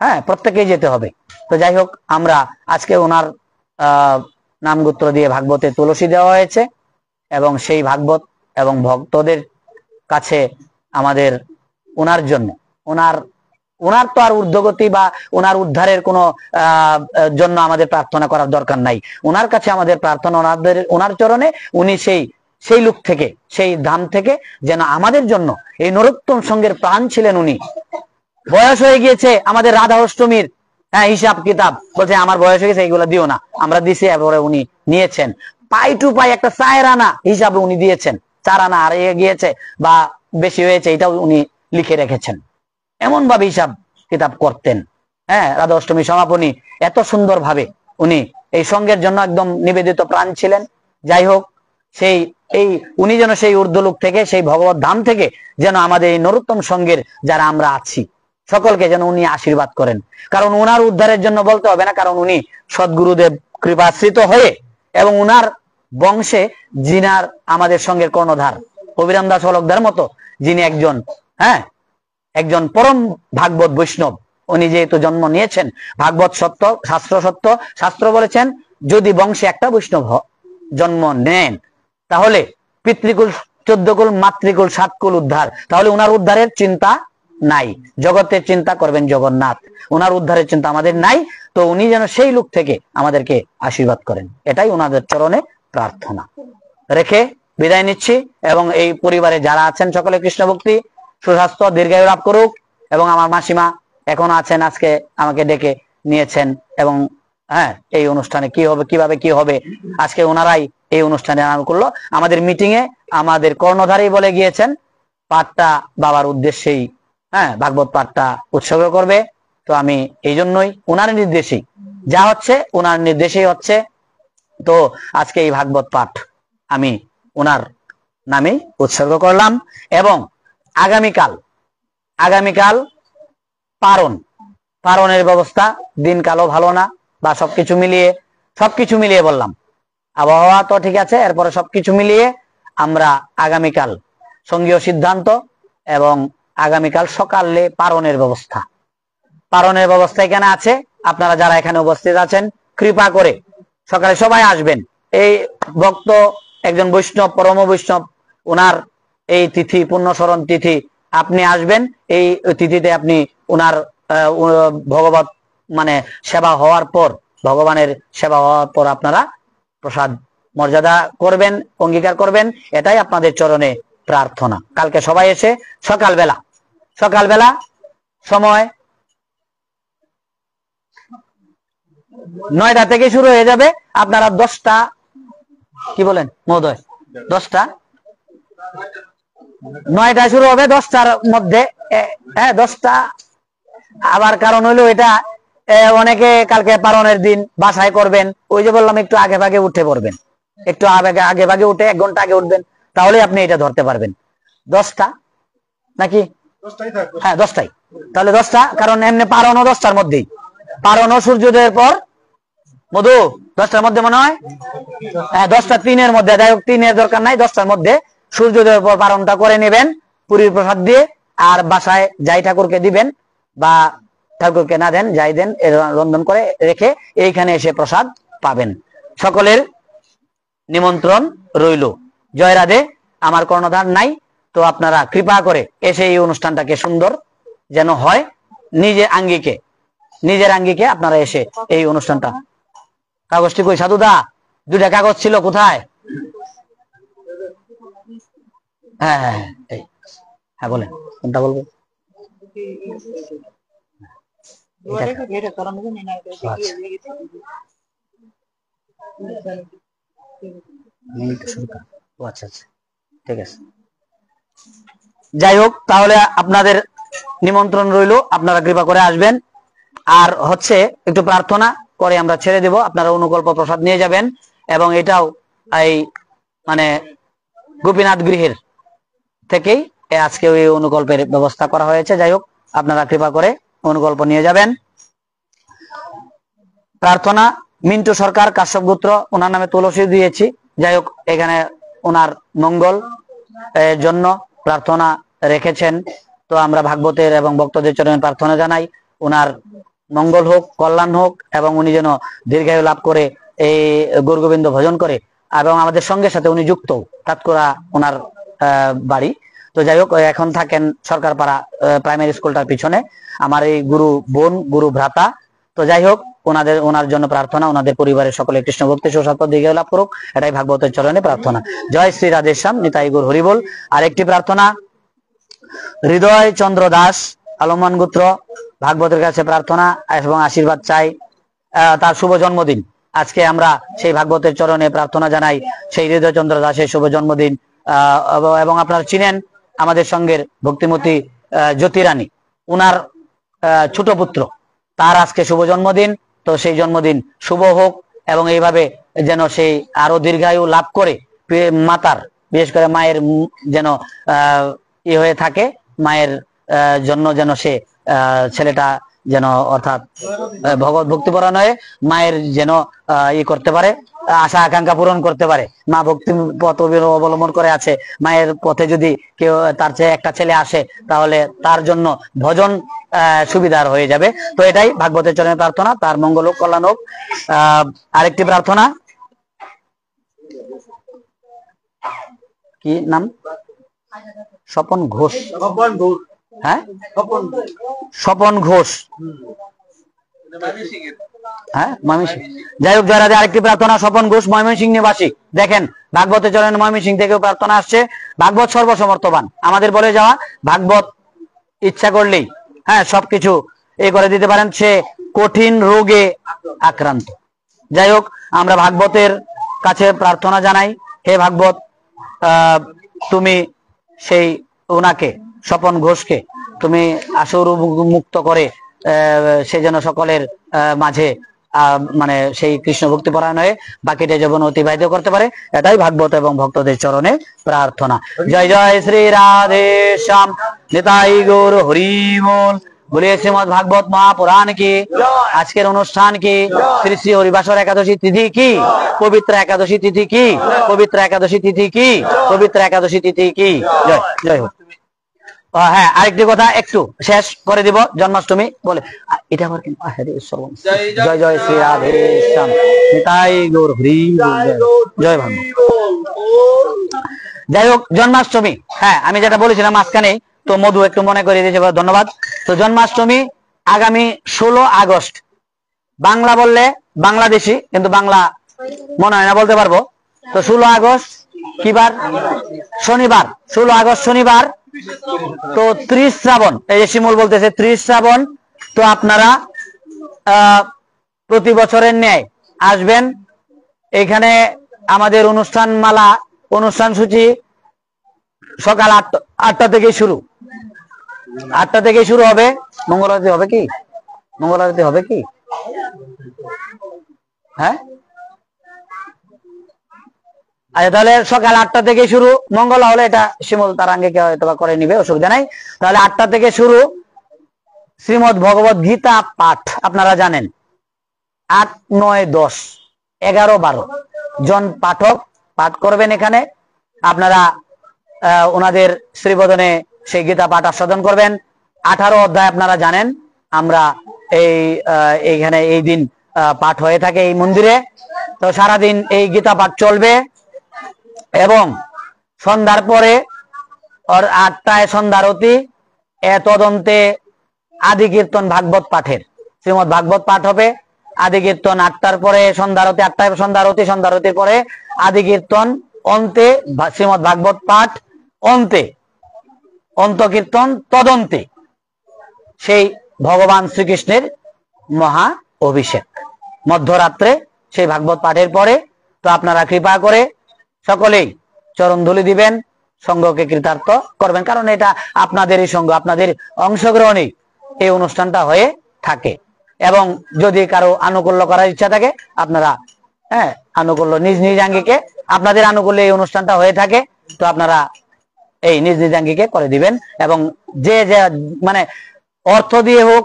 Speaker 1: হ্যাঁ, প্রত্যেকেই যেতে হবে। তো যাই হোক, আমরা আজকে ওনার নামগোত্র দিয়ে ভাগবতে তুলসী দেওয়া হয়েছে এবং সেই ভাগবত এবং ভক্তদের কাছে আমাদের ওনার জন্য, ওনার তো আর ঊর্ধ্বগতি বা ওনার উদ্ধারের কোনো জন্য আমাদের প্রার্থনা করার দরকার নাই। ওনার কাছে আমাদের প্রার্থনা, ওনার চরণে, উনি সেই সেই লুক থেকে, সেই ধাম থেকে যেন আমাদের জন্য, এই নরোত্তম সঙ্গের প্রাণ ছিলেন উনি। বয়স হয়ে গিয়েছে আমাদের রাধা অষ্টমীর হিসাব কিতাব, বলছে আমার বয়স হয়ে গেছে এইগুলো দিও না, আমরা দিছি, এরপরে উনি নিয়েছেন। পাই টু পাই একটা 4 আনা হিসাবে উনি দিয়েছেন, 4 আনা হারিয়ে গিয়েছে বা বেশি হয়েছে এটাও উনি লিখে রেখেছেন। এমন ভাবে হিসাব কিতাব করতেন। রাধা অষ্টমী সমাপনী এত সুন্দর ভাবে উনি এই সঙ্গের জন্য একদম নিবেদিত প্রাণ ছিলেন। যাই হোক, উনি যেন সেই ঊর্ধ্বলোক থেকে, সেই ভগবত ধাম থেকে যেন আমাদের এই নরোত্তম সঙ্গের যারা আমরা আছি সকলকে যেন উনি আশীর্বাদ করেন। কারণ উনার উদ্ধারের জন্য বলতে হবে না, কারণ উনি সদ্গুরুদেব কৃপাশ্রিত হয়ে এবং উনার বংশে যিনার আমাদের সঙ্গের কর্ণধার অবিরাম দাস অলকদার মতো যিনি একজন পরম ভাগবত বৈষ্ণব, উনি যেহেতু জন্ম নিয়েছেন, ভাগবত সত্য, শাস্ত্র সত্য, শাস্ত্র বলেছেন যদি বংশে একটা বৈষ্ণব জন্ম নেন তাহলে পিতৃকুল 14 কুল, মাতৃকুল 7 কুল উদ্ধার। তাহলে উনার উদ্ধারের চিন্তা নাই, জগতের চিন্তা করবেন জগন্নাথ, উনার উদ্ধারের চিন্তা আমাদের নাই। তো উনি যেন সেই লোক থেকে আমাদেরকে আশীর্বাদ করেন, এটাই ওনাদের চরণে প্রার্থনা রেখে বিদায় নিচ্ছি। এবং এই পরিবারে যারা আছেন সকলে কৃষ্ণ ভক্তি, সুস্বাস্থ্য, দীর্ঘায়ু লাভ করুক। এবং আমার মাসিমা এখন আছেন, আজকে আমাকে ডেকে নিয়েছেন এবং এই অনুষ্ঠানে কি হবে, কিভাবে কি হবে, আজকে ওনারাই এই অনুষ্ঠানে আরম্ভ করলো। আমাদের মিটিং এ আমাদের কর্ণধারী বলে গিয়েছেন পাঠটা বাবার উদ্দেশ্যেই, ভাগবত পাঠটা উৎসর্গ করবে। তো আমি এই জন্যই ওনার নির্দেশেই যা হচ্ছে, ওনার নির্দেশেই হচ্ছে। তো আজকে এই ভাগবত পাঠ আমি ওনার নামে উৎসর্গ করলাম। এবং আগামীকাল পারণের ব্যবস্থা, দিনকালও ভালো না, বা সবকিছু মিলিয়ে বললাম, আবহাওয়া তো ঠিক আছে, এরপরে সবকিছু মিলিয়ে আমরা আগামীকাল সঙ্গীয় সিদ্ধান্ত এবং আগামীকাল সকালে পারণের ব্যবস্থা এখানে আছে। আপনারা যারা এখানে উপস্থিত আছেন কৃপা করে সকালে সবাই আসবেন। এই ভক্ত একজন বৈষ্ণব, পরম বৈষ্ণব, ওনার এই তিথি, পুণ্যস্মরণ তিথি, আপনি আসবেন। এই তিথিতে আপনি ওনার ভগবত সেবা হওয়ার পর, ভগবানের সেবা হওয়ার পর আপনারা প্রসাদ মর্যাদা করবেন, অঙ্গীকার করবেন, এটাই আপনাদের চরণে প্রার্থনা। কালকে সবাই এসে সকালবেলা সময় 9টা থেকে শুরু হয়ে যাবে। আপনারা 10টা, কি বলেন মহোদয়, 9টায় শুরু হবে, 10টার মধ্যে, 10টা। আবার কারণ হইলো এটা অনেকে কালকে পারণের দিন বাসায় করবেন, ওই যে বললাম একটু আগে ভাগে উঠে পড়বেন, একটু আগে ভাগে উঠে 1 ঘন্টা আগে উঠবেন, তাহলে আপনি এটা ধরতে পারবেন। 10টা নাকি? 10টাই। তাহলে 10টা, কারণ এমনি পারণও 10টার মধ্যেই, পারণও সূর্যোদয়ের পর, মধু 10টার মধ্যে মনে হয়, 10টা 3-এর মধ্যে, যাই হোক 3-এর দরকার নাই, 10টার মধ্যে সূর্যোদয়ের পর পারণটা করে নেবেন পুরীর প্রসাদ দিয়ে। আর বাসায় যাই ঠাকুরকে দিবেন বা ঠাকুরকে না দেন, যাই দেন, রন্ধন করে রেখে এইখানে এসে প্রসাদ পাবেন। সকলের নিমন্ত্রণ রইল। জয় রাধে। আমার কর্ণধার নাই, তো আপনারা কৃপা করে এসে এই অনুষ্ঠানটাকে সুন্দর যেন হয়, নিজের আঙ্গিকে আপনারা এসে এই অনুষ্ঠানটা। কাগজটি কই সাধুদা? 2টা কাগজ ছিল, কোথায়? হ্যাঁ বলেন, কোনটা বলবো? আচ্ছা, ঠিক আছে। যাই হোক, তাহলে আপনাদের নিমন্ত্রণ রইল, আপনারা কৃপা করে আসবেন। আর হচ্ছে একটু প্রার্থনা করে আমরা ছেড়ে দেব, আপনারা অনুকল্প প্রসাদ নিয়ে যাবেন। এবং এটাও এই গোপীনাথ গৃহের থেকেই আজকে ওই অনুকল্পের ব্যবস্থা করা হয়েছে। যাই হোক, আপনারা কৃপা করে অনুকল্প নিয়ে যাবেন। প্রার্থনা, মিন্টু সরকার, কাশ্যপ গোত্র, ওনার নামে তুলসী দিয়েছি। যাই হোক, এখানে ওনার মঙ্গল জন্য প্রার্থনা রেখেছেন। তো আমরা ভাগবতের এবং ভক্তদের চরণে প্রার্থনা জানাই, ওনার মঙ্গল হোক, কল্যাণ হোক, এবং উনি যেন দীর্ঘায়ু লাভ করে এই গৌরগোবিন্দ ভজন করে। এবং আমাদের সঙ্গে সাথে উনি যুক্ত, কাতকুড়া ওনার বাড়ি। তো যাই হোক, এখন থাকেন সরকারপাড়া প্রাইমারি স্কুলটার পিছনে, আমার এই গুরু বোন, গুরু ভ্রাতা। তো যাই হোক, ওনার জন্য প্রার্থনা, ওনাদের পরিবারের সকলে কৃষ্ণ ভক্তি সুস্বাদ দিকে লাভ করুক, এটাই ভাগবতের চরণে প্রার্থনা। জয় শ্রী রাধেশ্যাম, নিতাই গৌর হরিবোল। আরেকটি প্রার্থনা, হৃদয় চন্দ্র দাস আলমান গোত্র, ভাগবতের কাছে প্রার্থনা এবং আশীর্বাদ চাই, তার শুভ জন্মদিন। আজকে আমরা সেই ভাগবতের চরণে প্রার্থনা জানাই সেই হৃদয় চন্দ্র দাসের শুভ জন্মদিন। এবং আপনারা চিনেন আমাদের সঙ্গের ভক্তিমতী জ্যোতিরানী, উনার ছোট পুত্র, তার আজকে শুভ জন্মদিন। তো সেই জন্মদিন শুভ হোক এবং এইভাবে যেন সেই আরো দীর্ঘায়ু লাভ করে, মাতার বিশেষ করে মায়ের যেন হয়ে থাকে, মায়ের জন্য যেন সে ছেলেটা যেন অর্থাৎ ভগবত ভক্তিপরায়ণ হয়ে মায়ের যেন করতে পারে, আশা আকাঙ্ক্ষা পূরণ করতে পারে। মা ভক্তি পথ অবলম্বন করে আছে, মায়ের পথে যদি কেউ তার চেয়ে একটা ছেলে আসে তাহলে তার জন্য ভজন সুবিধার হয়ে যাবে। তো এটাই ভাগবতের চরণে প্রার্থনা, তার মঙ্গল হোক, কল্যাণ হোক। আরেকটি প্রার্থনা, কি নাম? স্বপন ঘোষ। হ্যাঁ, স্বপন ঘোষ। হ্যাঁ, ময়মনসিংহ। যাই হোক, জয় রাধে। আরেকটি প্রার্থনা, স্বপন ঘোষ ময়মনসিংহ নিবাসী। দেখেন ভাগবতের চরণে ময়মনসিংহ থেকেও প্রার্থনা আসছে। ভাগবত সর্বসমর্থবান, আমাদের বলে যাওয়া, ভাগবত ইচ্ছা করলেই হ্যাঁ সবকিছু করে দিতে পারেন। সে কঠিন রোগে আক্রান্ত। যাই হোক, আমরা ভাগবতের কাছে প্রার্থনা জানাই, হে ভাগবত, তুমি সেই ওনাকে, স্বপন ঘোষকে তুমি আসুর মুক্ত করে সে যেন সকলের মাঝে মানে সেই কৃষ্ণ ভক্তি পরায়ণ হয়ে বাকিটা জীবন অতিবাহিত করতে পারে, এটাই ভাগবত এবং ভক্তদের চরণে প্রার্থনা। জয় জয় শ্রী রাধে শ্যাম, নিতাই গৌর হরি বল। বলিয়ে শ্রীমদ ভাগবত মহাপুরাণ কি। আজকের অনুষ্ঠান কি? শ্রী শ্রী হরিবাসর একাদশী তিথি কি? পবিত্র একাদশী তিথি কি? পবিত্র একাদশী তিথি কি? পবিত্র একাদশী তিথি কি? জয় জয় হোক। হ্যাঁ, আরেকটি কথা একটু শেষ করে দিব, জন্মাষ্টমী বলে এটা আবার কিন্তু জয় জয় শ্রী রাধে শ্যাম, নিতাই গৌর হরি জয় ভাগবত। যাই হোক, জন্মাষ্টমী, হ্যাঁ আমি যেটা বলেছিলাম মাঝখানে, তো মধু একটু মনে করে দিয়েছে, ধন্যবাদ। তো জন্মাষ্টমী আগামী 16 আগস্ট। বাংলা বললে বাংলাদেশি, কিন্তু বাংলা মনে হয় না বলতে পারবো। তো 16 আগস্ট কি বার? শনিবার। 16 আগস্ট শনিবার। তো 30 শ্রাবণ, এই যে শিমুল বলতেছে 30 শ্রাবণ। তো আপনারা প্রতি বছরের ন্যায় আসবেন এখানে। আমাদের অনুষ্ঠান মালা, অনুষ্ঠান সূচি সকাল 8টা থেকে শুরু। 8টা থেকে শুরু হবে। মঙ্গল আরতি হবে কি? মঙ্গল আরতি হবে কি? হ্যাঁ, আচ্ছা, তাহলে সকাল 8টা থেকে শুরু। মঙ্গল হলে এটা শিমুল তার আঙ্গিকে হয়তো করে নিবে, অসুবিধা নাই। তাহলে 8টা থেকে শুরু। শ্রীমদ ভগবত গীতা পাঠ আপনারা জানেন, 8, 9, 10, 11, 12 জন পাঠক পাঠ করবেন এখানে। আপনারা ওনাদের শ্রীবদনে সেই গীতা পাঠ আস্বাদন করবেন। 18 অধ্যায় আপনারা জানেন, আমরা এইখানে এই দিন পাঠ হয়ে থাকে এই মন্দিরে। তো সারাদিন এই গীতা পাঠ চলবে এবং সন্ধ্যার পরে 8টায় সন্ধ্যারতি, তদন্তে আদি কীর্তন ভাগবত পাঠের শ্রীমদ ভাগবত পাঠ হবে। আদি কীর্তন 8টার পরে সন্ধ্যারতি, 8টায় সন্ধ্যারতি, সন্ধ্যারতির পরে আদি কীর্তন, অন্তে শ্রীমদ ভাগবত পাঠ, অন্তে অন্তকীর্তন, তদন্তে সেই ভগবান শ্রীকৃষ্ণের মহা অভিষেক মধ্যরাত্রে সেই ভাগবত পাঠের পরে। তো আপনারা কৃপা করে সকলেই চরণ ধুলি দিবেন, সঙ্গকে কৃতার্থ করবেন, কারণ এটা আপনাদেরই সঙ্গ, আপনাদের অংশগ্রহণেই এই অনুষ্ঠানটা হয়ে থাকে। এবং যদি কারো আনুকূল্য করার ইচ্ছা থাকে, আপনারা আনুকূল্য নিজ নিজ আঙ্গিকে, আপনাদের আনুকূল্যে এই অনুষ্ঠানটা হয়ে থাকে, তো আপনারা এই নিজ নিজ আঙ্গিকে করে দিবেন। এবং যে যে মানে অর্থ দিয়ে হোক,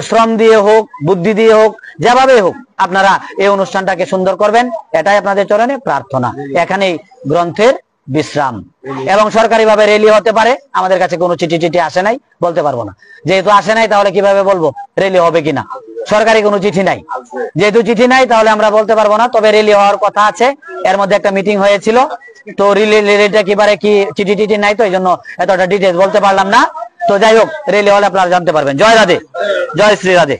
Speaker 1: শ্রম দিয়ে হোক, বুদ্ধি দিয়ে হোক, যেভাবে হোক আপনারা এই অনুষ্ঠানটাকে সুন্দর করবেন, এটাই আপনাদের চরণে প্রার্থনা। এখানেই গ্রন্থের বিশ্রাম। এবং সরকারি ভাবে রেলি হতে পারে, আমাদের কাছে কোনো চিঠি আসে নাই, বলতে পারবো না। যেহেতু আসে নাই তাহলে কিভাবে বলবো রেলি হবে কিনা? সরকারি কোনো চিঠি নাই, যেহেতু চিঠি নাই তাহলে আমরা বলতে পারবো না। তবে রেলি হওয়ার কথা আছে, এর মধ্যে একটা মিটিং হয়েছিল, তো রেলিটা কিবারে কি চিঠি নাই, তো এই জন্য এতটা ডিটেলস বলতে পারলাম না। তো যাই হোক, রেলি হলে আপনারা জানতে পারবেন। জয় রাধে, জয় শ্রী রাধে।